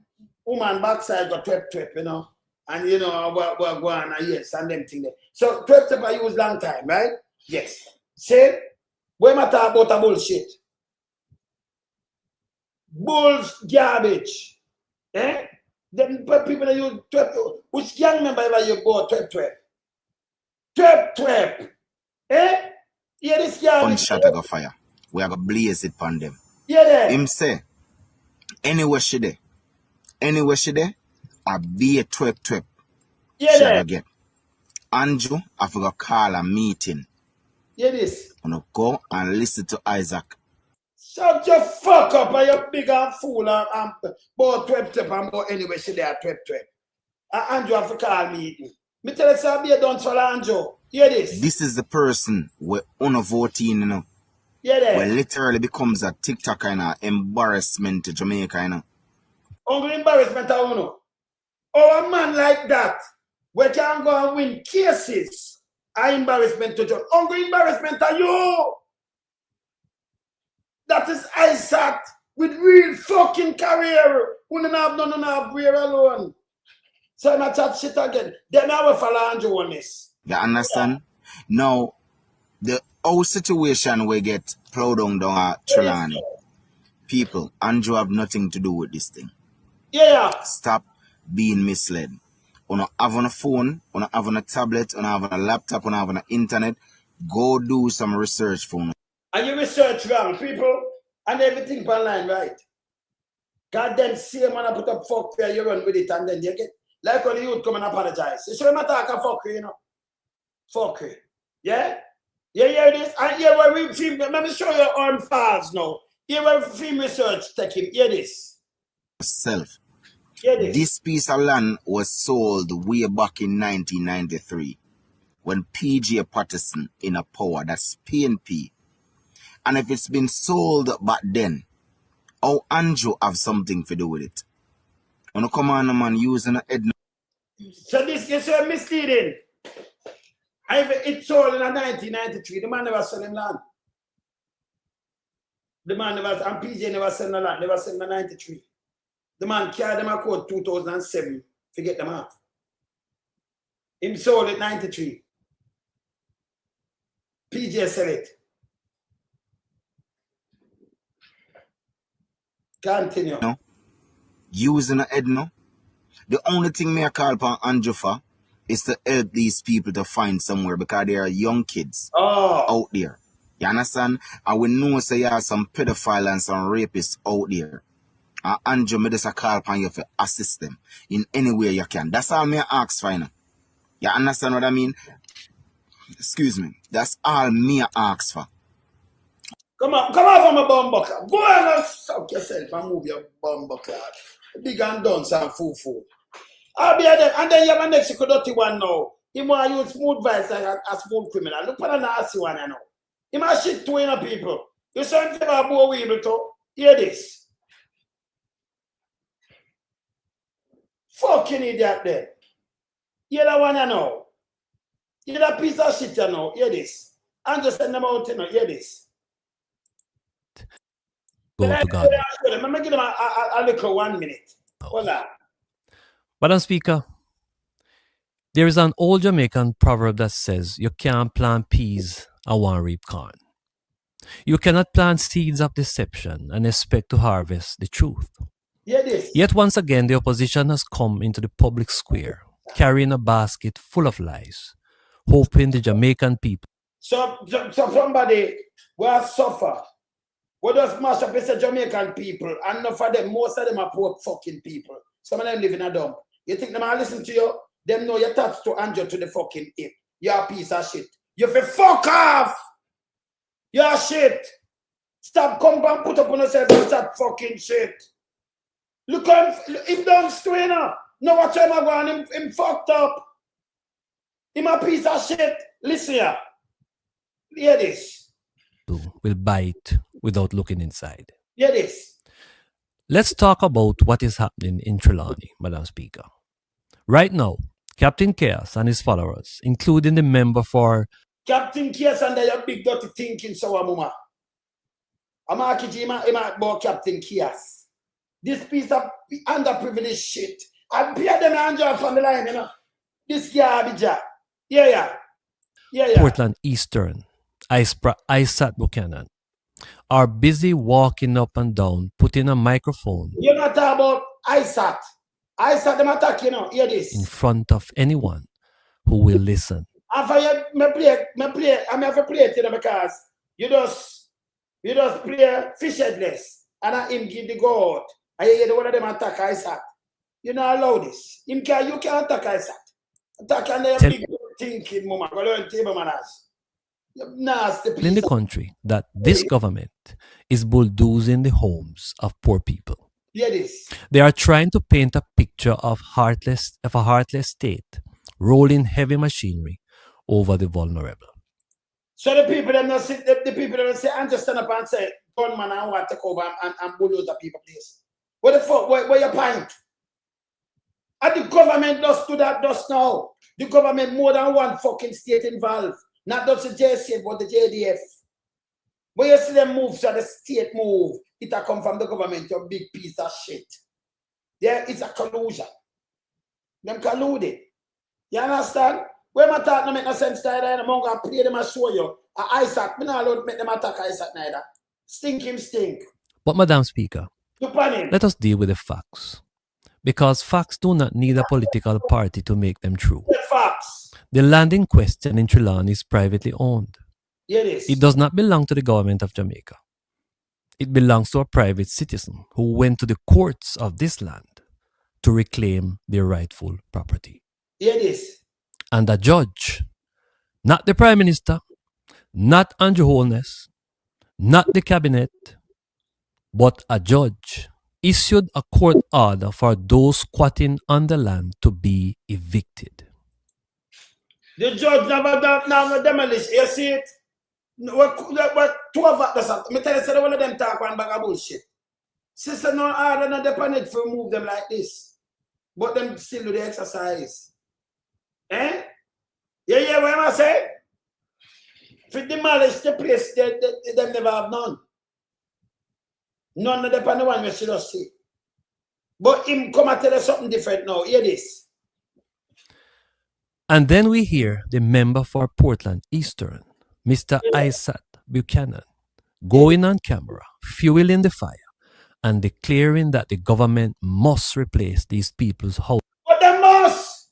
woman backside got twep, you know. And you know what go on, yes, and them thing there. So 12 step I use long time, right? Yes. Say, when I talk about a bullshit. Bulls garbage. Eh? Them people that use 12, which gang member ever you go 12. 12. Eh? Yeah, this garbage. Gunshot I go fire. We are gonna blaze it on them. Yeah, there. Him say, anywhere she there, I be a 12. Yeah, She there. gonna get. Andrew, I forgot call a meeting. Yeah, this. Wanna go and listen to Isaac. Shut your fuck up, and you big and fool and about 12 and about anyway she there 12. And Andrew have to call me. Me tell you, sir, be a done for Andrew. Hear this. This is the person where voting, you know. Yeah, there. Where literally becomes a TikTok kind of embarrassment to Jamaica, you know. Hungry embarrassment, I don't know. Oh, a man like that, we can go and win cases. An embarrassment to John. Hungry embarrassment to you. That is Isaac with real fucking career. Who don't have none of career alone. So I'm not chat shit again. Then I will follow Andrew on this. You understand? Now, the whole situation we get plowed down at Trelawney. People, Andrew have nothing to do with this thing. Yeah. Stop being misled. On have on a phone, on have on a tablet, on have on a laptop, on have on the internet. Go do some research for me. And you research wrong, people, and everything online, right? God then same man I put up fuck where you run with it and then you get like when the youth come and apologize. You see them attack a fuckery, you know? Fuckery. Yeah? You hear this? And here where we film, let me show you on files now. Here where film research take him. Hear this. Self. Hear this. This piece of land was sold way back in 1993 when PJ Patterson in a power, that's PNP. And if it's been sold back then, how Andrew have something to do with it? When you come on, man, using a head. So this is misleading. It sold in 1993. The man never sold him land. The man never, and PJ never sold the land. Never sold in 93. The man carried them a code 2007. Forget them off. Him sold it 93. PJ sell it. Continue. No. Using a head, no. The only thing me I call upon Andrew for is to help these people to find somewhere because they are young kids out there. You understand? And we know say you have some pedophiles and some rapists out there. And Andrew, me just a call upon you to assist them in any way you can. That's all me ask for, you know. You understand what I mean? Excuse me. That's all me ask for. Come on from a bumbucker. Go and suck yourself and move your bumbucker. Big and done some food. I'll be at them. And then you have a next dirty one now. He want to use smooth vice like a smooth criminal. Look at a nasty one, you know. He must shit 200 people. You say him about more we able to hear this. Fucking idiot then. Hear that one, you know. Hear that piece of shit, you know. Hear this. And just send them out, you know. Hear this. Go to God. Let me give them a little 1 minute. Hold on. Madam Speaker, there is an old Jamaican proverb that says you can't plant peas and want to reap corn. You cannot plant seeds of deception and expect to harvest the truth. Yet once again, the opposition has come into the public square, carrying a basket full of lies, hoping the Jamaican people. So somebody will suffer. We just mash up the Jamaican people, and not for them, most of them are poor fucking people. Some of them live in a dump. You think them all listen to you? Them know you're attached to Andrew to the fucking hip. You're a piece of shit. You feel fuck off! You're shit! Stop coming and put up on yourself and that fucking shit. Look at him down strainer. Now watch him going, him fucked up. Him a piece of shit. Listen here. Hear this. Will bite without looking inside. Hear this. Let's talk about what is happening in Trelawney, Madam Speaker. Right now, Captain Chaos and his followers, including the member for Captain Chaos and your big dirty thinking, so mama. I'm asking him about Captain Chaos. This piece of underprivileged shit. I pay them and drop on the line, you know. This garbage. Yeah. Portland Eastern, Isat Buchanan, are busy walking up and down, putting a microphone You're not talking about ISAT. ISAT, them attack, you know. Hear this. in front of anyone who will listen. After I have to play it, you know, because you just play fish headless and I him give the goat. And you hear one of them attack ISAT. You not allow this. You can't attack ISAT. Attack and they big thinking, mama. Go learn table manners. Nasty piece. In the country that this government is bulldozing the homes of poor people. Hear this. They are trying to paint a picture of a heartless state, rolling heavy machinery over the vulnerable. So the people them not sit, the people them say, and just stand up and say, gunman and want to take over and bulldoze the people place. What the fuck? Where your point? And the government does do that just now. The government more than one fucking state involved. Not just the JC, but the JDF. But you see them move, so the state move. It a come from the government, your big piece of shit. Yeah, it's a collusion. Them colluded. You understand? When my talk no make no sense, I'm going to play them and show you. Isaac, I'm not allowed to make them attack Isaac neither. Stink him stink. But Madam Speaker, let us deal with the facts. Because facts do not need a political party to make them true. The facts. The land in question in Trelawney is privately owned. Yeah, it is. It does not belong to the government of Jamaica. It belongs to a private citizen who went to the courts of this land to reclaim their rightful property. Yeah, it is. And a judge, not the Prime Minister, not Andrew Holness, not the cabinet, but a judge, issued a court order for those squatting on the land to be evicted. The judge never demolish. You see it? What two of us? I tell you, one of them talk one bag of bullshit. Sister, no order, no depend it to remove them like this, but them still do the exercise. Eh? Yeah, what am I saying? If you demolish the place, they never have none. None of them on the one we should just see. But him come and tell us something different now. Hear this. And then we hear the member for Portland Eastern, Mr. Isat Buchanan, going on camera, fueling the fire, and declaring that the government must replace these people's houses. But they must!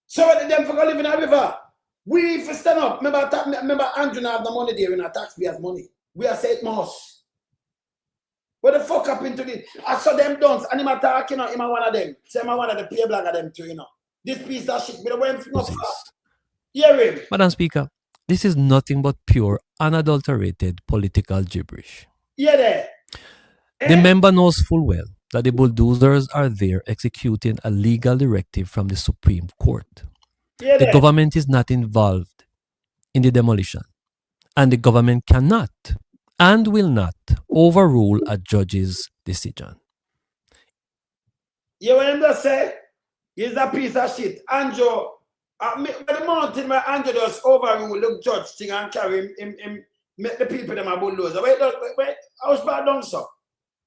So what them for live in a river? We if we stand up, remember Andrew have the money there in our taxpayers' money. We are saying must. What the fuck happened to this? I saw them dons and him attack, you know, him one of them. Say him one of the pay black of them too, you know. This piece of shit, we went from hear him. Madam Speaker, this is nothing but pure, unadulterated political gibberish. Yeah, there. The member knows full well that the bulldozers are there executing a legal directive from the Supreme Court. Yeah, the government is not involved in the demolition, and the government cannot and will not overrule a judge's decision. You what I'm just say? He's a piece of shit. Andrew, the mountain where Andrew just overrule the judge thing and carry him make the people them a bulldozer. Wait, I was bad done so.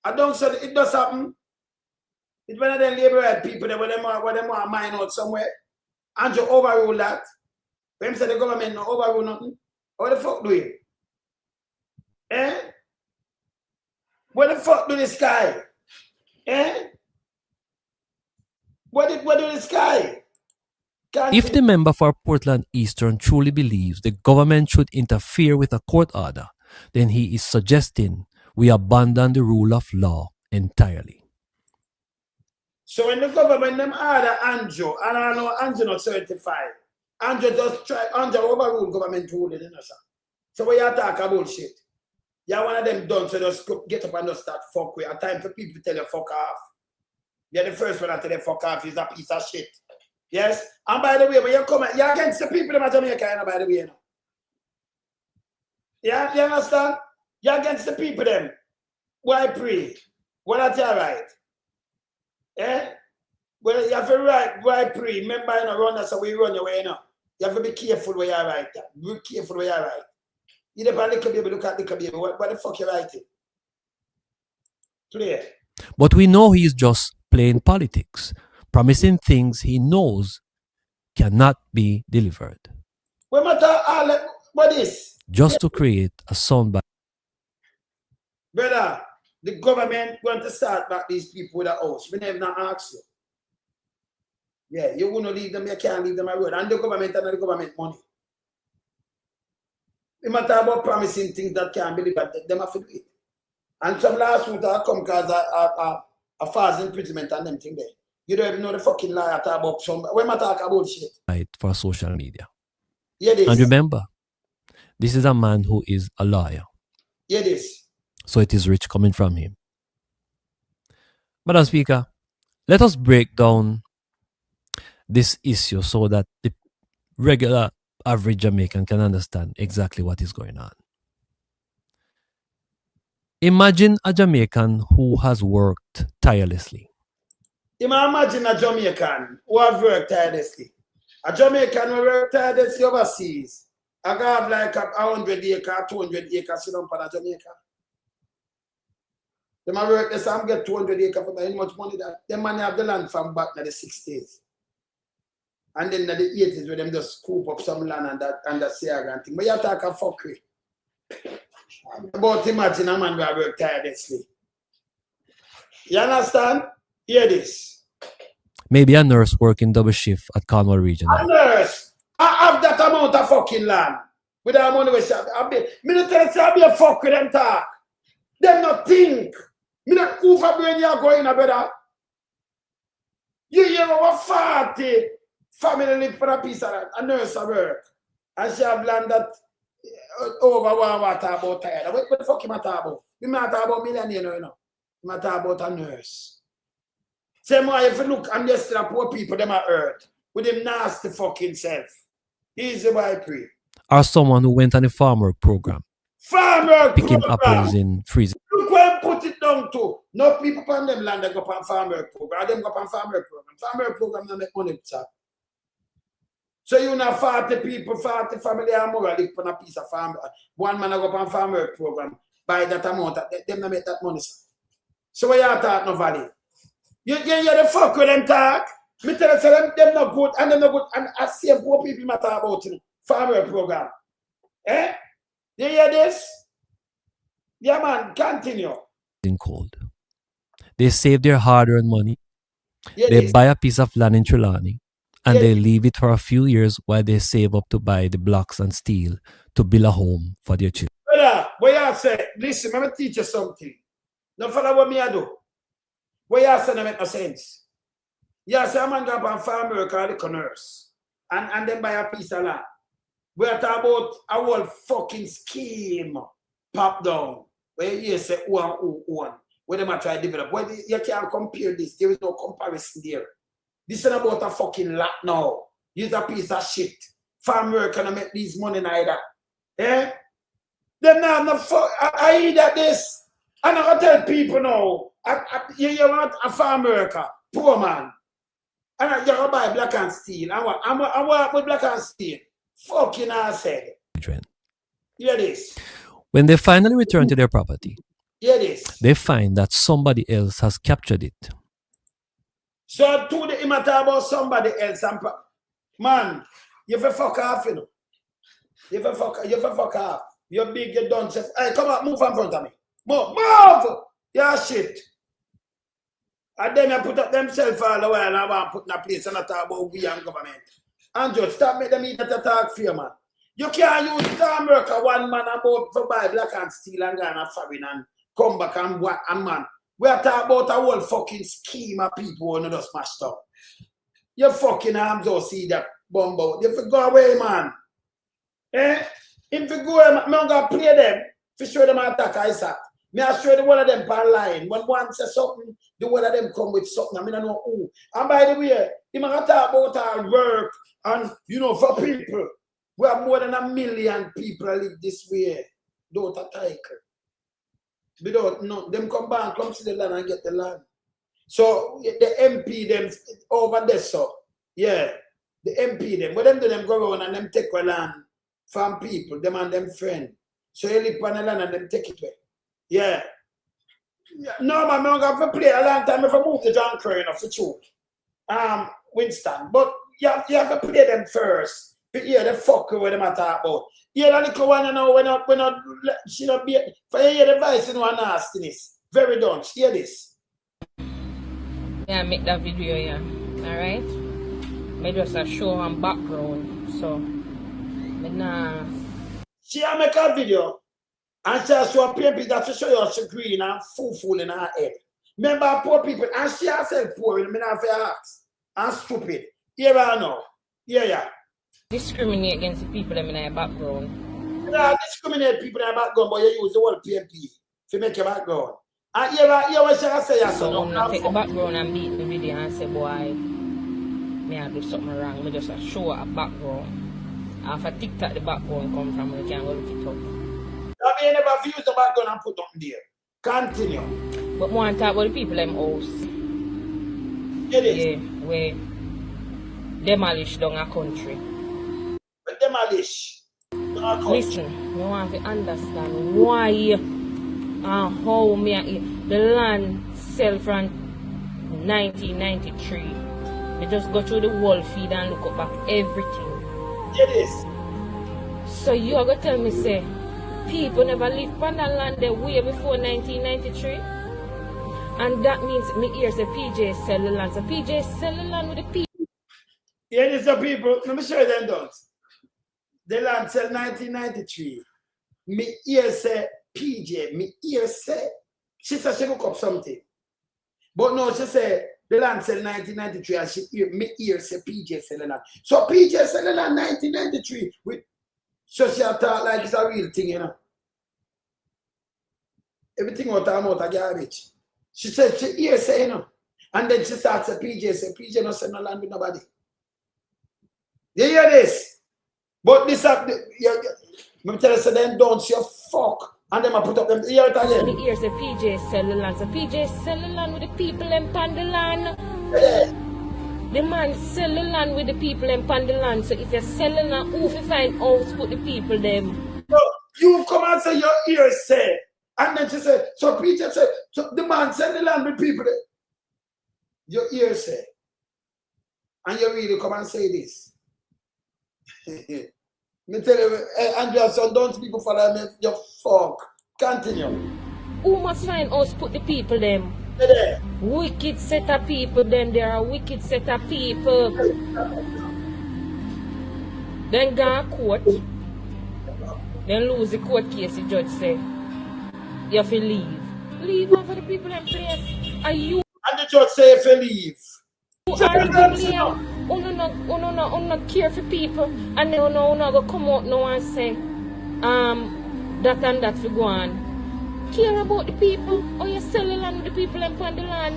I don't say it does happen. It's one of them labor people that when them want mine out somewhere. Andrew overrule that. When him say the government no overrule nothing. What the fuck do you? Eh? What the fuck do this guy? Eh? What do this guy? If the member for Portland Eastern truly believes the government should interfere with a court order, then he is suggesting we abandon the rule of law entirely. So when the government them order Andrew, and I know Andrew not certified, Andrew just try, Andrew overrule government rule, you know, sir. So when you talk about shit, you're one of them done, so just get up and just start fuck with. At time for people to tell you fuck off. You're the first one to tell you fuck off is a piece of shit. Yes? And by the way, when you come, you're against the people in Jamaica, you know, by the way, you know. Yeah, you understand? You're against the people them. Why pray? Well, that's all right. Eh? Well, you have to write, why pray? Remember, you know, run that's how we run your way, you know. You have to be careful where you're right. Be careful where you're right. You never little baby, look at little baby. What the fuck you writing? Clear. But we know he is just playing politics, promising things he knows cannot be delivered, We matter all what is? just to create a soundbite. Brother, the government going to start back these people with a house. We never not ask you. Yeah, you want to leave them, you can't leave them a road. And the government and the government money. We matter about promising things that can't be delivered. Them have to do it. And some lawsuits are come because a false imprisonment and them thing there. You don't even know the fucking lie about some. When I talk about shit. For social media. Yeah, this. And remember, this is a man who is a lawyer. Yeah, this. So it is rich coming from him. Madam Speaker, let us break down this issue so that the regular average Jamaican can understand exactly what is going on. Imagine a Jamaican who has worked tirelessly. Imagine a Jamaican who has worked tirelessly. A Jamaican who worked tirelessly overseas. I have like 100 acres, 200 acres sit down for a Jamaica. They might work this and get 200 acres for how much money that them money have the land from back in the 60s. And then in the 80s where them just scoop up some land and that Sierra and thing. But you talk a fuckery. About imagine a man who have worked tirelessly. You understand? Hear this. Maybe a nurse working double shift at Cornwall Regional. A nurse. I have that amount of fucking land. With that money, I be a fuck with them talk. Them not think. Me not who for brain you going, brother. You hear over 40 family live for a piece of that. A nurse at work. And she have land that over water about tired. What the fuck you matter about? You matter about millionaire, you know. You matter about a nurse. Same way if you look and there's still poor people, them are hurt. With them nasty fucking self. Easy by pray. Or someone who went on a farm work program. Farm work picking program. apples in freezing. Look where put it down to. No people on them land that go on farm work program. Them go on farm work program. Farm work program not make money, sir. So you know 40 people, 40 family are more live on a piece of farm. One man go on farm work program. Buy that amount. Them not make that money, sir. So where you talk no value? You the fuck with them talk? Me tell you, them not good and them not good. And I see poor people matter about it. Farm work program. Eh? You hear this? Yeah, man, continue. In cold. They save their hard-earned money. Yeah, they buy a piece of land in Trelawney and they leave it for a few years while they save up to buy the blocks and steel to build a home for their children. Brother, what you say? Listen, let me teach you something. Don't follow what me I do. What you say don't make no sense. You say a man go up on farm work or the nurse and then buy a piece of land. We are talking about a whole fucking scheme pop down. Where you say one. Where they might try to develop. Well, you can't compare this. There is no comparison there. This is about a fucking lot now. Use a piece of shit. Farm work can make these money neither. Eh? Them now no fuck. I hear that this. And I tell people now. You want a farm worker, poor man. And you're going to buy black and steel. I work with black and steel. Fucking asshole. Hear this. When they finally return to their property, hear this. They find that somebody else has captured it. So to the matter about somebody else, man, you for fuck off, you know. You for fuck off. You're big, you don't say, hey, come on, move in front of me. Move! Yeah, shit. And then I put up themselves all the while and I want to put in a place and I talk about we and government. And just stop making them eat that talk for you, man. You can't use farm worker one man about to buy black and steel and go on a foreign and come back and what and man. We are talking about a whole fucking scheme of people who just smashed up. Your fucking arms don't see that bomb out. You have to go away, man. Eh? If you go away, I'm going to play them to show them attack Isaac. Me I show the one of them per line. When one says something, the one of them come with something. I mean, I know who. And by the way, I'm going to talk about our work and, you know, for people. We have more than 1 million people live this way. Don't attack. We don't know. Them come back, come see the land and get the land. So the MP them over there, so yeah. The MP them, what them do them go around and them take the land from people, them and them friend. So you live on the land and them take it away. Yeah. No, man, I'm going to play a long time if I move the John Curry enough for true. Winston. But you have to play them first. But yeah, the fuck with them I talk about. Yeah, that little one, you know, when she not be for you hear the voice in one nastiness. Very done. Hear this. Yeah, make that video, yeah. Alright? Me just a show on background. So me nah. She make a video and she show people that to show you she green and fool in her head. Remember poor people and she herself poor in the middle of her ass and stupid. Here I know. Yeah. Discriminate against the people in my background. Yeah, discriminate people in your background, but you use the word PMP to make your background. And here what she say, so I'm not take the background and beat the video and say, boy, me I do something wrong. Me just show a background. After TikTok the background come from, you can go look it up. I mean, you never use the background and put on there. Continue. But more talk about the people in house. It is. Yeah, where demolish down a country. But demolish. Listen, you want to understand why and how the land sell from 1993. They just go through the whole feed and look up back everything. It is. So you are going to tell me, say, people never lived on that land there way before 1993? And that means me here say PJ sell the land. So PJ sell the land with the people. Yeah, it's the people. Let me show you them dots. The land sell 1993. Me here say PJ. Me here say. She said she look up something. But no, she said the land sell 1993 and me here say PJ sell the land. So PJ sell the land 1993 with so she talk like it's a real thing, you know. Everything out of garbage. She said she here say, you know. And then she starts say PJ no sell no land with nobody. You hear this? But this me tell you, so then don't say fuck. And then I put up them hear it again. Me hear say PJ sell the land. So PJ sell the land with the people and pan the land. Yeah. The man sell the land with the people and pan the land. So if you're selling land, who you find house put the people them? So you come and say your ears say. And then she said, so PJ said, so the man sell the land with people there. Your ears say. And you really come and say this. Me tell you, Andrea, son, don't people follow me. You fuck. Continue. Who must find us put the people them? Yeah. Wicked set of people them. There are wicked set of people. Then go to court. Then lose the court case. The judge say you have to leave. Leave over the people in place. Are you? And the judge say if you leave. Not care for people, and then no go come out now and say that and that for go on. Care about the people, or you sell the land with the people and pan the land.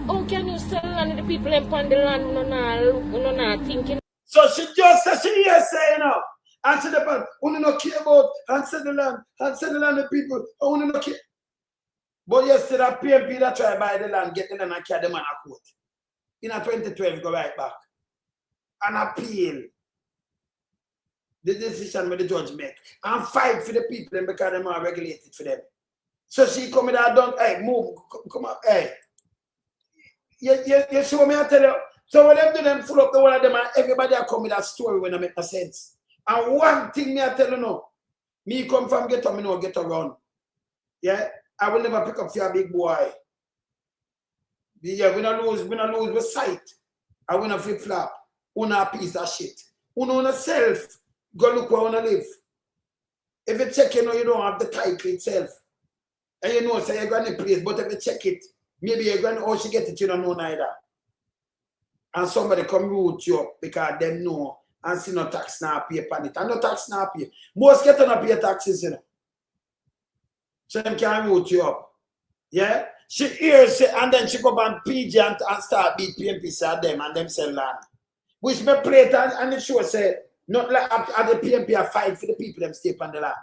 How can you sell the land with the people and pan the land? No not thinking. So she just said she here say, you know, and she depend, only no care about and sell the land with people, only no care. But yesterday PMP that try buy the land, get the land and carry the man a court. In a 2012 go right back. And appeal the decision with the judge make and fight for the people and because them are regulated for them. So she come in and done, hey, move, come up, hey. You show me, I tell you. So when them do them full up the one of them and everybody are come with that story when I make no sense. And one thing me I tell you now, me come from ghetto, me know ghetto run. Yeah, I will never pick up for a big boy. Yeah, we not lose with sight. I win a flip flop. Una a piece of shit. Una self. Go look where una live. If you check, you know you don't have the title itself. And you know, say you're going to place, but if you check it, maybe you're going to how she get it, you don't know neither. And somebody come root you up because them know and see no tax now pay upon it. And no tax now pay. Most get on pay taxes, you know. So them can root you up. Yeah? She hears it and then she go and PG and start beat PMP at them and them sell land. Which me play it and it shows say not like at the PMP a fight for the people them stay on the land.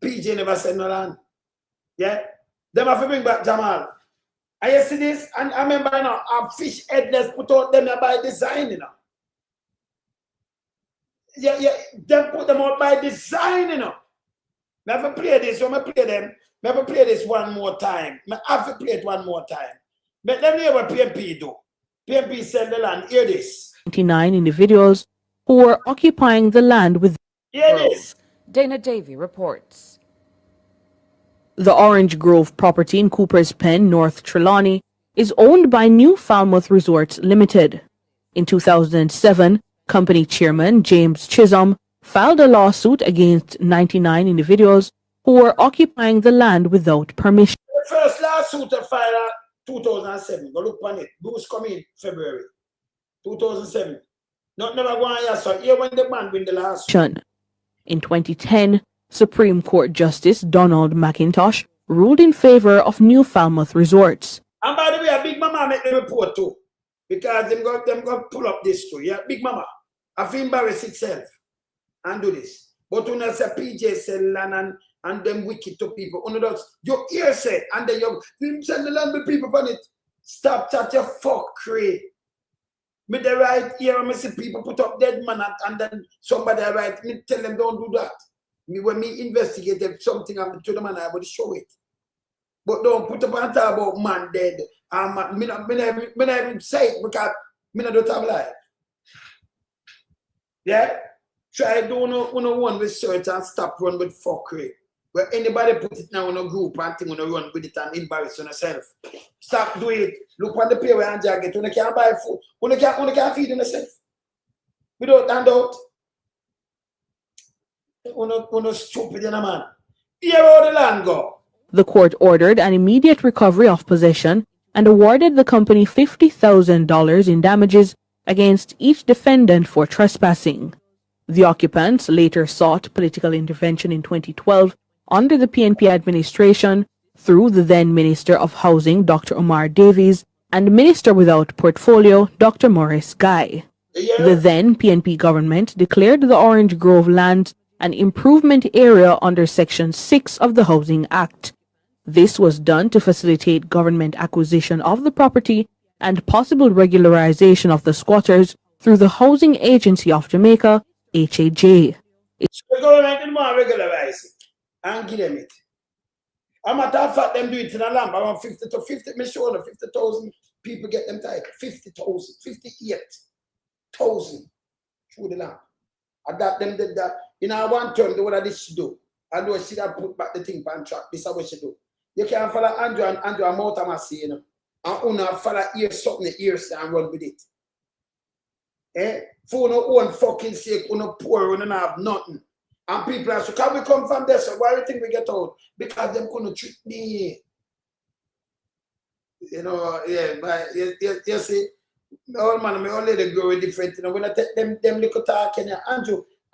PJ never sell no land. Yeah? Them have to bring back Jamal. And you see this? And I remember you know, a fish headless put out them by design, you know. Yeah, them put them out by design, you know. I have to play this, so I play them. Let me play this one more time. I have to play it one more time. But let me hear what PNP do. PNP sell the land. Hear this. 29 individuals who were occupying the land with Hear this. Dana Davy reports. the Orange Grove property in Cooper's Pen, North Trelawney, is owned by New Falmouth Resorts Limited. In 2007, company chairman James Chisholm filed a lawsuit against 99 individuals who were occupying the land without permission. The first lawsuit I filed 2007. Go look on it. Bruce come in February 2007. Not never go on here, so here when the man win the lawsuit. In 2010, Supreme Court Justice Donald McIntosh ruled in favor of New Falmouth Resorts. And by the way, a Big Mama make the report too. Because them go pull up this too. Yeah, Big Mama. I feel embarrassed itself and do this. But when I say PJ sell land and them wicked to people, your ear say, and then you send the land with people on it. Stop chat your fuckery. Me the right here, I see people put up dead man and then somebody right, me tell them don't do that. Me when me investigate something to the man, I will show it. But don't put up and talk about man dead. Me not even say it because me not do have life. Yeah? Try do one research and stop run with fuckery. Where anybody put it now in a group and think run with it and embarrass yourself. Stop doing it. Look on the pay where and jacket. When you can't buy food, when you can't feed yourself. Without handout. When stupid in a man. Here all the land go. The court ordered an immediate recovery of possession and awarded the company $50,000 in damages against each defendant for trespassing. The occupants later sought political intervention in 2012 under the PNP administration through the then Minister of Housing, Dr. Omar Davies, and Minister without portfolio, Dr. Maurice Guy. The then PNP government declared the Orange Grove land an improvement area under Section 6 of the Housing Act. This was done to facilitate government acquisition of the property and possible regularization of the squatters through the Housing Agency of Jamaica, HAJ. So the government didn't want to regularize it and give them it. I'm matter of fact, them do it in a land around 50 to 50, me sure 50,000 people get them title. 50,000, 58,000 through the land. I got them did that. In our one term, the what this should do. I know she that put back the thing on track. This is what she do. You can't follow Andrew and Andrew and mouth and say, you know. And una follow ear something the ears and run with it. For no own fucking sake, una poor, una have nothing. And people are so, can we come from there? So why do you think we get out? Because them couldn't treat me. You know, yeah, but you see, all man, my old lady grow different. You know, when I take them little talk,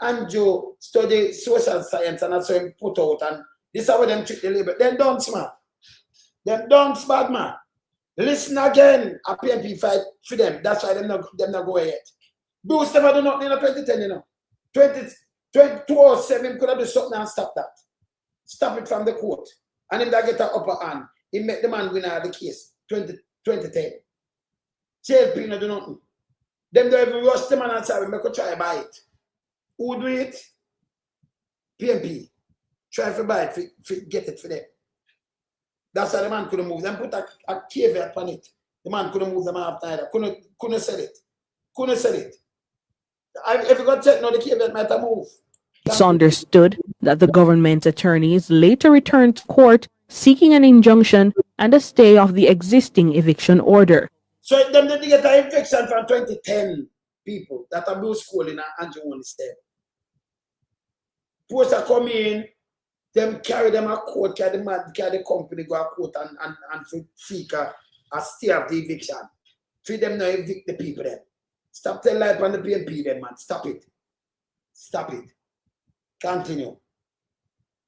Andrew study social science and that's what him put out. And this is how them treat the labor. Them don't man. Them don't bad man. Listen again. A PNP fight for them. That's why them not go ahead. Bruce never do nothing in 2010, you know. 2007 could have done something and stop that. Stop it from the court. And him that get an upper hand. He make the man win out the case. 2010. JLP no do nothing. Them don't even rush the man and say, we make a try buy it. Who do it? PNP. Try to buy it, get it for them. That's why the man couldn't move. Them put a caveat on it. The man couldn't move them after either. Couldn't sell it. Couldn't sell it. If you got check now, the caveat might have moved. It's understood that the government's attorneys later returned to court seeking an injunction and a stay of the existing eviction order. So them did get an eviction from 2010 people that are both schooling and Andrew instead. Post are come in, them carry them a court, carry the company go a court and seek a stay of the eviction. For them now evict the people then. Stop telling life on the PNP then, man. Stop it. Stop it. Continue.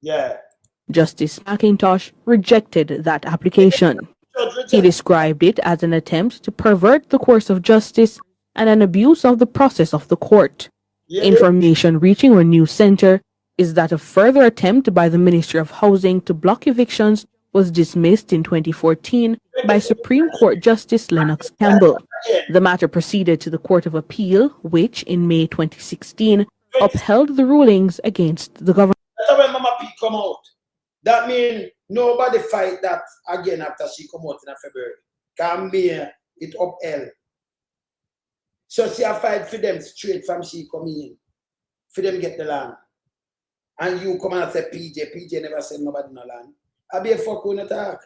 Yeah. Justice McIntosh rejected that application. He described it as an attempt to pervert the course of justice and an abuse of the process of the court. Information reaching our news center is that a further attempt by the Ministry of Housing to block evictions was dismissed in 2014 by Supreme Court Justice Lennox Campbell. The matter proceeded to the Court of Appeal, which, in May 2016, upheld the rulings against the government. That's when Mama P come out. That means Nobody fight that again after she come out in February. Come here, it upheld. So she a fight for them straight from she come in. For them get the land. And you come and say PJ never said nobody no land. I be a fuck when you talk.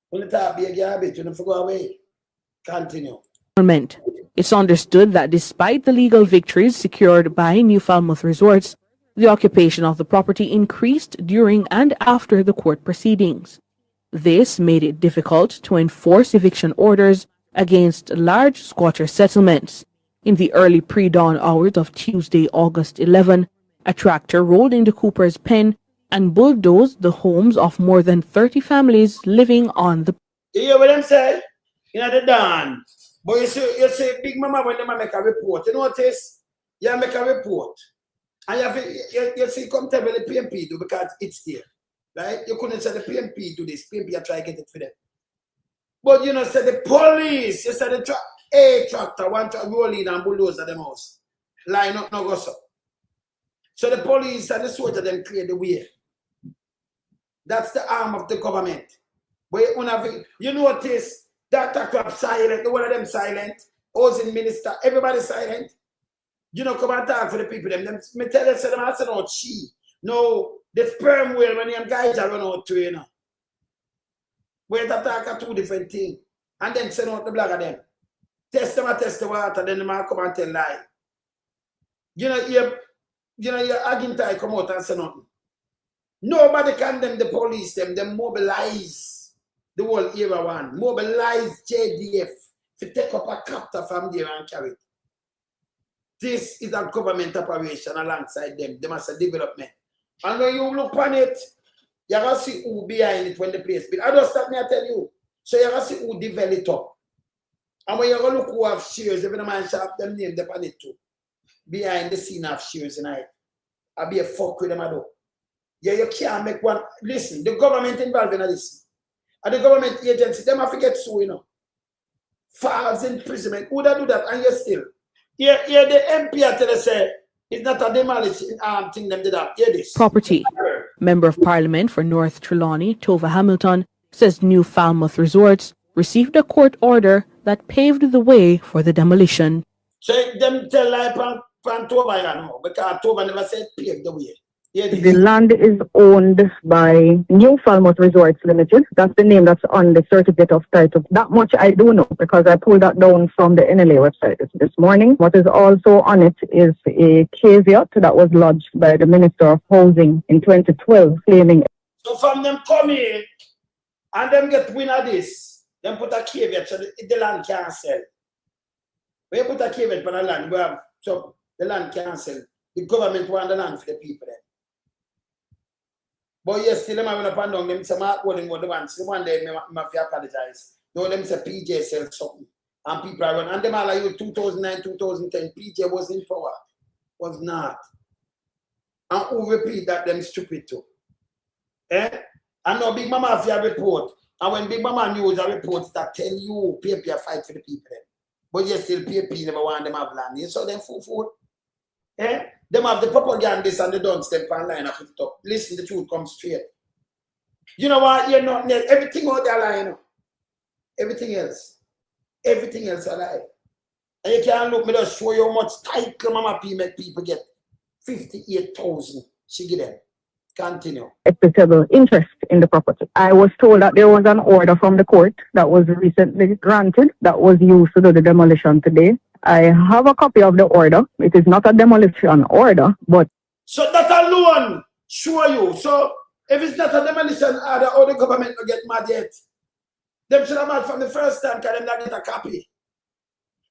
When you talk, be a garbage, you don't go away. Continue. It's understood that despite the legal victories secured by New Falmouth Resorts, the occupation of the property increased during and after the court proceedings. This made it difficult to enforce eviction orders against large squatter settlements. In the early pre-dawn hours of Tuesday, August 11, a tractor rolled into Cooper's Pen and bulldozed the homes of more than 30 families living on the... You hear what them say? You know the dawn. But you see Big Mama when they make a report. You notice? You make a report. And you see come tell me the PMP do because it's there. Right? You couldn't say the PMP do this. PMP try to get it for them. But you know, say the police, you say the tractor, one truck roll in and bulldoze at them house. Line up, no go so. So the police and the soldier them clear the way. That's the arm of the government. But you notice Dr. Crab silent, the one of them silent, housing minister, everybody silent. You know, come and talk for the people. Them me tell you, say them I said, no, she. No, the sperm whale when them guys are run out to you know. Wait to talk are two different things. And then send out the blog of them. Test them and test the water, then them come and tell lie. You know, your Agintai come out and say nothing. Nobody condemn the police, them mobilize the whole era one. Mobilize JDF to take up a captor from there and carry it. This is a government operation alongside them. They must have development. And when you look on it, you're going to see who behind it when the place built. I don't stop me, I tell you. So you're going to see who developed it up. And when you're going to look who have shares, even a man shall have them name them on it too. Behind the scene of shares tonight. I'll be a fuck with them, I do. Yeah, you can't make one. Listen, the government involved in this. And the government agency, them have to get so, you know. False imprisonment. Who would do that? And you still. Yeah, the MP at the say, it's not a demolition thing them did that. Hear this. Property. Member of Parliament for North Trelawney, Tova Hamilton, says New Falmouth Resorts received a court order that paved the way for the demolition. So them tell like pan Tova, you know, because Tova never said paved the way. The land is owned by New Falmouth Resorts Limited. That's the name that's on the certificate of title. That much I do know because I pulled that down from the NLA website this morning. What is also on it is a caveat that was lodged by the Minister of Housing in 2012 claiming. So from them come in and them get win of this, them put a caveat so the land can't sell. When you put a caveat on the land, so the land can't sell. The government want the land for the people then. But yes, still them having up and down, them say Mark Walling what the one. So one day I have to apologize. No, them say PJ sell something. And people are running. And them all like 2009, 2010, PJ was in power. Was not. And who repeat that them stupid too. Eh? And now Big Mama have a report. And when Big Mama news a report that tell you PAP fight for the people then. But yes, still PAP never want them have land. You saw them food. Eh? Them have the propagandists and the don't step and line up it up. Listen, the truth comes straight. You know what? You're not everything out there lying. Everything else a lie. And you can't look me just show you how much title Mama P make people get. 58,000 she get them. Continue. Equitable interest in the property. I was told that there was an order from the court that was recently granted that was used to do the demolition today. I have a copy of the order. It is not a demolition order, but... So that alone show you. So if it's not a demolition order, how the government will get mad yet? Them should have mad from the first time because them not get a copy.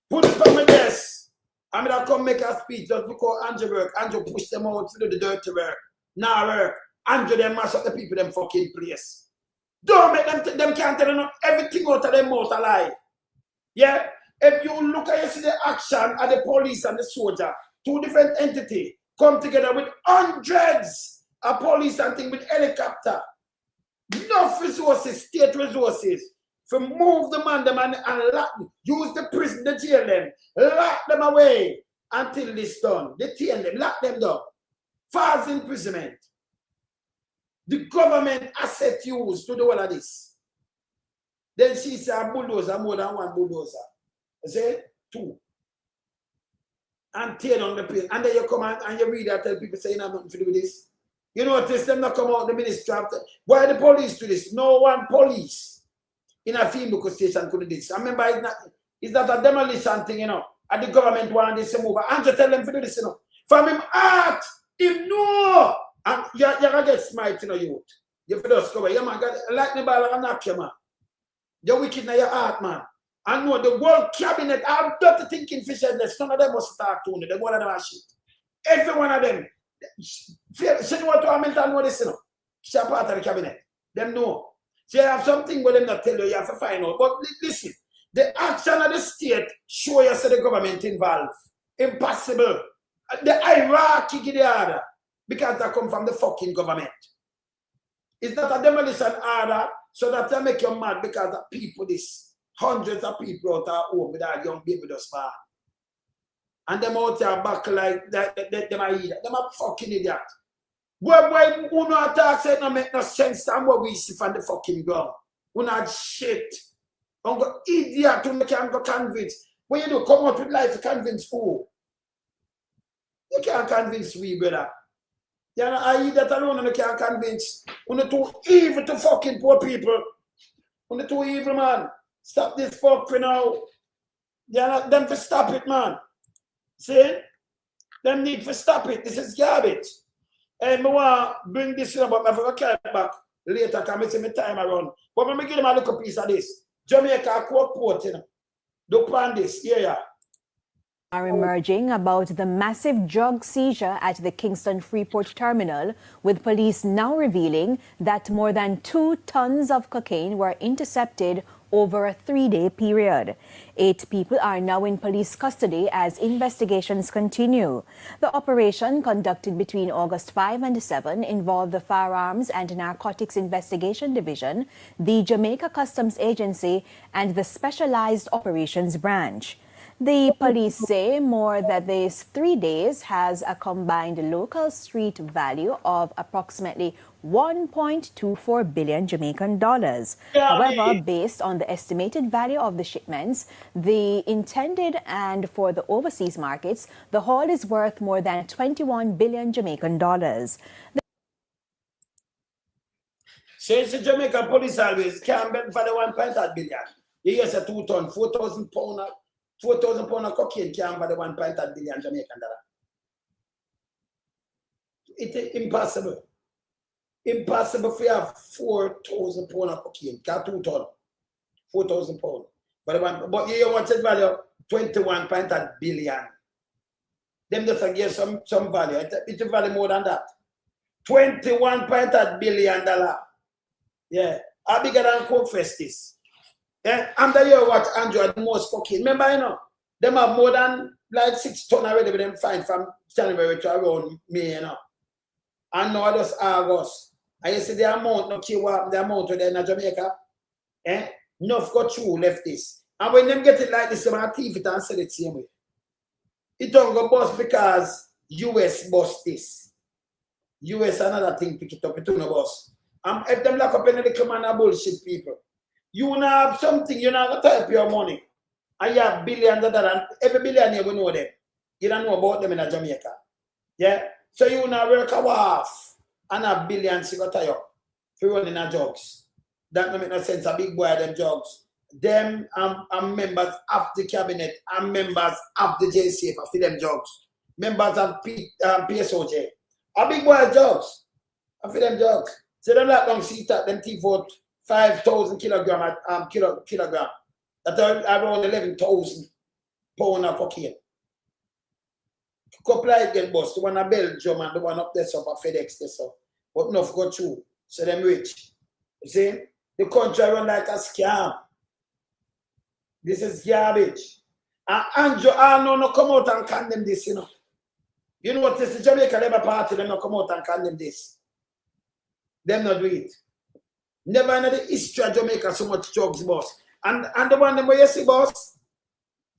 Put it on my desk. I'm going to come make a speech just because Andrew work. Andrew push them out to do the dirty work. Now work. Andrew them mash up the people them fucking place. Don't make them can't tell you everything out of them mouth a lie. Yeah? If you look at you see the action of the police and the soldier, two different entities come together with hundreds of police and things with helicopter. Enough resources, state resources, to move the man them and lock them. Use the prison, the jail them, lock them away until this done. Detain them, lock them down. False imprisonment. The government asset used to do all of this. Then she said a bulldozer, more than one bulldozer. I say 2. And tear down the place. And then you come and you read that, tell people saying have nothing to do with this. You notice them not come out the ministry after. Why the police do this? No one police in a female station could do this. I remember it's not a demolition thing, you know. And the government want this to move. And to tell them to do this, you know. From him art, him no. And you're gonna get smite in you know, youth. You feel just cover. Yeah, man, lightning ball and knock you, man. You're wicked in your heart, man. I know the world cabinet, I'm not thinking fishness. None of them must start to it. They one of them are shit. Every one of them. See what to mental know this, you know. She's a part of the cabinet. Them know. So you have something but them not tell you have to find out. But listen, the action of the state show you so the government involved. Impossible. The hierarchy give the order. Because that come from the fucking government. It's not a demolition order so that they make you mad because the people this. Hundreds of people out there home with that young baby just born. And them out there back like that, them are idiot. Them are fucking idiot. Why who not talk say it no make no sense and what we see from the fucking ground. Who not shit. Don't go idiot who can't go convince. When you do come up with life to convince who? You can't convince we, brother. You know, I that alone and you can't convince. You're too evil to fucking poor people. You're too evil, man. Stop this fuck for now. They're not them to stop it, man. See? Them need to stop it. This is garbage. And I want to bring this in, but I forgot to carry it back later because I see my time around. But let me give them a little piece of this. Jamaica Court Port, you know. Look on this. Yeah. Are emerging about the massive drug seizure at the Kingston Freeport Terminal, with police now revealing that more than 2 tons of cocaine were intercepted over a 3-day period. 8 people are now in police custody as investigations continue. The operation, conducted between August 5 and 7, involved the Firearms and Narcotics Investigation Division, the Jamaica Customs Agency, and the Specialized Operations Branch. The police say more that these 3 days has a combined local street value of approximately 1.24 billion Jamaican dollars. However, based on the estimated value of the shipments, the intended and for the overseas markets, the haul is worth more than 21 billion Jamaican dollars. Since the Jamaican police always can't bet for the 1.8 billion. You hear say 2 tons, 4,000 pounds. 4,000 pounds of cocaine can for the 1.8 billion Jamaican dollar. It's impossible. Impossible for you have 4,000 pounds of cocaine. Can't 2 tons. 4,000 pounds. But you want to value 21.8 billion. Them just give some value. It's a value more than that. 21.8 billion dollar. Yeah. How bigger than Coke Fest is. Yeah, and the year what Andrew had the most cocaine. Remember, you know, them have more than like 6 tons already with them find from January to around May, you know. And now just August. And you see the amount, no care what the amount of them in Jamaica. Enough got through left this. And when them get it like this, they want to thief it and sell it the same way. It don't go bust because US bust this. US another thing pick it up, it don't bust. If them lock up any little man of bullshit people. You now have something, you now type your money. And you have billions of dollars. Every billionaire will know them. You don't know about them in Jamaica. Yeah? So you now work a wharf and have billions you got tie up for running a drugs. That don't make no sense. A big boy them drugs. Them are members of the cabinet and members of the JCF for them drugs. Members of PSOJ. A big boy drugs. For them drugs. So them like don't see that them thief out 5,000 kilogram kilogram. That's around 11,000 pounds of cocaine. Couple like get bust. The one in Belgium and the one up there so for FedEx there so. But enough go through. So them rich. You see? The country run like a scam. This is garbage. And Andrew Arno no come out and condemn this, you know. You know what this is Jamaica Labour Party, them no come out and condemn this. Them not do it. Never in the history of Jamaica so much drugs, boss. And the one them where you see, boss,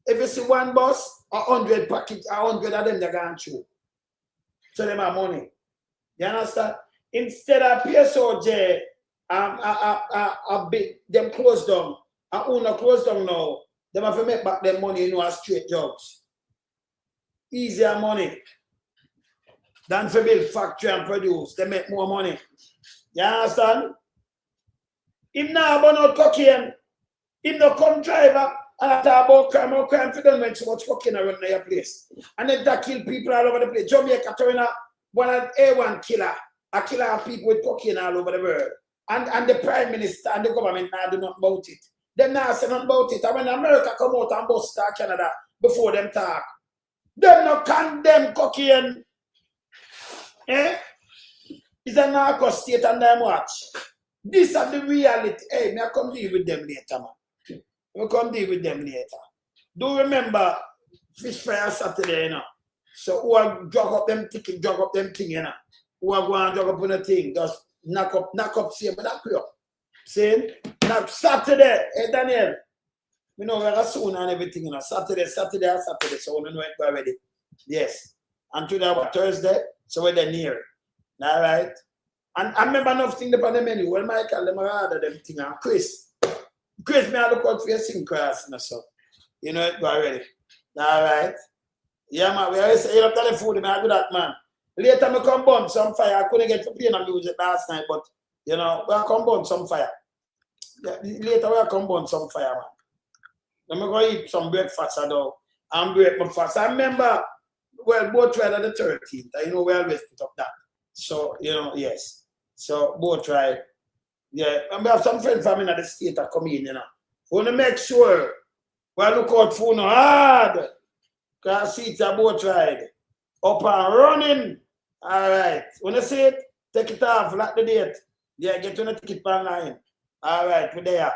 if you see one boss, 100 packets, 100 of them they're going through. So them have money. You understand? Instead of PSOJ, them close down. And owner close down now. Them have to make back their money, you know, as straight jobs. Easier money than to build factory and produce. They make more money. You understand? If now about no cocaine, if no come driver and talk about crime or crime for them when so much cocaine around your place. And then that kill people all over the place. Jamaica turn up one of A1 killer. A killer of people with cocaine all over the world. And the Prime Minister and the government now do not about it. Them now say nothing about it. And when America come out and bust Canada before them talk, them not condemn cocaine. Eh? It's a narco state and them watch. This is the reality. Hey, me I come deal with them later, man. We come deal with them later. Do remember Fish Fire Saturday, you know? So who are drug up them thing, you know? Who are going to drug up on the thing, just knock up, see, but knock you up. See? Now Saturday, hey Daniel. We know we're soon and everything, you know. Saturday, so we know it already. Yes. And today, what, Thursday? So we're there near. All right. And I remember enough thing upon the menu. Well, Michael, them rather them thing. And Chris, may I look out for your sing class and so. You know it already. All right. Yeah, man. We always say, you have to the food, man. I do that, man. Later, I come burn some fire. I couldn't get to play no music last night, but, you know, we come burn some fire. Later, we come burn some fire, man. I'm going to eat some breakfast, and break my fast. I remember, well, both tried on the 13th. You know, we always put up that. So, you know, yes. So, both tried. Yeah, and we have some friends from in the state that come in, you know. We want to make sure we look out for no hard. Because seats are both tried. Up and running. All right. When you see it, take it off, lock the date. Yeah, get on the ticket online. All right, we're there.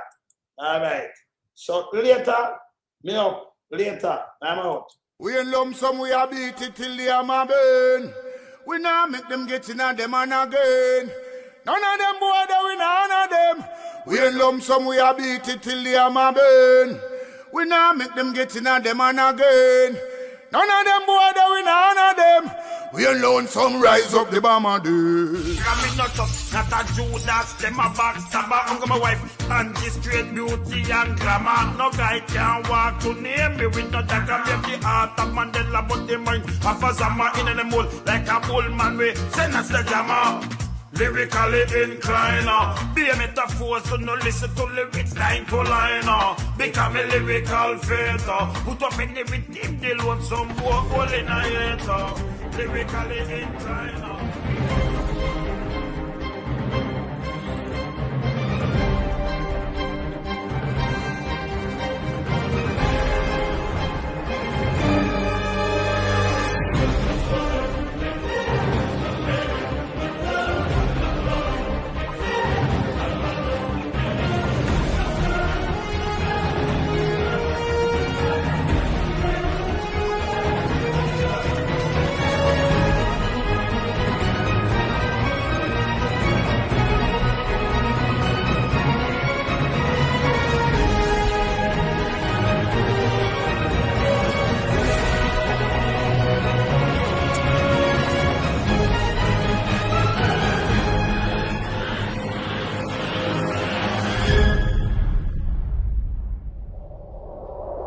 All right. So later, me up. Later, I'm out. We in lump sum, we a beat it till the hammer burn. We now make them get in on them and again. None of them boy, they we none of them. We in lump sum, we a beat it till the hammer burn. We now make them get in on them and again. None of them boy, they we none of them. We alone some rise up the bomber dude. I'm not a Judas, them a backstabber. I'm my wife, and this straight beauty and glamour. No guy can walk to name me with no dagger. Maybe the heart of Mandela, but the mind of a Zama in the mold. Like a bull man, we send us the glamour. Lyrically inclined, be a metaphor, so no listen to lyrics line to line. Become a lyrical fighter. Put up in the rhythm, they want some more all in a hater. Lyrically inclined.